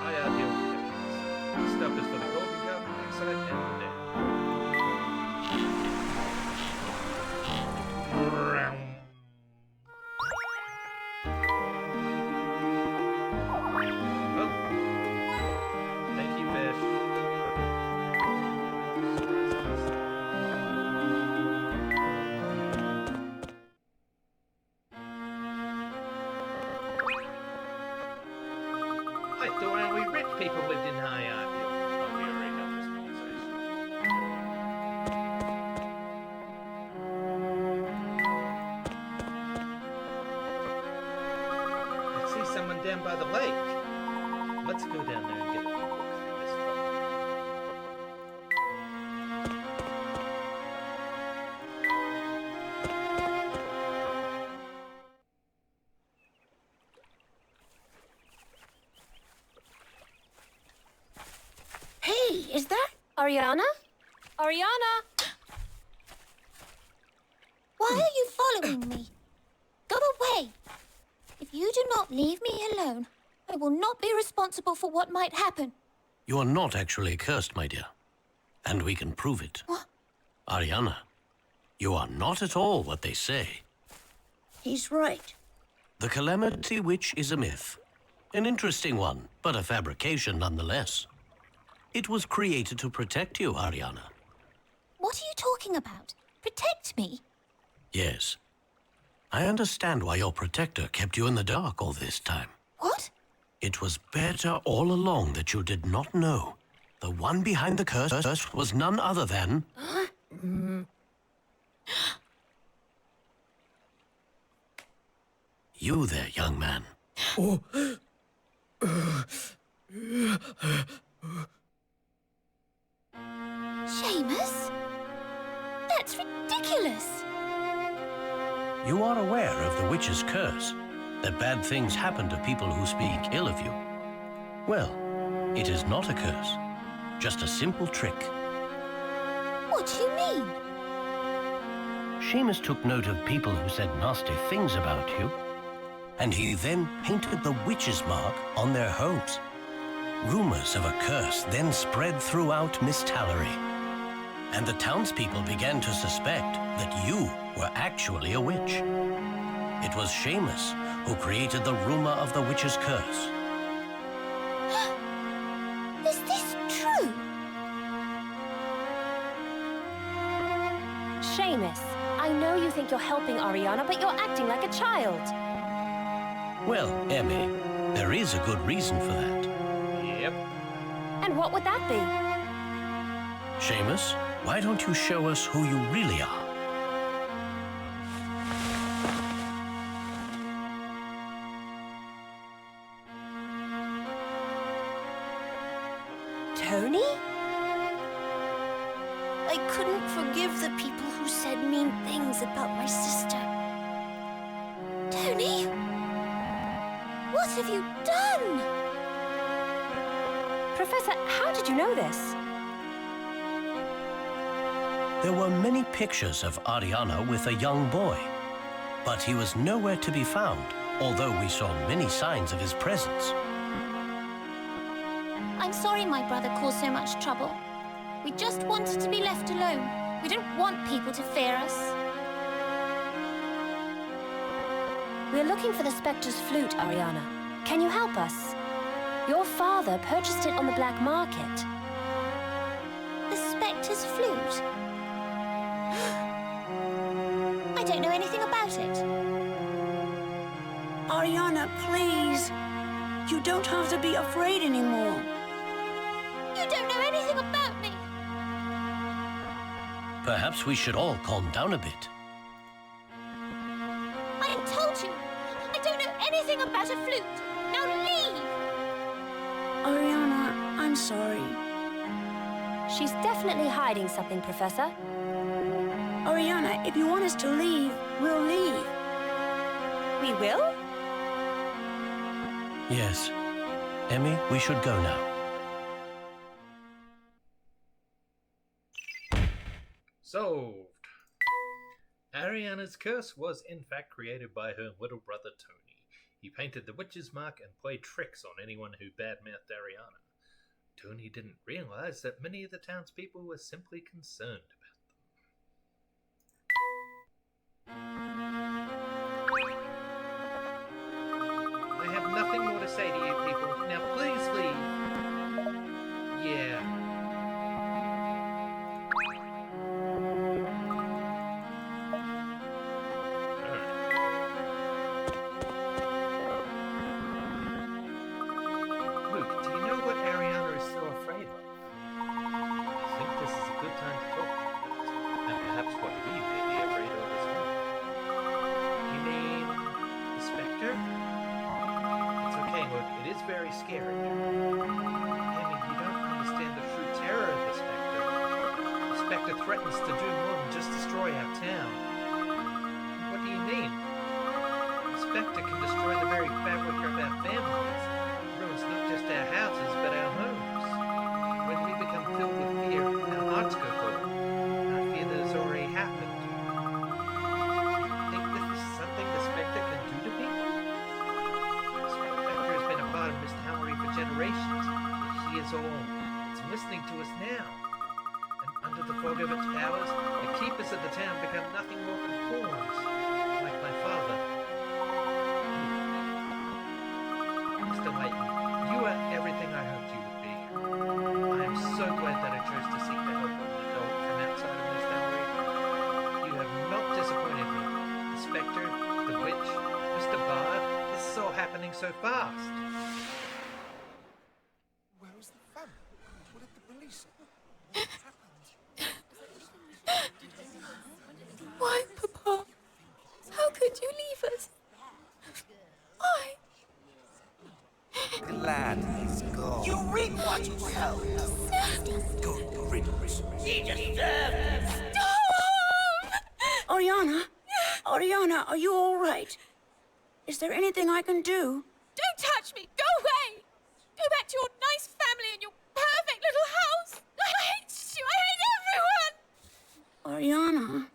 Highard Hill Cabins. This stuff is for the Golden Gun, Lakeside, and the Dam. Oh. Thank you, Fish. I thought only rich people lived in Highard Hill. Oh, we already had this conversation. I see someone down by the lake. Let's go down there and get a good look through this fog. Hey, is that... Ariana? Ariana? Why are you following me? If you do not leave me alone, I will not be responsible for what might happen. You are not actually cursed, my dear. And we can prove it. What? Ariana, you are not at all what they say. He's right. The Calamity Witch is a myth. An interesting one, but a fabrication nonetheless. It was created to protect you, Ariana. What are you talking about? Protect me? Yes. I understand why your protector kept you in the dark all this time. What? It was better all along that you did not know. The one behind the curse was none other than... You there, young man. Seamus? That's ridiculous. You are aware of the witch's curse, that bad things happen to people who speak ill of you. Well, it is not a curse, just a simple trick. What do you mean? Seamus took note of people who said nasty things about you, and he then painted the witch's mark on their homes. Rumors of a curse then spread throughout Misthallery, and the townspeople began to suspect that you were actually a witch. It was Seamus who created the rumor of the witch's curse. Is this true? Seamus, I know you think you're helping Ariana, but you're acting like a child. Well, Emmy, there is a good reason for that. Yep. And what would that be? Seamus, why don't you show us who you really are? Tony? I couldn't forgive the people who said mean things about my sister. Tony? What have you done? Professor, how did you know this? There were many pictures of Ariana with a young boy, but he was nowhere to be found, although we saw many signs of his presence. I'm sorry my brother caused so much trouble. We just wanted to be left alone. We don't want people to fear us. We're looking for the Spectre's flute, Ariana. Can you help us? Your father purchased it on the black market. The Spectre's flute? I don't know anything about it. Ariana, please. You don't have to be afraid anymore. You don't know anything about me. Perhaps we should all calm down a bit. I have told you. I don't know anything about a flute. Now leave! Ariana, I'm sorry. She's definitely hiding something, Professor. Ariana, if you want us to leave, we'll leave. We will? Yes. Emmy, we should go now. Solved. Ariana's curse was in fact created by her little brother Tony. He painted the witch's mark and played tricks on anyone who badmouthed Ariana. Tony didn't realize that many of the townspeople were simply concerned about them. I have nothing more to say to you people. Now please leave. Yeah. Luke, do you know what Ariana is so afraid of? I think this is a good time to talk about it, and perhaps what we may be afraid of as well. You mean the Spectre? It's okay, Luke, it is very scary. Emmy, you don't understand the true terror of the Spectre. The Spectre threatens to do more than just destroy our town. What do you mean? The Spectre can destroy the very fabric of our families. Ruins not just our houses, but our homes. When we become filled with fear, our hearts go cold. I fear that has already happened. You think this is something the Spectre can do to people? generations. It hears all. It's listening to us now. And under the fog of its powers, the keepers of the town become nothing more than pawns, like my father. Mr. Layton, you are everything I hoped you would be. I am so glad that I chose to seek the help of an adult from outside of Misthallery. You have not disappointed me. The Spectre, the Witch, Mr. Barde, this is all happening so fast. Where is the family? What did the police say? Why, Papa? How could you leave us? Why? Glad he's gone. You reap what you sow. Good riddance. Oriana? Oriana, are you all right? Is there anything I can do? Don't touch me! Go away! Go back to your nice family and your perfect little house! I hate you! I hate everyone! Oriana?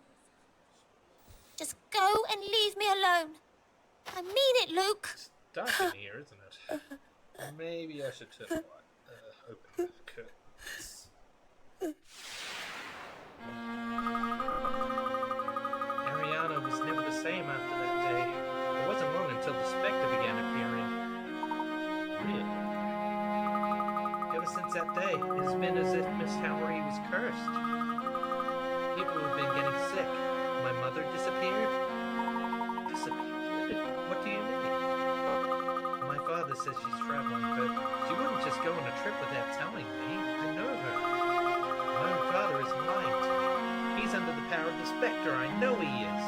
Just go and leave me alone. I mean it, Luke. It's dark in here, isn't it? Maybe I should turn the light. Open the curtains. Ariana was never the same after that day. It wasn't long until the Spectre began appearing. Really? Ever since that day, it has been as if Misthallery was cursed. People have been getting sick. My mother disappeared? Disappeared? What do you mean? My father says she's traveling, but she wouldn't just go on a trip without telling me. I know her. My own father is lying to me. He's under the power of the Spectre. I know he is.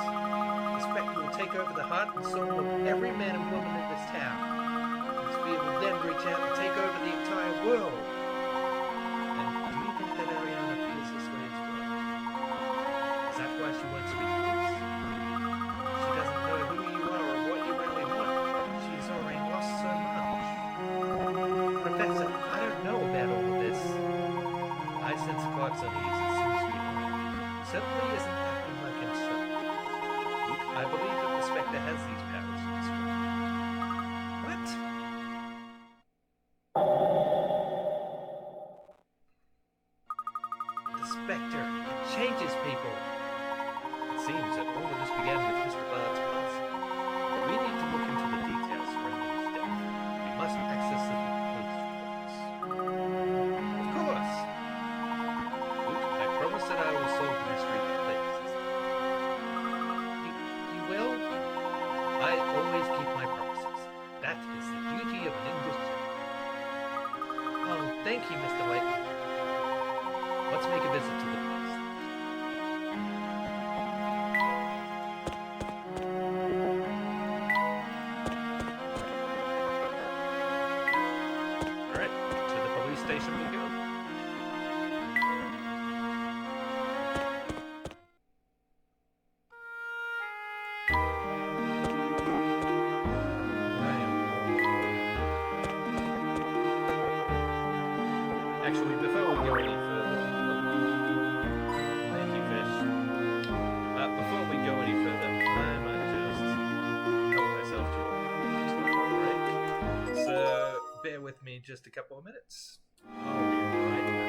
The Spectre will take over the heart and soul of every man and woman in this town. His fear will then reach out and take over the entire world. And do you think that Ariana feels this way as well? Is that why she wants to be loose? She doesn't know who you are or what you really want. She's already lost so much. Professor, I don't know about all of this. I sense Clark's uneasy since you simply isn't acting like himself. I believe that the Spectre has these powers in this world. What? The Spectre, it changes people. It seems that all of this began with Mr. Barde's passing. We need to look into the details surrounding his death. We must access the police reports. Of course. Luke, I promise that I will solve the mystery that plagues us. You will? I always keep my promises. That is the duty of an English gentleman. Oh, thank you, Mr. Layton. Let's make a visit to the police. Alright, to the police station we go. Actually, before we go any further, thank you, Fish. Before we go any further, I might just help myself to a break. So bear with me just a couple of minutes. I'll be right back.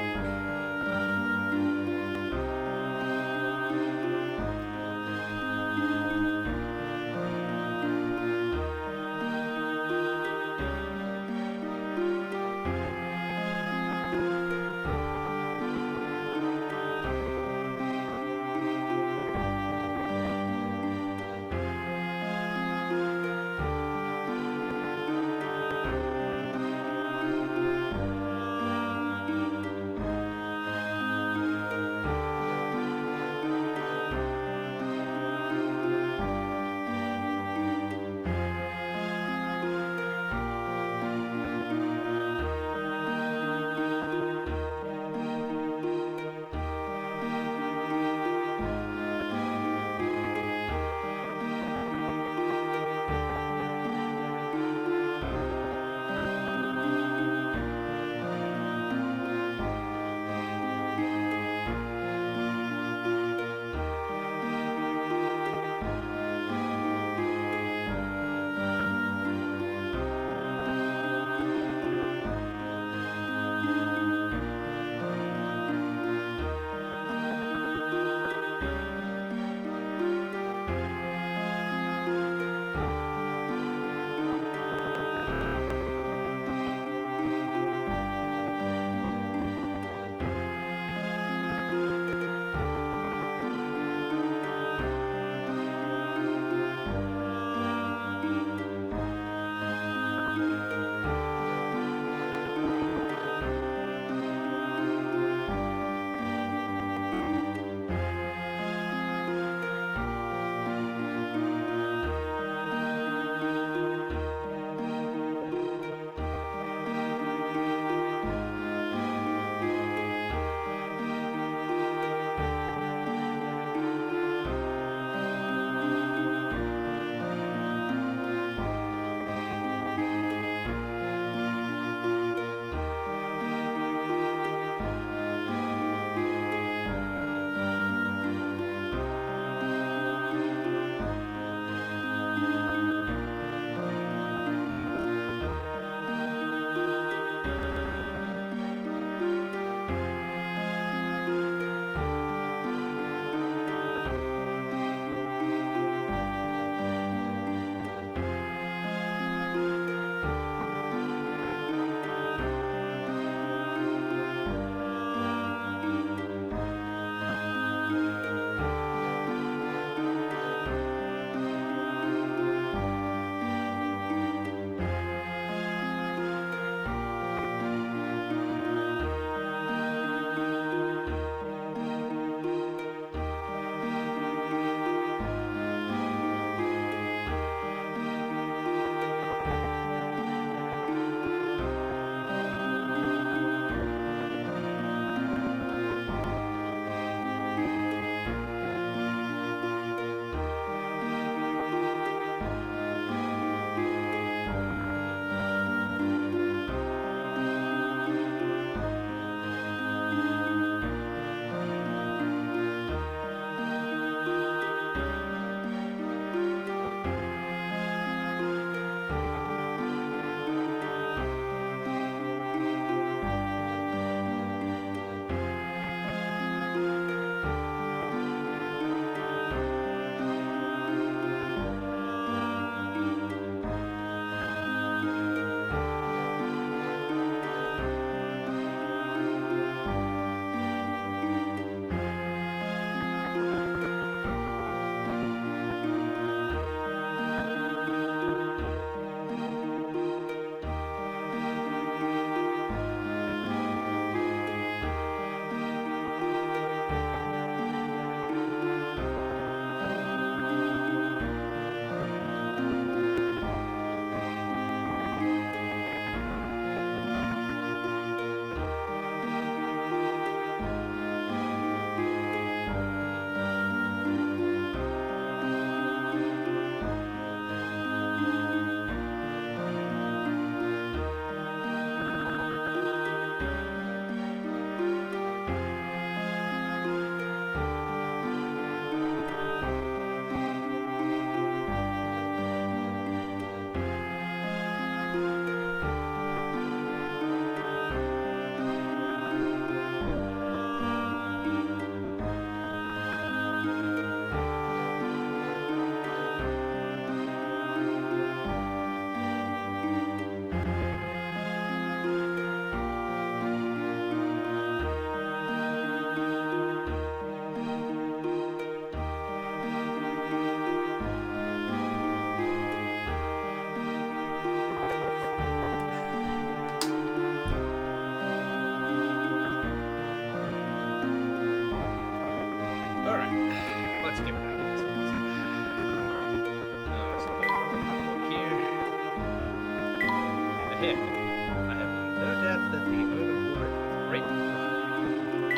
vehicle. I have no doubt that the overboard great pride.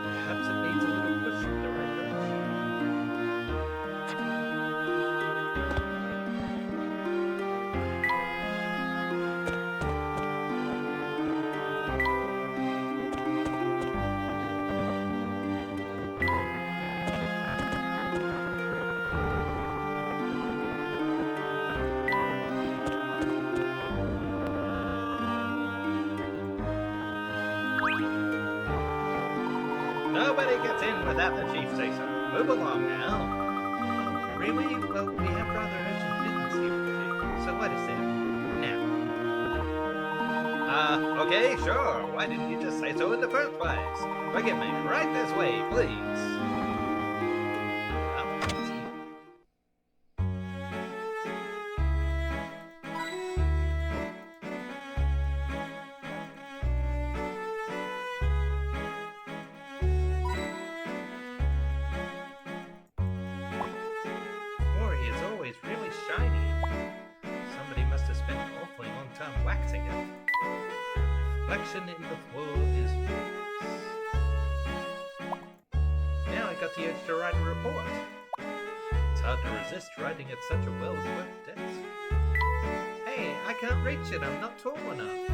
Perhaps it needs a little push in the right direction. Nobody gets in without the chief say so. Move along now. Really? Well, we have rather urgent business here, Chief. So what is it? Now. Okay, sure. Why didn't you just say so in the first place? Forgive me. Right this way, please. Shiny. Somebody must have spent an awfully long time waxing it. The reflection in the floor is fabulous. Now I got the urge to write a report. It's hard to resist writing at such a well-worked desk. Hey, I can't reach it. I'm not tall enough.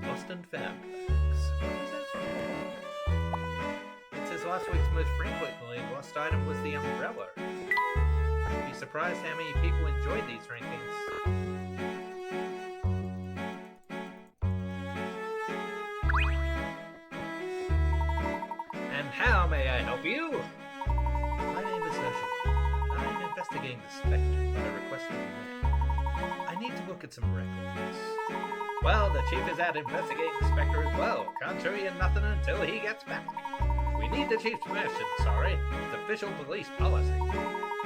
Lost and found bags. What was that for? It says last week's most frequently lost item was the umbrella. Be surprised how many people enjoyed these rankings. And how may I help you? My name is Herschel. I'm investigating the Spectre by request of the man. I need to look at some records. Well, the chief is out investigating the Spectre as well. Can't show you nothing until he gets back. We need the chief's permission, sorry. It's official police policy.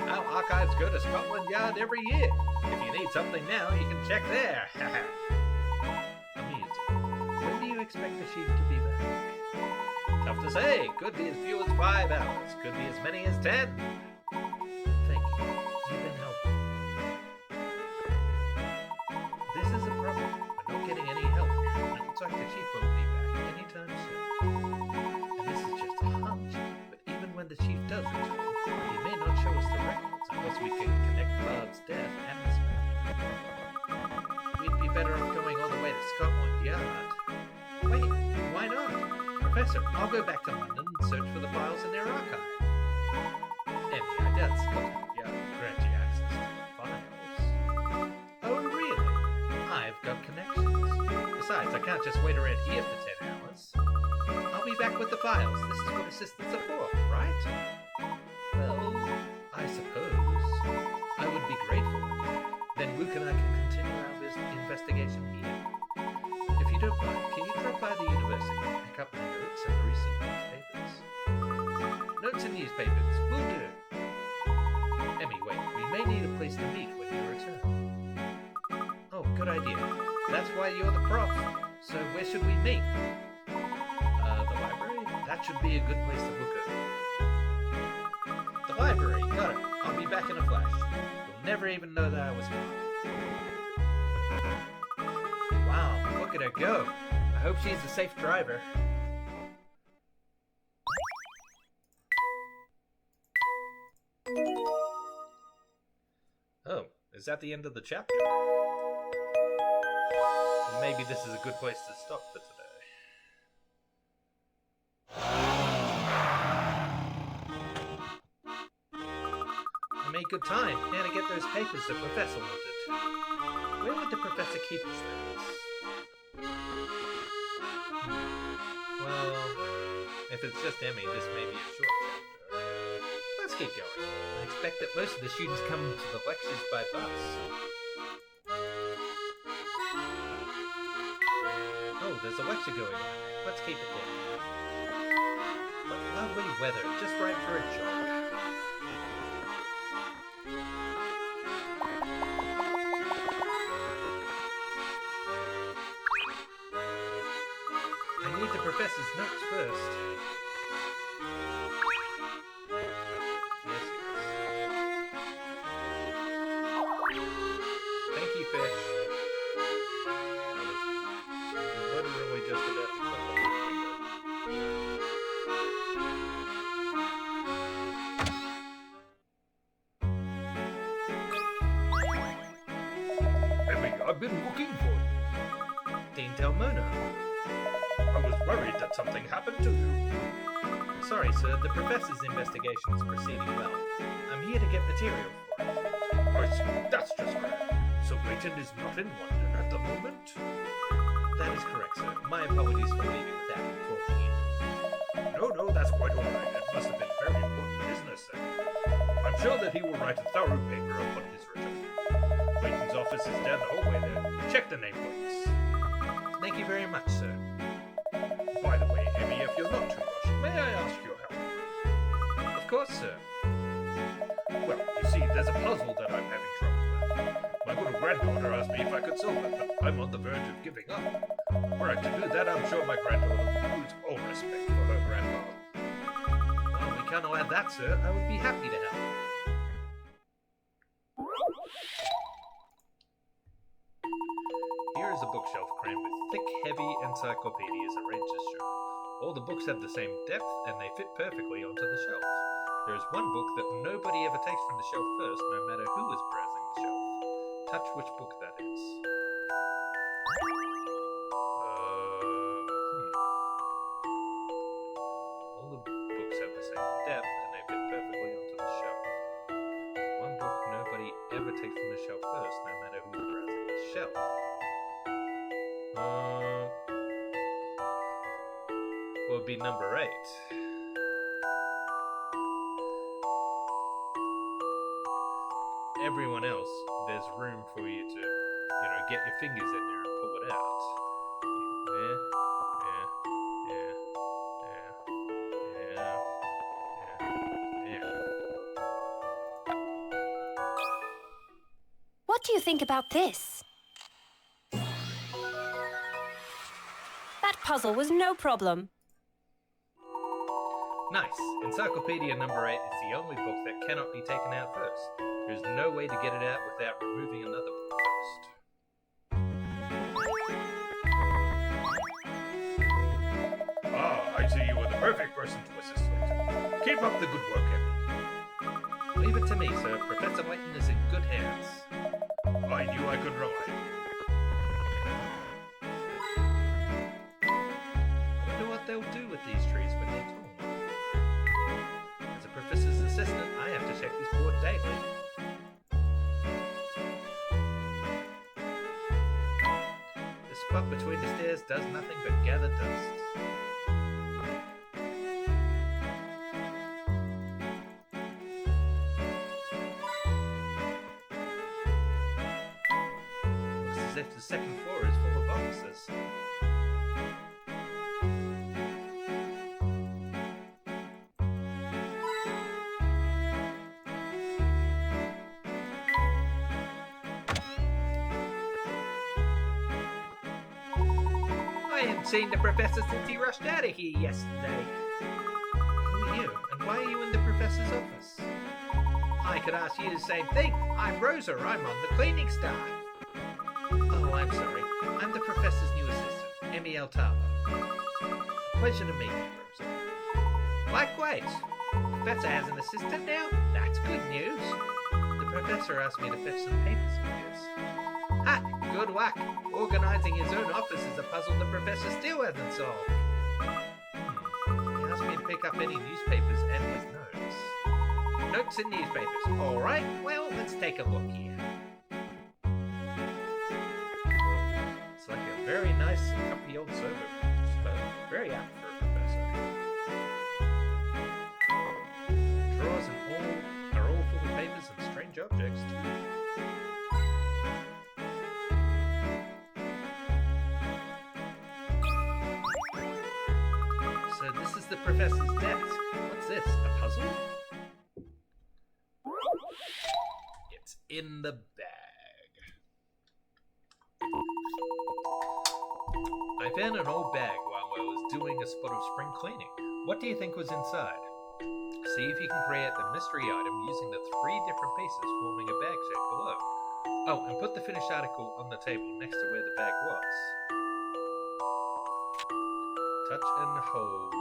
Our archives go to Scotland Yard every year. If you need something now, you can check there. Amusing. When do you expect the chief to be back? Tough to say. Could be as few as 5 hours. Could be as many as 10. Thank you. You've been helpful. This is a problem. We're not getting any help. It looks like the chief won't be back anytime soon. And this is just a hunch. But even when the chief does return, he may not show us the records unless we can connect Barde's death and the Spectre. We'd be better off going all the way to Scotland Yard. Wait, why not? Professor, I'll go back to London and search for the files in their archive. Anyway, I doubt Scotland Yard will grant you access to the files. Oh, really? I've got connections. Besides, I can't just wait around here for 10 hours. I'll be back with the files. This is what assistants are for, right? Well, I suppose. I would be grateful. Then Luke and I can continue our investigation here. If you don't mind, can you drop by the university and pick up my notes and the recent newspapers? Notes and newspapers, will do. Emmy, wait, we may need a place to meet when you return. Oh, good idea. That's why you're the prof. So where should we meet? The library? That should be a good place to book it. The library, got it. I'll be back in a flash. You'll never even know that I was gone. Wow, look at her go. I hope she's a safe driver. Oh, is that the end of the chapter? Well, maybe this is a good place to stop for today. I made good time. Now to get those papers the professor wanted. Where would the professor keep his things? Well, if it's just Emmy, this may be a short chapter. Let's keep going. I expect that most of the students come to the lectures by bus. Oh, there's a lecture going on. Let's keep it there. What lovely weather, just right for a jog. I need the professor's notes first. Yes, yes. Thank you, Fish. I've been looking for you. Dean Delmona. I was worried that something happened to you. Sorry, sir, the Professor's investigation is proceeding well. I'm here to get material for it. I see, that's just great. So Layton is not in London at the moment? That is correct, sir. My apologies for leaving without informing you. No, that's quite all right. It must have been very important business, sir. I'm sure that he will write a thorough paper upon his return. Layton's office is down the hallway there. Check the nameplates. Thank you very much, sir. By the way, Emmy, if you're not too rushed, may I ask your help? Of course, sir. Well, you see, there's a puzzle that I'm having trouble with. My little granddaughter asked me if I could solve it, but I'm on the verge of giving up. Were I to do that, I'm sure my granddaughter would lose all respect for her grandma. Oh, we can't allow that, sir. I would be happy to help. Here is a bookshelf crammed with thick, heavy encyclopedias arranged as shown. All the books have the same depth, and they fit perfectly onto the shelf. There is one book that nobody ever takes from the shelf first, no matter who is browsing the shelf. Touch which book that is. All the books have the same depth, and they fit perfectly onto the shelf. One book nobody ever takes from the shelf first, no matter who is browsing the shelf. Would be number 8. Everyone else, there's room for you to, get your fingers in there and pull it out. Yeah. What do you think about this? That puzzle was no problem. Nice. Encyclopedia number 8 is the only book that cannot be taken out first. There's no way to get it out without removing another book first. I see you are the perfect person to assist Layton. Keep up the good work, Emmy. Leave it to me, sir. Professor Layton is in good hands. I knew I could rely. I wonder what they'll do with these trees when they're torn. As a professor's assistant, I have to check this board daily. The spot between the stairs does nothing but gather dust. Looks as if the second floor is full of officers. I haven't seen the professor since he rushed out of here yesterday. Who are you, and why are you in the professor's office? I could ask you the same thing. I'm Rosa. I'm on the cleaning staff. Oh, I'm sorry. I'm the professor's new assistant, Emmy Altava. Pleasure to meet you, Rosa. Likewise. The professor has an assistant now? That's good news. The professor asked me to fetch some papers of his. Ah, good luck. Organizing his own office is a puzzle the professor still hasn't solved. He asked me to pick up any newspapers and his notes. Notes and newspapers. Alright, well, let's take a look here. It's like a very nice, comfy old sofa. Very apt for a professor. Drawers and all are all full of papers and strange objects, too. So this is the professor's desk. What's this? A puzzle? It's in the bag. I found an old bag while I was doing a spot of spring cleaning. What do you think was inside? See if you can create the mystery item using the 3 different pieces forming a bag shape below. Oh, and put the finished article on the table next to where the bag was. Touch and hold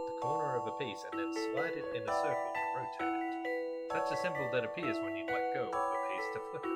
the corner of a piece and then slide it in a circle to rotate it. Touch the symbol that appears when you let go of a piece to flip it.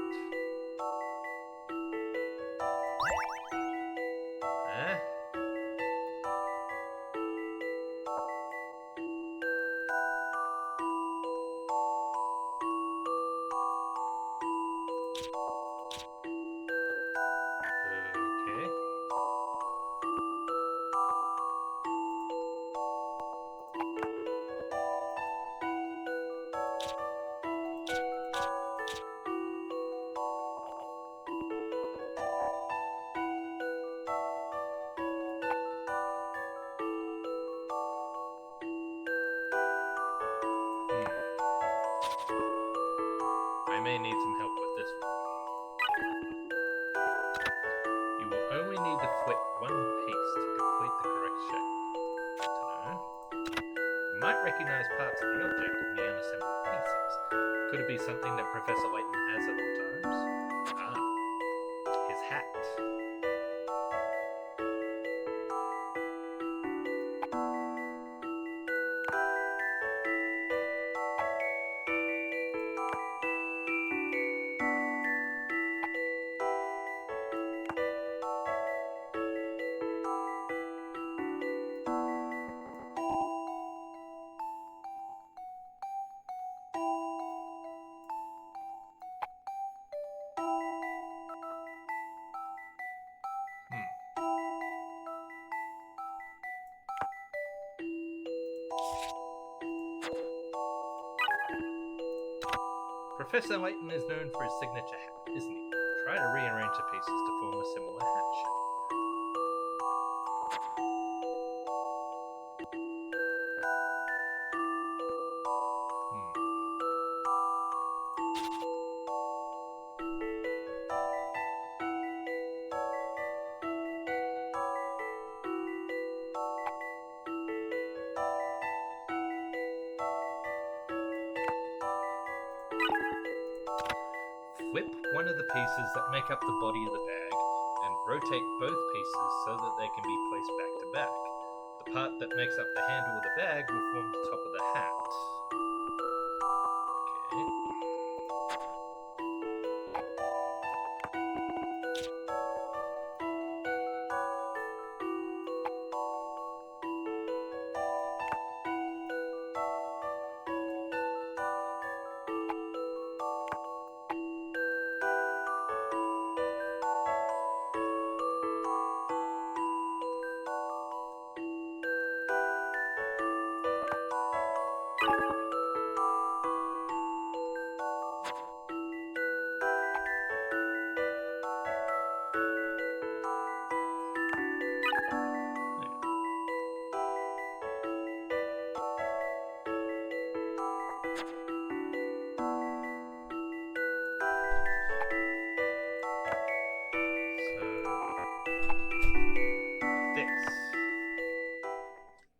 recognize parts of the object in the unassembled pieces. Could it be something that Professor Layton has at all times? Ah, his hat. Professor Layton is known for his signature hat, isn't he? Try to rearrange the pieces to form a similar hat shape. Flip one of the pieces that make up the body of the bag and rotate both pieces so that they can be placed back to back. The part that makes up the handle of the bag will form the top of the hat. Okay.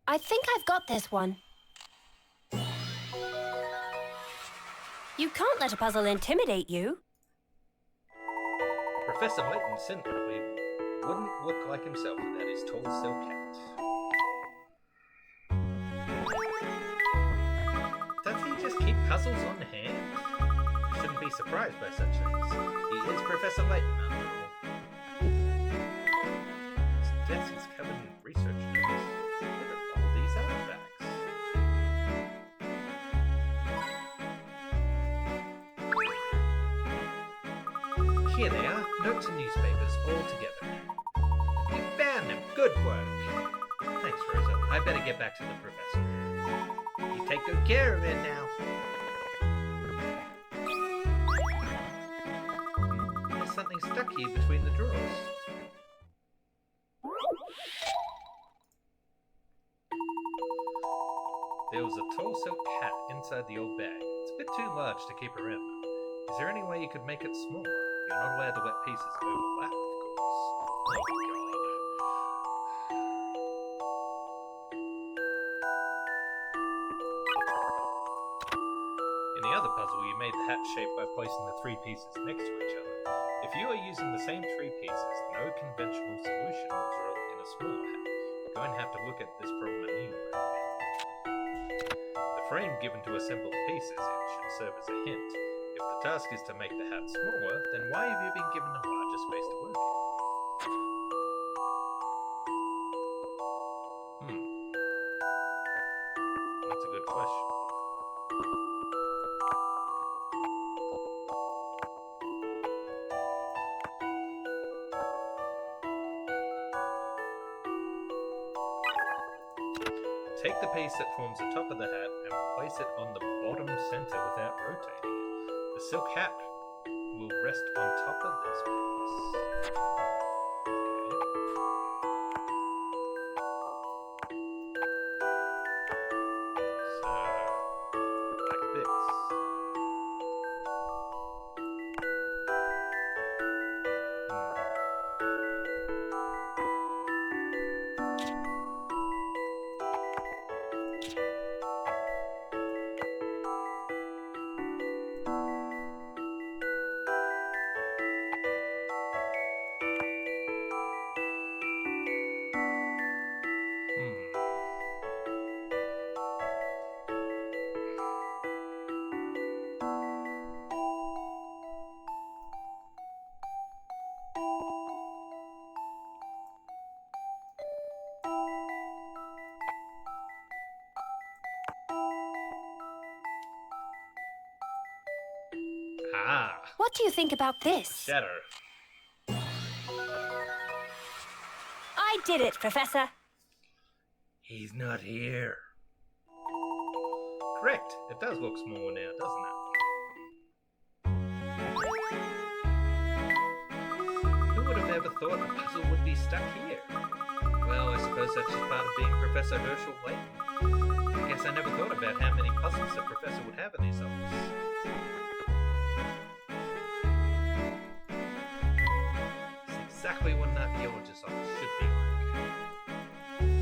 I think I've got this one. You can't let a puzzle intimidate you. Professor Layton simply wouldn't look like himself without his tall silk hat. Does he just keep puzzles on hand? Shouldn't be surprised by such things. He is Professor Layton, after all. His desk is covered in research notes. Look at all these artifacts. Here they are, notes and newspapers all together. You found them. Good work. Thanks, Rosa. I better get back to the professor. You take good care of it now. There's something stuck here between the drawers. There was a tall silk hat inside the old bag. It's a bit too large to keep around, though. Is there any way you could make it smaller? You're not allowed to let pieces overlap, of course. Oh, God. In the other puzzle, you made the hat shape by placing the three pieces next to each other. If you are using the same three pieces, no conventional solution will result in a smaller hat. You're going to have to look at this problem a new way. The frame given to assemble the pieces in should serve as a hint. If the task is to make the hat smaller, then why have you been given a larger space to work in? That's a good question. Take the piece that forms the top of the hat and place it on the bottom center without rotating it. The silk hat will rest on top of this piece. Okay. So, like this. Ah, What do you think about this? shatter. I did it, Professor. He's not here. Correct. It does look smaller now, doesn't it? Who would have ever thought a puzzle would be stuck here? Well, I suppose that's just part of being Professor Herschel Layton. I guess I never thought about how many puzzles the professor would have in his office. It's exactly what an archaeologist's office should be like.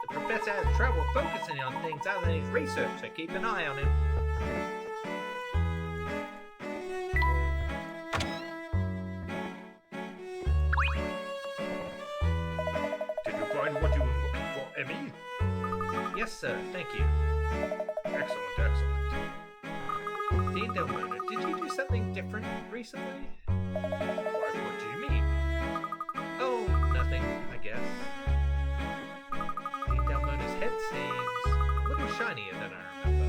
The professor has trouble focusing on things other than his research, so keep an eye on him. Did you find what you were looking for, Emmy? Yes, sir. Thank you. Excellent, excellent. Dean Delmona, did you do something different recently? Why, what do you mean? Oh, nothing, I guess. Dean Delmona's head seems a little shinier than I remember.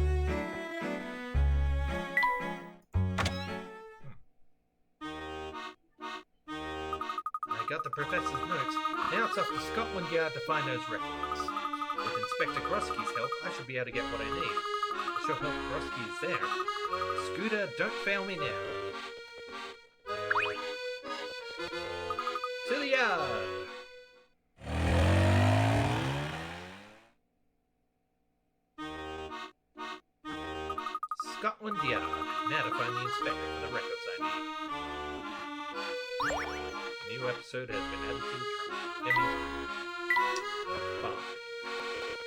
I got the professor's notes. Now it's up to Scotland Yard to find those records. With Inspector Grosky's help, I should be able to get what I need. I sure hope Grosky is there. Scooter, don't fail me now. To the yard! Scotland Yard. Now to find the inspector for the records I need. A new episode has been added to the trunk. Emmy's Barde.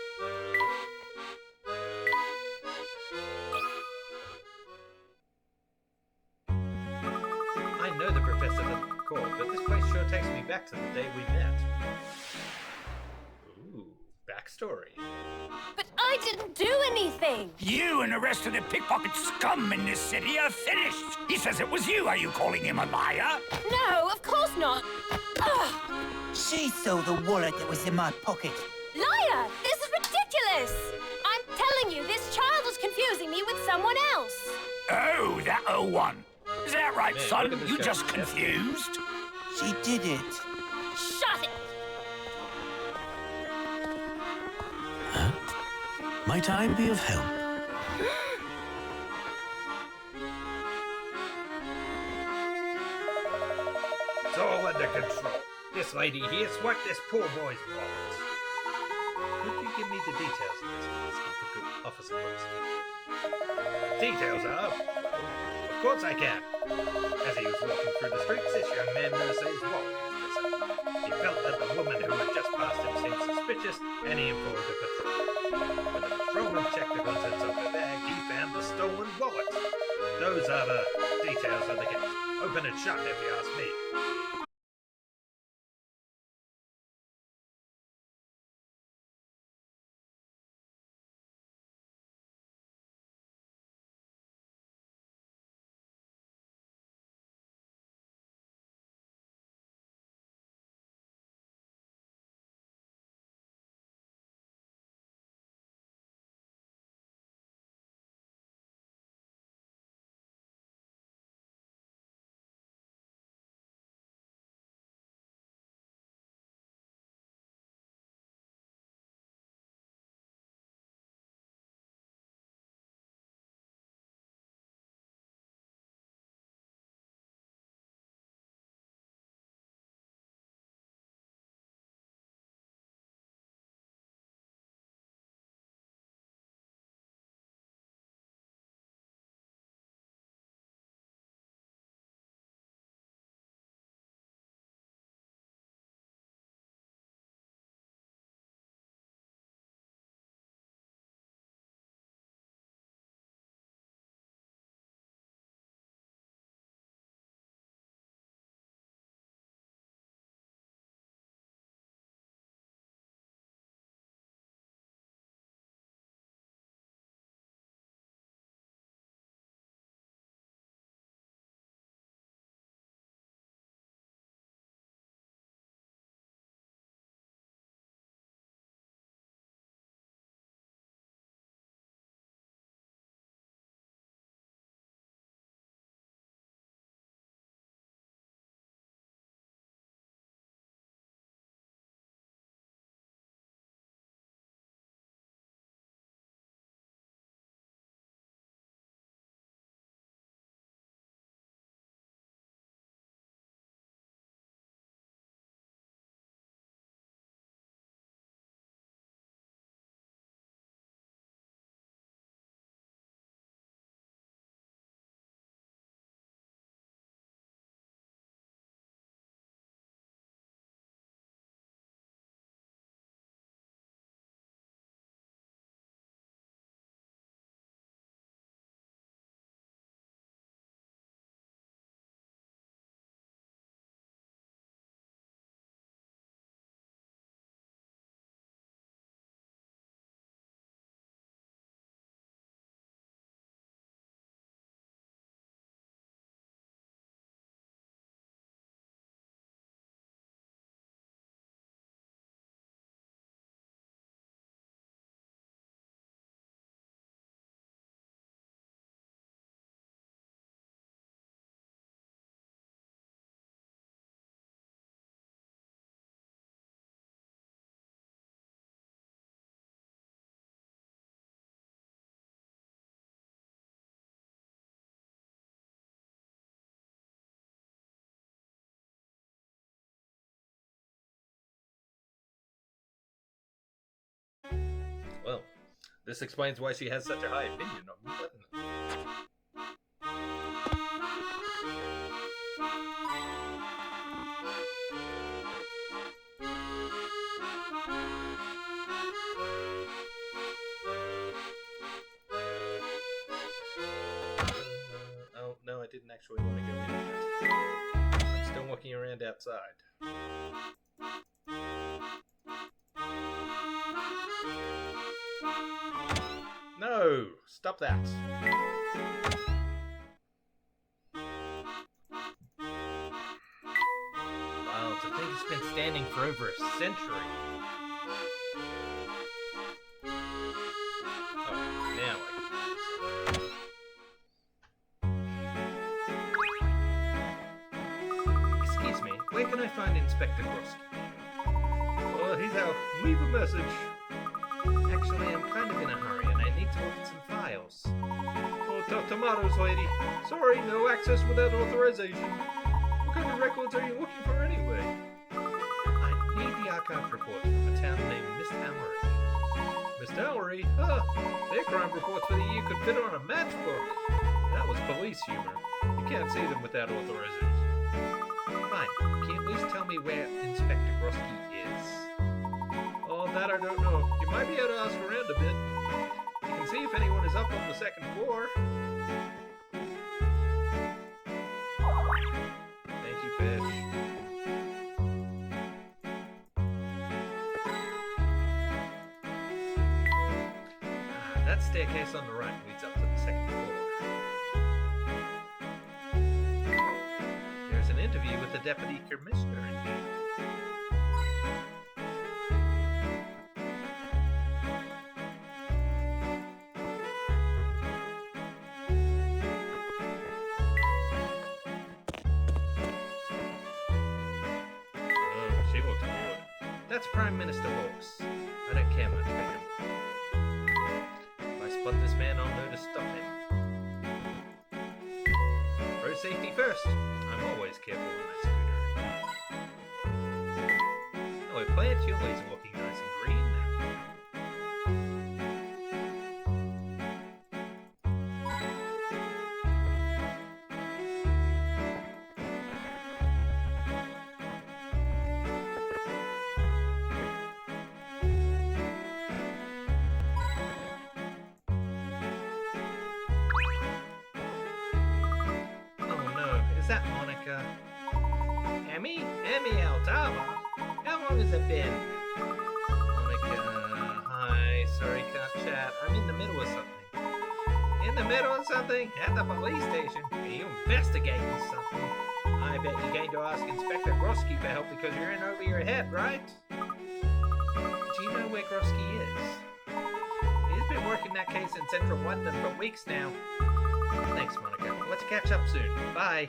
I know the professor doesn't recall, but this place sure takes me back to the day we met. Ooh, backstory. But I didn't do anything. You and the rest of the pickpocket scum in this city are finished. He says it was you. Are you calling him a liar? No, of course not. Ugh. She saw the wallet that was in my pocket. Liar! This is ridiculous! I'm telling you, this child was confusing me with someone else. Oh, that one. Is that right, Man, son? look at this You guy. just confused? She did it. Shut it! Might I be of help? It's all under control. This lady here swiped this poor boy's wallet. Could you give me the details of this, please, Officer Wilson? Details of? Of course I can. As he was walking through the streets, this young man noticed that his wallet was missing. He felt that the woman who had just passed him seemed suspicious, and he informed the patrol. When the patrolman checked the contents of the bag, he found the stolen wallet. Those are the details of the case. Open and shut, if you ask me. This explains why she has such a high opinion of me, doesn't it? Oh, no, I didn't actually want to go in yet. I'm still looking around outside. No! Stop that! Wow, to think it's been standing for over a century. Oh, now I can. Excuse me, where can I find Inspector Grosky? Oh, he's out. Leave a message. Actually, I'm kind of in a hurry and I need to look at some files. Oh, tough tomatoes, lady. Sorry, no access without authorization. What kind of records are you looking for anyway? I need the archive report from a town named Misthallery. Misthallery? Huh. Their crime reports for the year could fit on a matchbook. That was police humor. You can't see them without authorization. Fine. Can you at least tell me where Inspector Grosky is? Oh, that I don't know. You might be able to ask around a bit. You can see if anyone is up on the second floor. Thank you, Fish. That staircase on the right leads up to the second floor. There's an interview with the Deputy Commissioner in here. Oh, she looks good. That's Prime Minister Hawks. I don't care much for him. If I spot this man, I'll know to stop him. Road safety first. I'm always careful when I scooter. Hello, plant. Your laser looking nice and green. That Monica? Emmy Altama? How long has it been? Monica, hi, sorry, can't chat. I'm in the middle of something. In the middle of something? At the police station? Are you investigating something? I bet you're going to ask Inspector Grosky for help because you're in over your head, right? Do you know where Grosky is? He's been working that case in central London for weeks now. Thanks, Monica. Let's catch up soon. Bye.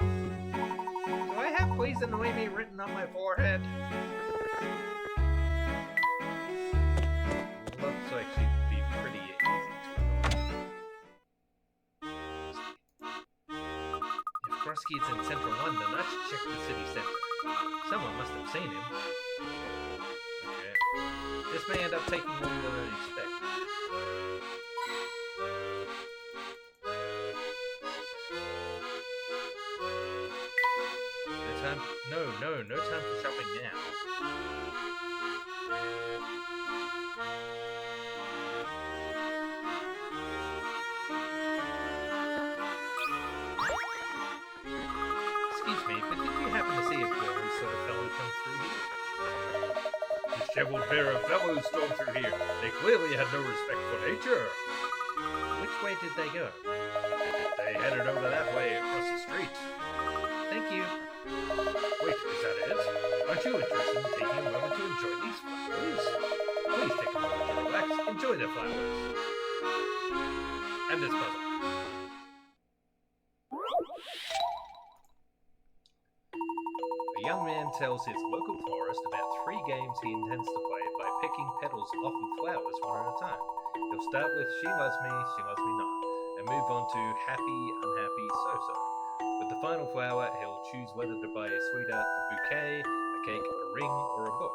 Do I have "Please Annoy Me" written on my forehead? Looks like she'd be pretty easy to annoy. If Grosky is in central London, I should check the city centre. Someone must have seen him. Okay. This may end up taking longer than I expect. No time for shopping now. Excuse me, but did you happen to see a girly sort of fellow come through here? Disheveled pair of fellows stormed through here. They clearly had no respect for nature. Which way did they go? They headed over that way across the street. Thank you. Wait, is that it? Aren't you interested in taking a moment to enjoy these flowers? Please take a moment to relax. Enjoy the flowers. And this puzzle. A young man tells his local florist about 3 games he intends to play by picking petals off of flowers one at a time. He'll start with "She Loves Me, She Loves Me Not," and move on to "Happy, Unhappy, So-So." With the final flower, he'll choose whether to buy a sweetheart a bouquet, a cake, a ring, or a book.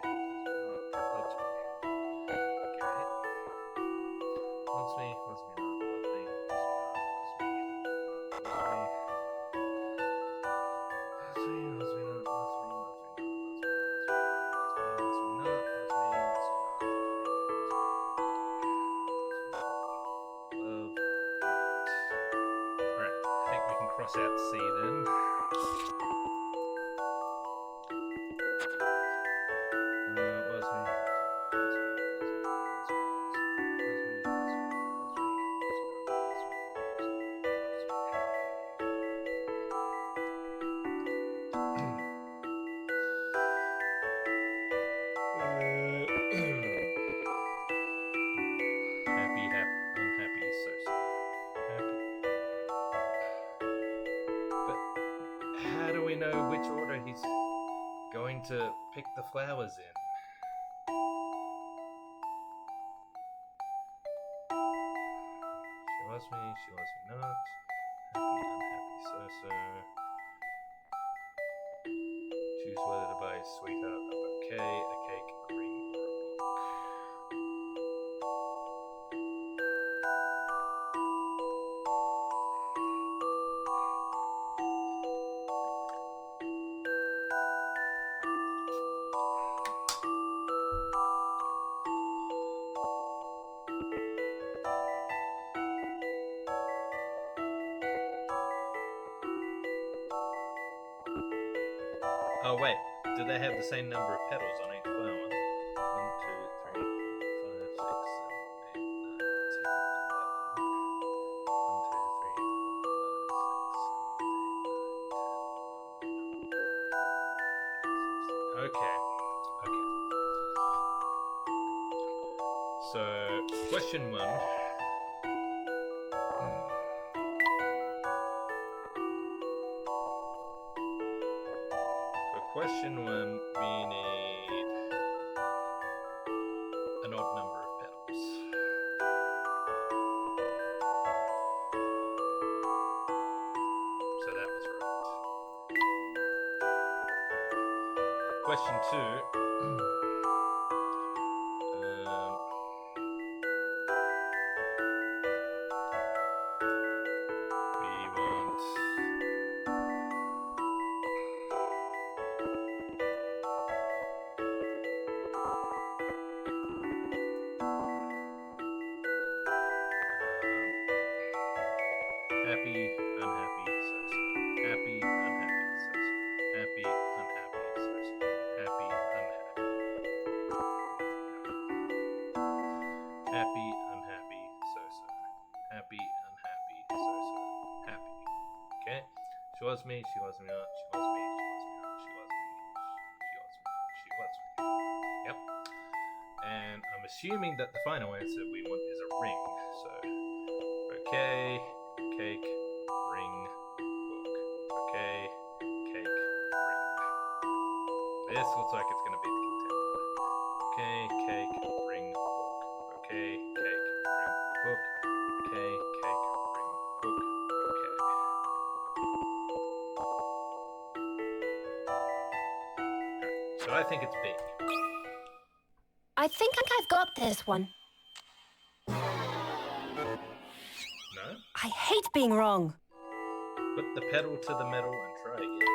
Cross out C then. Happy, unhappy, so happy. But how do we know which order he's going to pick the flowers in? She loves me not. Happy, unhappy, so. Choose whether to buy a sweetheart a bouquet, a cake, a ring, or a book. Oh wait, do they have the same number of petals on each flower? 1, 2, 3, 4, 5, 6, 7, 8, 9, 10, 11. 1, 2, 3, 4, 5, 6, 7, 8, 9, 10, 11. Okay. So, question 1. Question 1, we need an odd number of petals. So that was right. Question 2, we want happy, unhappy, so-so. Happy, unhappy, so-so. Happy, unhappy, so-so. Happy, unhappy. Happy, unhappy, so-so. Happy, unhappy, so-so. Happy. Okay? She loves me, she loves me not. She loves me, she loves me not. She loves me, she loves me not. She loves me. Yep. And I'm assuming that the final answer we want is a ring. So, bouquet, cake, ring, book. Bouquet, cake, ring. This looks like it's going to be the contender. Bouquet, cake, ring, book. Bouquet, cake, ring, book. Bouquet, cake, ring, book. Bouquet. Alright, so I think it's B. I think I've got this one. No? I hate being wrong. Put the pedal to the metal and try again.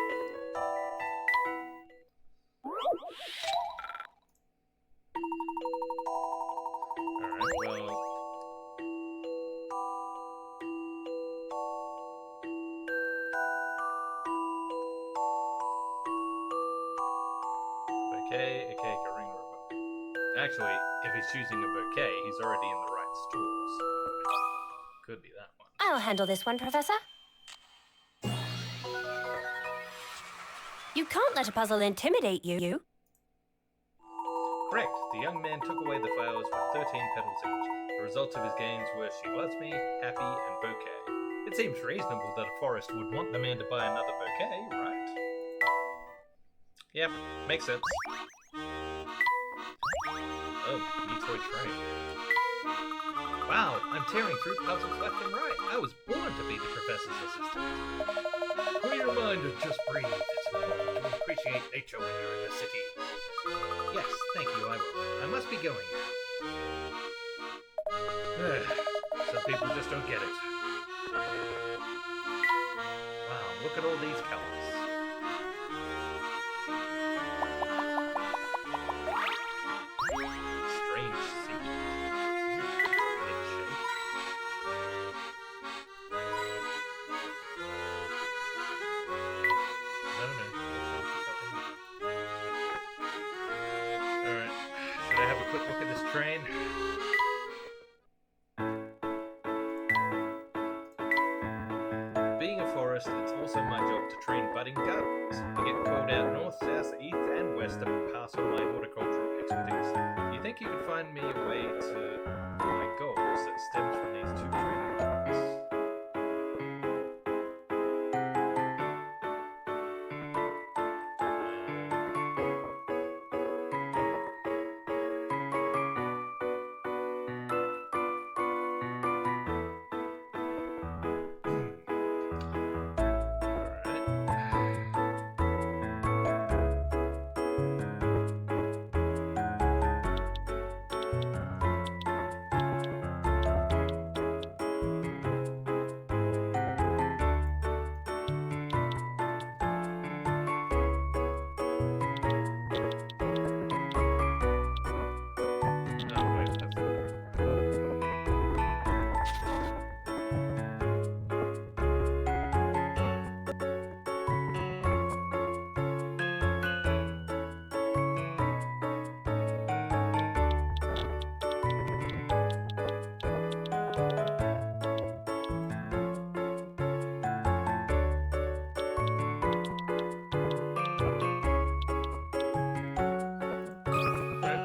Alright, well... Bouquet, a cake, a ring, or a book. Actually, if he's choosing a bouquet, he's already in the right store, so... Could be that one. I'll handle this one, Professor. You can't let a puzzle intimidate you. Correct. The young man took away the flowers with 13 petals each. The result of his gains were She Loves Me, Happy, and Bouquet. It seems reasonable that a forest would want the man to buy another bouquet, right? Yep, makes sense. Oh, new toy train. Wow, I'm tearing through puzzles left and right. I was born to be the professor's assistant. Clear your mind and just breathe. It's important to appreciate nature when you're in the city. Yes, thank you, I will. I must be going now. Some people just don't get it. Wow, look at all these colors. Strange sea. Weird shape. No. Alright. Should I have a quick look at this train? Being a forest, it's also my job to train budding gardeners. I get called out north, south, east, and west to pass on my horticultural expertise. Do you think you could find me a way to my goals that stems from these two training points?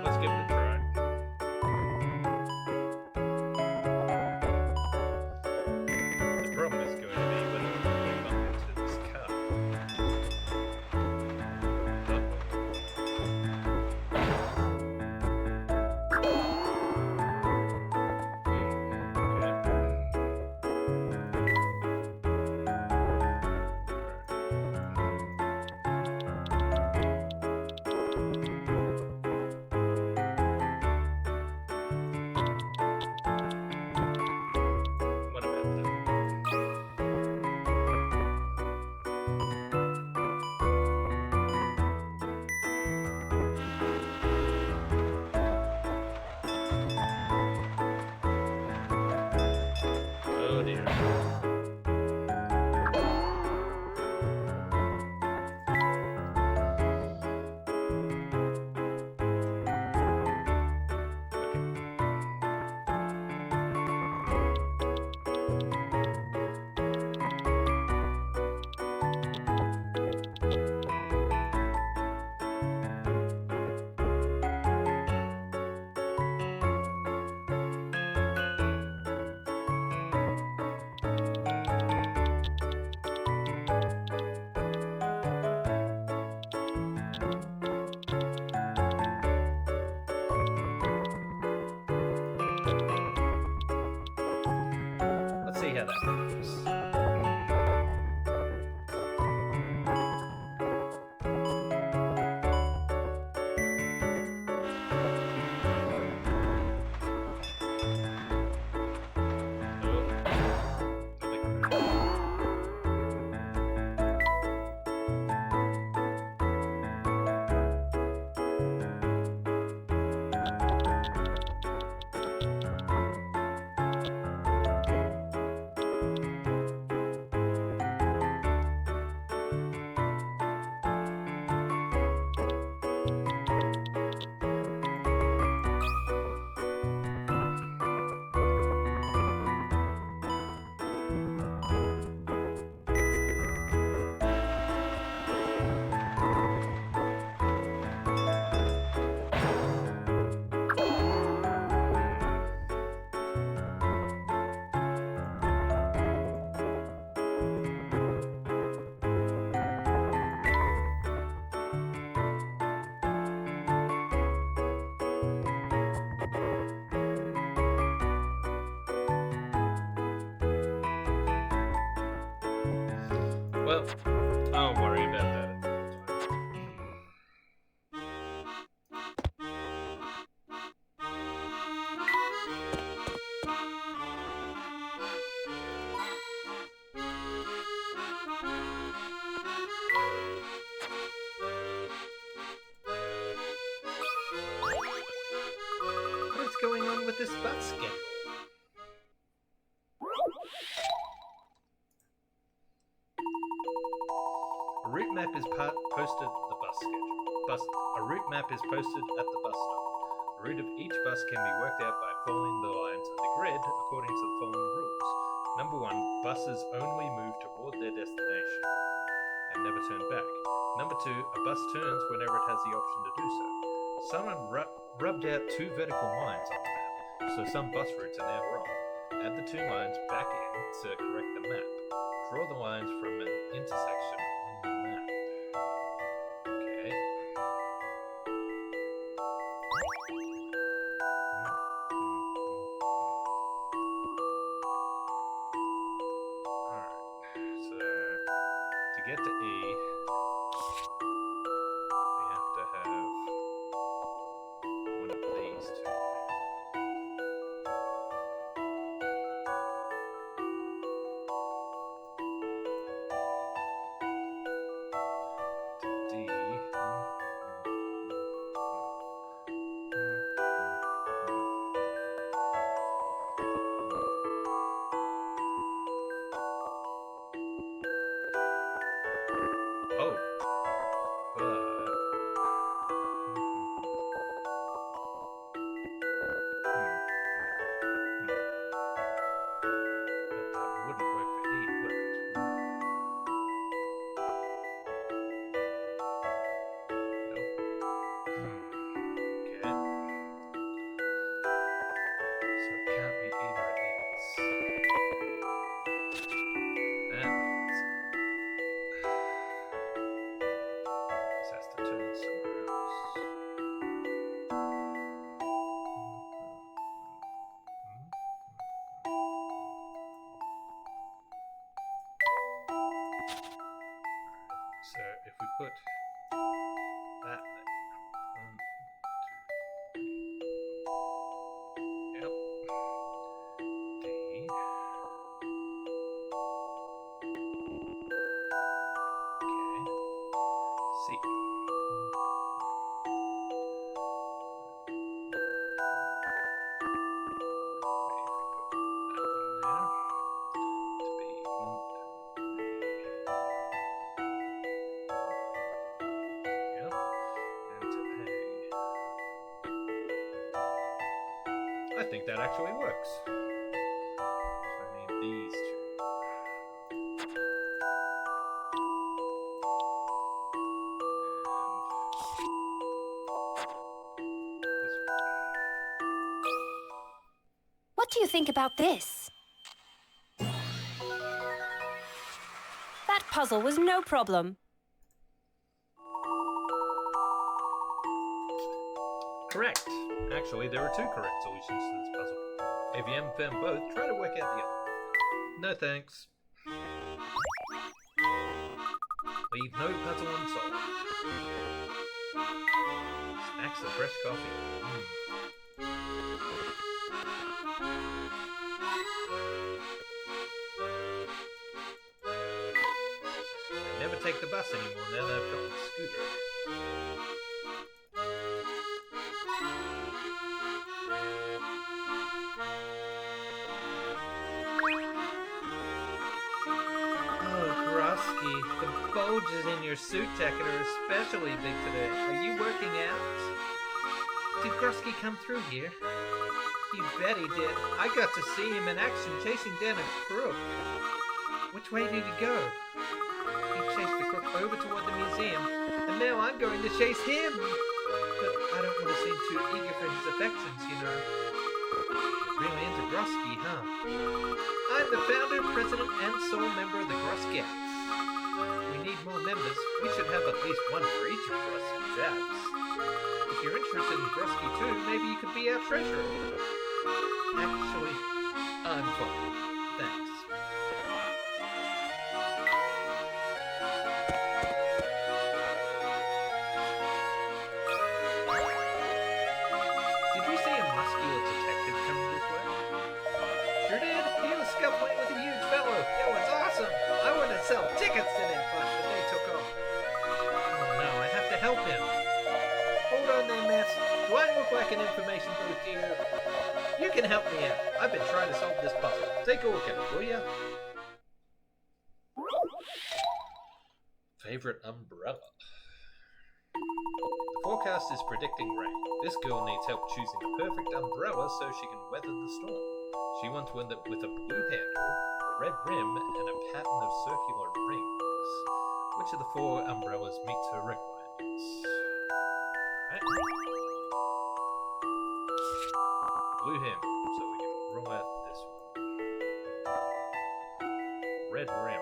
Let's give it a try. The problem is going to be when we bump into this car. What about that? Oh dear. Let's see how that goes. Well, I'll worry about that at the time. What's going on with this bus schedule? A route map is posted at the bus schedule. A route map is posted at the bus stop. The route of each bus can be worked out by following the lines of the grid according to the following rules. Number 1, buses only move toward their destination and never turn back. Number 2, a bus turns whenever it has the option to do so. Someone rubbed out 2 vertical lines on the map, so some bus routes are now wrong. Add the 2 lines back in to correct the map. Draw the lines from an intersection on the map. Okay. Alright, so to get to E, we have to have one of these 2. To D. Oh, but but that wouldn't work for E, would it? Nope. Okay. So it can't be either of these. That means this has to turn somewhere else. So if we put that there, 1, 2, 3. Yep. D. Okay. C. Maybe if we put that one there to be 1, 2, 3. Yep. And to A. I think that actually works. So I need these 2. And this one. What do you think about this? That puzzle was no problem. Correct. Actually, there are 2 correct solutions to this puzzle. If you haven't found both, try to work out the other. No thanks. Leave no puzzle unsolved. Snacks and fresh coffee. They never take the bus anymore now that I've got the scooter. Oh, Grosky, the bulges in your suit jacket are especially big today. Are you working out? Did Grosky come through here? You bet he did. I got to see him in action chasing down a crook. Which way did he go? He chased the crook over toward the museum, and now I'm going to chase him. But I don't want to seem too eager for his affections, you know. You're really into Grosky, huh? I'm the founder, president, and sole member of the Groscats. We need more members. We should have at least one for each of Grosky's apps. If you're interested in Grosky too, maybe you could be our treasurer. Actually, I'm fine. Thanks. muscular detective coming this way? Sure did. He was scuffling with a huge fellow. It was awesome. I wanted to sell tickets to that fight, but they took off. Oh no, I have to help him. Hold on there, Matt. Do I look like an information booth to you? You can help me out. I've been trying to solve this puzzle. Take a look at it, will ya? Favorite umbrella? The forecast is predicting rain. This girl needs help choosing the perfect umbrella so she can weather the storm. She wants one with a blue handle, a red rim, and a pattern of circular rings. Which of the 4 umbrellas meets her requirements? Alright. Blue handle, so we can roll out this one. Red rim.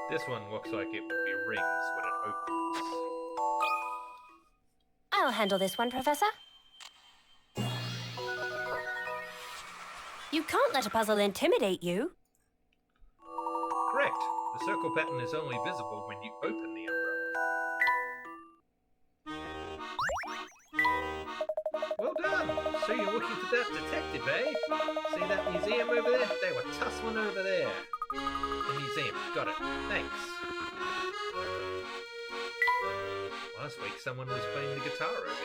This one looks like it would be rings when it opens. I'll handle this one, Professor. You can't let a puzzle intimidate you. Correct. The circle pattern is only visible when you open the umbrella. Well done! So you're looking for that detective, eh? See that museum over there? They were tussling over there. The museum. Got it. Thanks. Last week someone was playing the guitar over there.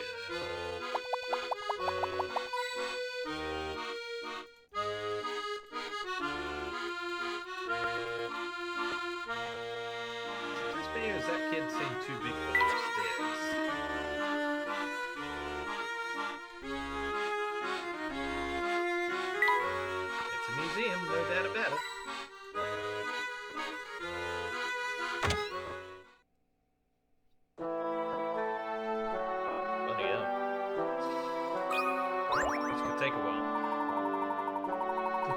Just because that kid seemed too big for those stairs. It's a museum, no doubt about it.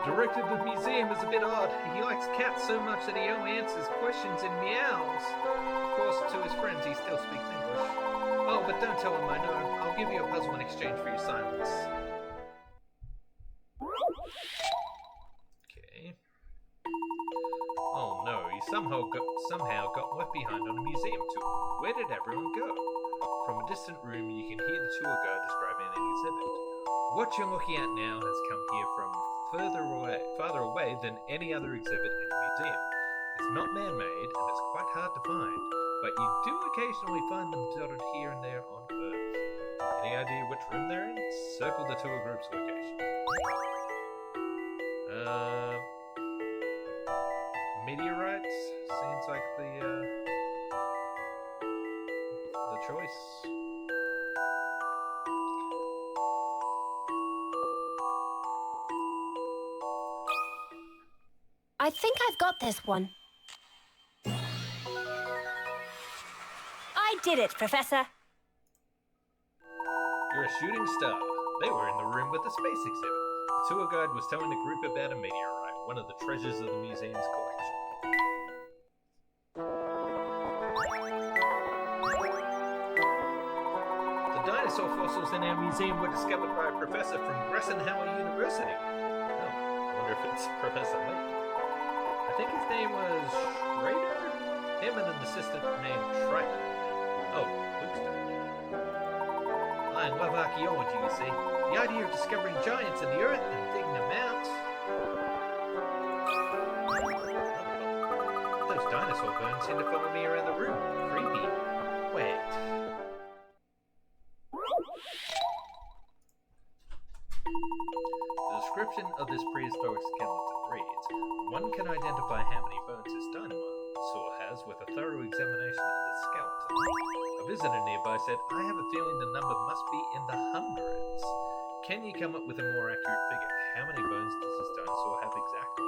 Director of the museum is a bit odd. He likes cats so much that he only answers questions in meows. Of course, to his friends, he still speaks English. Oh, but don't tell him I know. I'll give you a puzzle in exchange for your silence. Okay. Oh no, he somehow got left behind on a museum tour. Where did everyone go? From a distant room, you can hear the tour guide describing an exhibit. What you're looking at now has come here from farther away than any other exhibit in the museum. It's not man-made, and it's quite hard to find, but you do occasionally find them dotted here and there on Earth. Any idea which room they're in? Circle the tour group's location. Meteorites seems like the choice. I think I've got this one. I did it, Professor. You're a shooting star. They were in the room with the space exhibit. The tour guide was telling the group about a meteorite, one of the treasures of the museum's collection. The dinosaur fossils in our museum were discovered by a professor from Grassenhauer University. Oh, I wonder if it's Professor Layton. I think his name was Schrader? Him and an assistant named Triton. Oh, Luke's down there. I love archaeology, you see. The idea of discovering giants in the earth and digging them out. Those dinosaur bones seem to follow me around the room. Creepy. Wait. The description of this prehistoric skeleton reads, one can identify how many bones this dinosaur has with a thorough examination of the skeleton. A visitor nearby said, I have a feeling the number must be in the hundreds. Can you come up with a more accurate figure? How many bones does this dinosaur have exactly?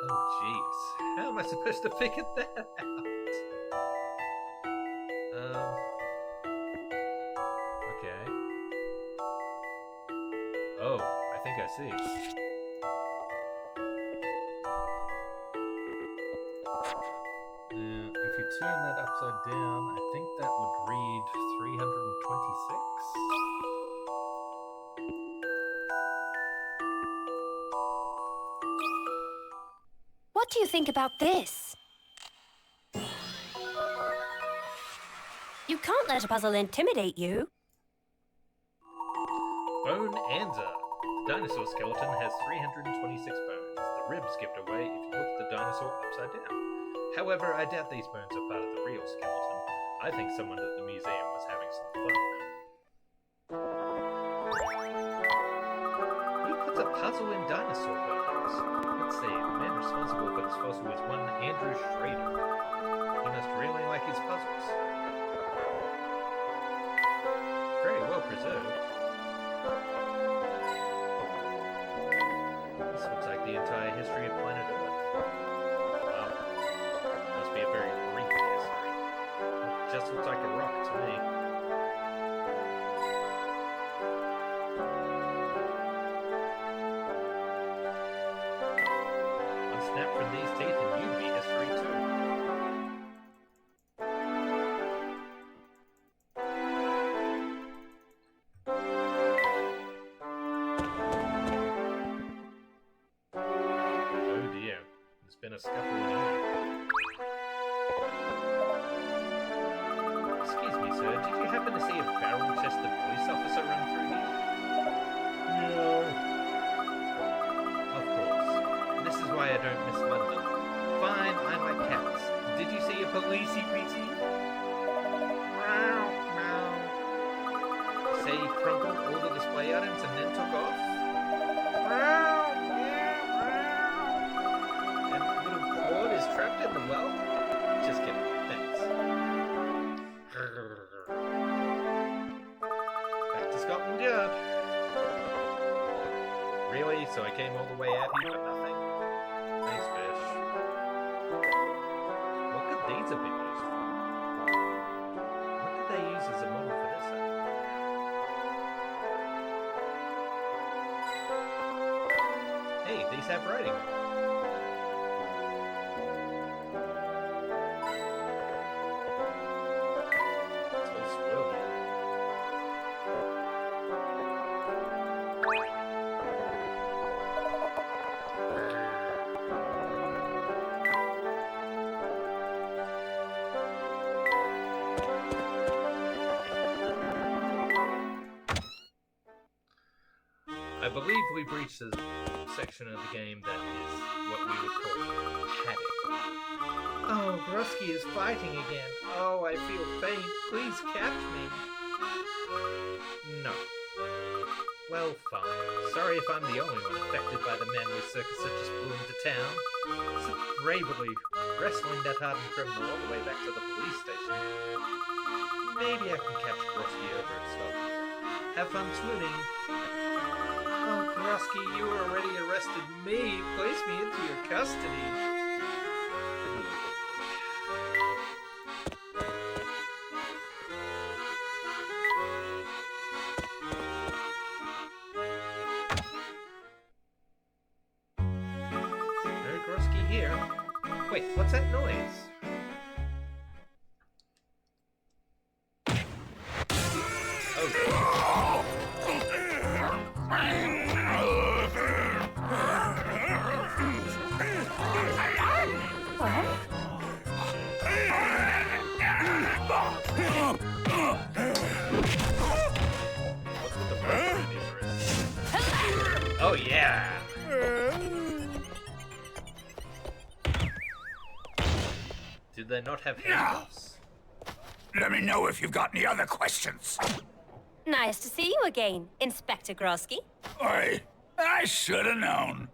Oh jeez, how am I supposed to figure that out? Okay. Oh, I think I see. Now, if you turn that upside down, I think that would read 326. What do you think about this? You can't let a puzzle intimidate you. Bone Anza. The dinosaur skeleton has 326 bones. The ribs give it away if you put the dinosaur upside down. However, I doubt these bones are part of the real skeleton. I think someone at the museum was having some fun. Who puts a puzzle in dinosaur bones? Let's see, the man responsible for this fossil is one Andrew Schrader. He must really like his puzzles. Very well preserved. This looks like the entire history of planet Earth. Wow. Must be a very brief history. It just looks like a rock to me. One snap from these teeth and you'd be history too. Been a scuffle in here. Excuse me, sir. Did you happen to see a barrel-chested police officer run through here? No. Of course. This is why I don't miss London. Fine, I like cats. Did you see a policey weasy? Meow, meow. Say he crumpled all the display items and then took off? Meow. Trapped in the well? Just kidding. Thanks. Back to Scotland Yard. Really? So I came all the way out here for nothing? Thanks, fish. What could these have been used for? What did they use as a model for this thing? Hey, these have writing on them. I believe we've reached a section of the game that is what we would call haddock. Oh, Grusky is fighting again. Oh, I feel faint. Please catch me. No. Well, fine. Sorry if I'm the only one affected by the man with circus that just blew into town. Such bravery, wrestling that hardened criminal all the way back to the police station. Maybe I can catch Grusky over at Scotland. Have fun swimming. Oh, Grusky, you already arrested me. Place me into your custody. No Grusky here. Wait, what's that noise? Oh, what's with the pressure in these wrists? Oh, yeah. Did they not have handcuffs? Let me know if you've got any other questions. Nice to see you again, Inspector Grosky. I should have known.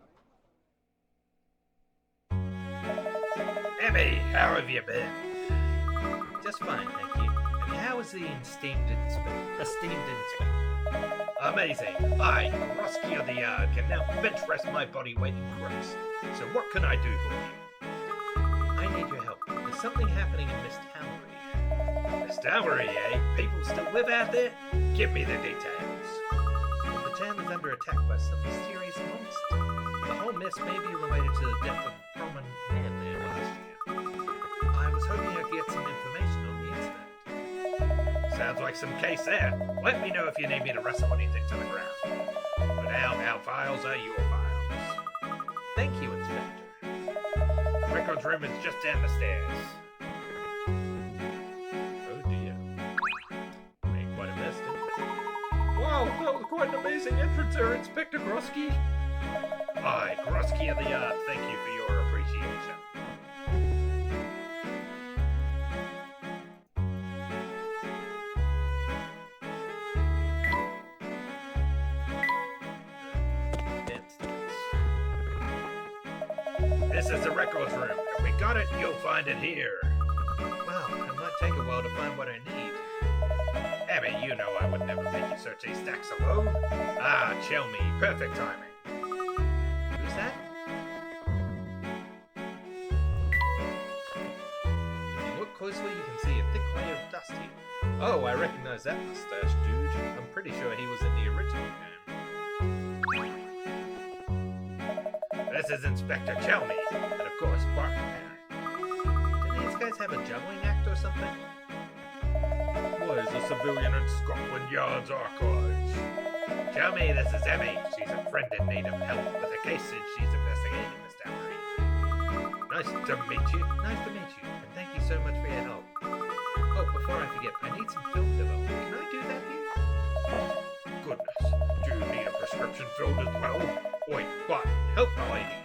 Emmy, how have you been? Just fine, thank you. And how is the esteemed inspector? Amazing. I, Grosky of the Yard, can now bench press my body weight in gross. So what can I do for you? I need your help. There's something happening in Misthallery. Misthallery, eh? People still live out there? Give me the details. The town is under attack by some mysterious monster. The whole mess may be related to the death of a prominent man there last year. I was hoping I could get some information on the incident. Sounds like some case there. Let me know if you need me to wrestle anything to the ground. But our files are your files. Thank you, Inspector. records room is just down the stairs. Oh dear. Made quite a mess, didn't it? Wow, that was quite an amazing entrance there, Inspector Grosky. Aye, Grosky of the Yard, thank you for your appreciation. This is the records room. If we got it, you'll find it here. Wow, it might take a while to find what I need. Abby, you know I would never make you search these stacks alone. Ah, Chelmy, perfect timing. Who's that? If you look closely, you can see a thick layer of dust here. Oh, I recognize that mustache dude. I'm pretty sure he was in the original game. This is Inspector Chelmy, and of course, Barde there. Do these guys have a juggling act or something? Why is a civilian in Scotland Yard's archives? Chelmy, this is Emmy. She's a friend in need of help with a case she's investigating, Misthallery. Nice to meet you. Nice to meet you, and thank you so much for your help. Oh, before I forget, I need some film development. Can I do that here? Goodness, do you need a prescription filled as well? Wait, Barton, help the lady.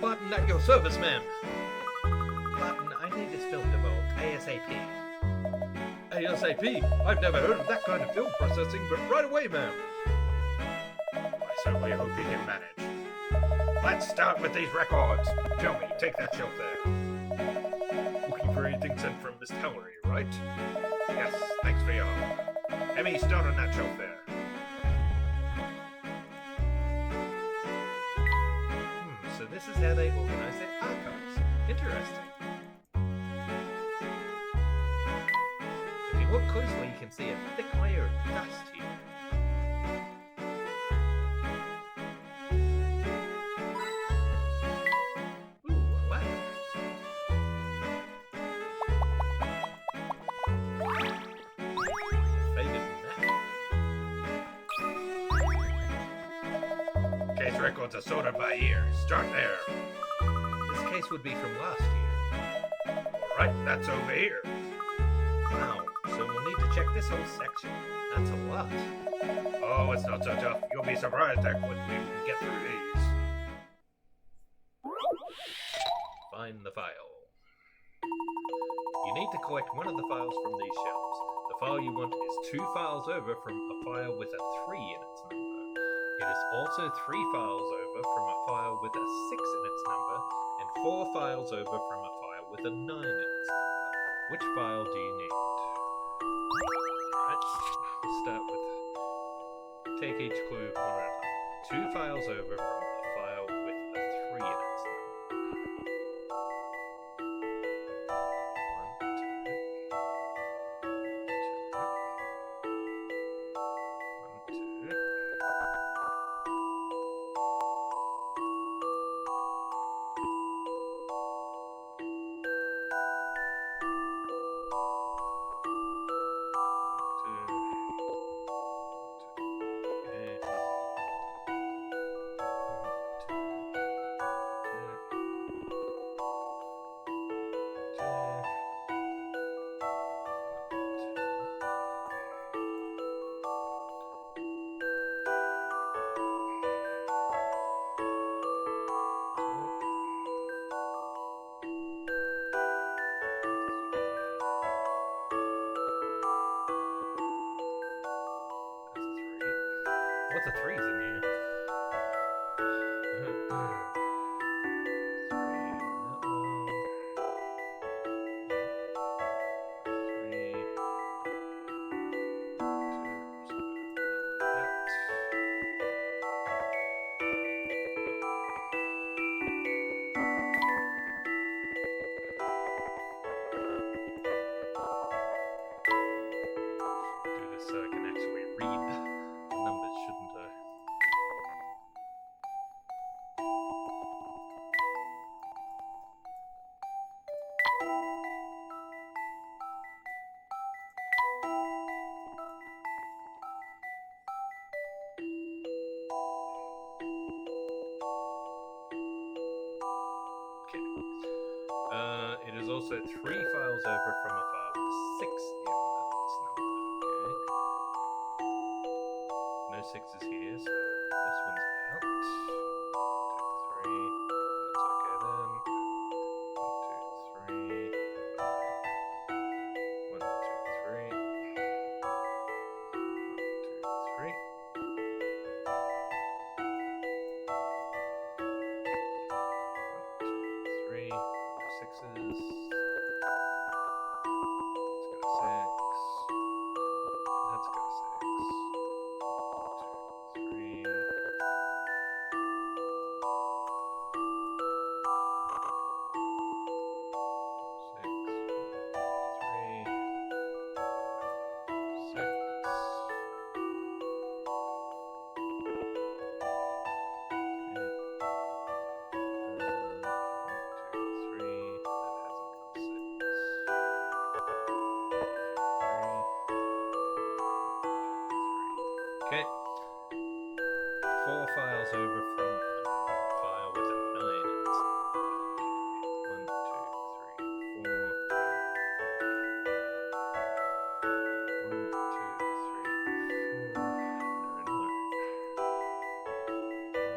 Barton, at your service, ma'am. Barton, I need this film developed ASAP. ASAP? I've never heard of that kind of film processing, but right away, ma'am. I certainly hope you can manage. Let's start with these records. Joey, take that shelf there. Looking for anything sent from Misthallery, right? Yes, thanks for your help. Emmy, start on that shelf there. So this is how they organize their archives. Interesting. If you look closely, you can see a thick layer of dust here. Ooh, a ladder. Faded map. Case records are sorted by year. Start there. This case would be from last year. Alright, that's over here. Wow, so we'll need to check this whole section. That's a lot. Oh, it's not so tough. You'll be surprised how quickly we can get through these. Find the file. You need to collect one of the files from these shelves. The file you want is 2 files over from a file with a 3 in its number. It is also 3 files over from a file with a 6 in its number, and 4 files over from a file with a 9 in its number. Which file do you need? Alright, we'll start with... Take each clue one at a time. 2 files over from a file with a 3 in its number. 1, 2. 1, 2. also 3 files over from a file with 6 in its number. Okay. No 6s here, so this one's out. 1, 2, 3. That's okay then. 1, 2, 3. 1, 2, 3. 1, 2, 3. 1, 2, 3. 1, 2, 3. 1, 2, 3. 4 sixes. Let's go 6. Let's go 6. 1, 2, 3. 6. Okay. 4 files over from a file with a 9 in its number. 1, 2, 3, 4. 1, 2, 3, 4. No, 9. 1, 2, 3, 4. No, 9. 1, 2,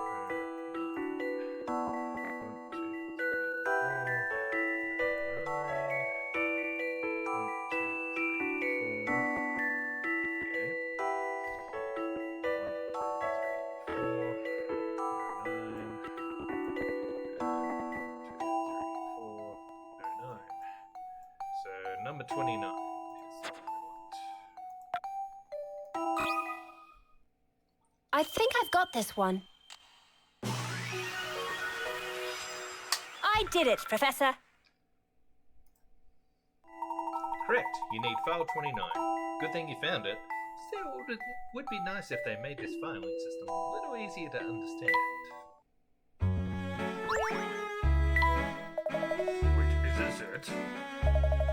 3, 4. 1, 2, 3, 4. 9. 1, 2, 3, 4. 9. So number 29 is the one we want. I think I've got this one. I did it, Professor. Correct. You need file 29. Good thing you found it. Still, it would be nice if they made this filing system a little easier to understand. Wait, is this it?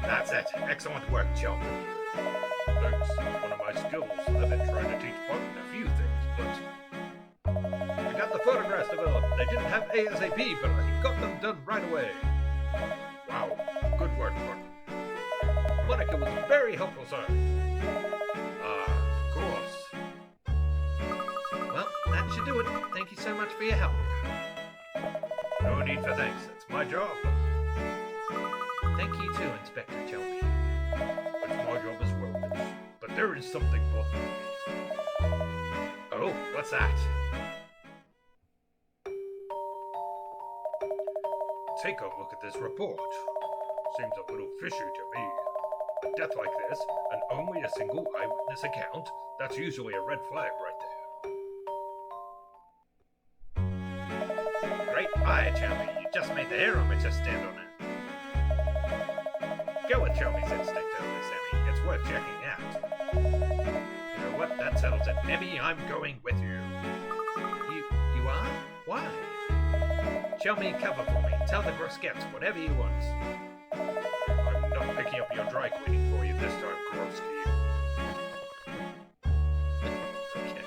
That's it. Excellent work, Joe. Thanks. It's one of my skills. I've been trying to teach Barde a few things, but I got the photographs developed. They didn't have ASAP, but I got them done right away. Wow, good work, Barde. Monica was very helpful, sir. Of course. Well, that should do it. Thank you so much for your help. No need for thanks. It's my job. Thank you too, Inspector Chelby. It's my job as well, miss. But there is something bothering me. Oh, what's that? Take a look at this report. Seems a little fishy to me. A death like this, and only a single eyewitness account, that's usually a red flag right there. Great eye, Chelby. You just made the hair on my chest stand on it. Go with Chelby's instinct on this, Emmy. It's worth checking out. You know what? That settles it. Emmy, I'm going with you. You are? Why? Show me cover for me. Tell the Groskettes whatever you want. I'm not picking up your dry cleaning for you this time, Grosky. Okay.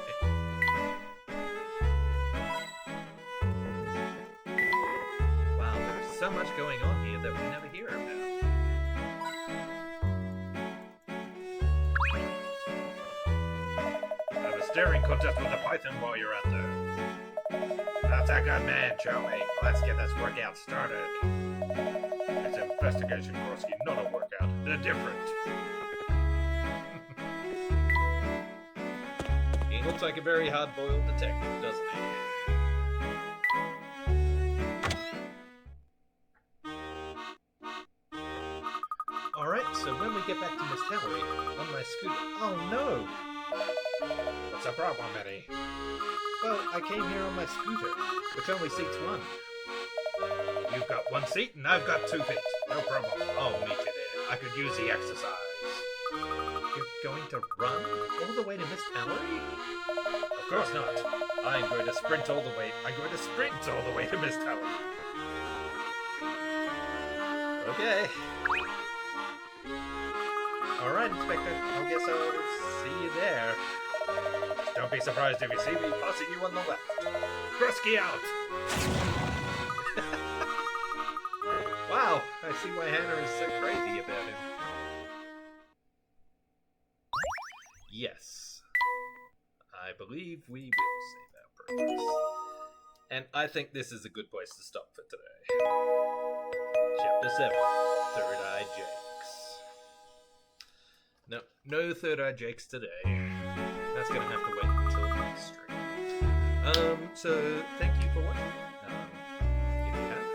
Wow, there's so much going on here that we never hear about. Have a staring contest with the python while you're out there. That's a good man, Joey. Let's get this workout started. It's investigation, Grosky, not a workout. They're different. He looks like a very hard-boiled detective, doesn't he? Alright, so when we get back to Misthallery, on my scooter... Oh no! What's the problem, Eddie? Well, I came here on my scooter, which only seats one. You've got one seat and I've got 2 feet. No problem. I'll meet you there. I could use the exercise. You're going to run all the way to Misthallery? Of course not. I'm going to sprint all the way. I'm going to sprint all the way to Misthallery. Okay. Alright, Inspector. I guess I'll see you there. Don't be surprised if you see me passing you on the left. Grosky out! Now I see why Hannah is so crazy about him. Yes. I believe we will save our progress. And I think this is a good place to stop for today. Chapter 7, Third Eye Jakes. No Third Eye Jakes today. That's going to have to wait until next stream. So thank you for watching. If you have.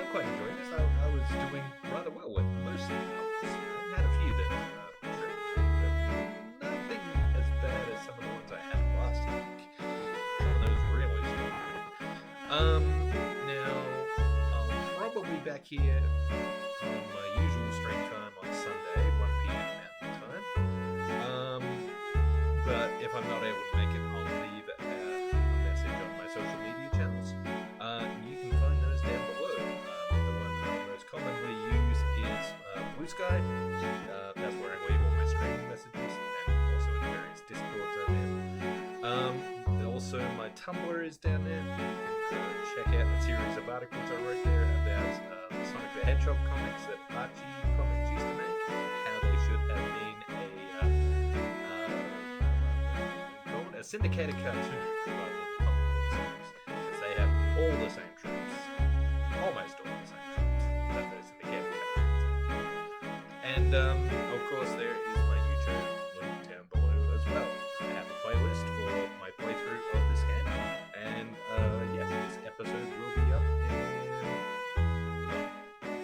I'm quite enjoying this. I was doing rather well with most of the puzzles. I had a few that but nothing as bad as some of the ones I had last week. Some of those really strong. Now I'll probably be back here on my usual stream time on Sunday, 1 p.m. Mountain Time. But if I'm not able to make it, I'll leave a message on my social media channels. You can find those down below. The one I most commonly use is Blue Sky. That's where I leave all my streaming messages, and also in various Discords I'm in. Also, my Tumblr is down there. You can check out the series of articles I wrote there about Sonic the Hedgehog comics that Archie Comics used to make, how they should have been a syndicated cartoon rather than a comic book series. Because they have all the same tropes, almost all the same tropes that those syndicated cartoons have. And of course, there is my YouTube link down below as well. I have a playlist for my playthrough of this game, and yeah, this episode will be up in,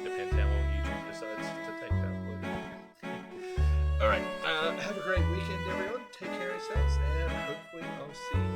depends how long YouTube decides to take to upload. Alright, have a great weekend everyone, take care of yourselves, and hopefully I'll see you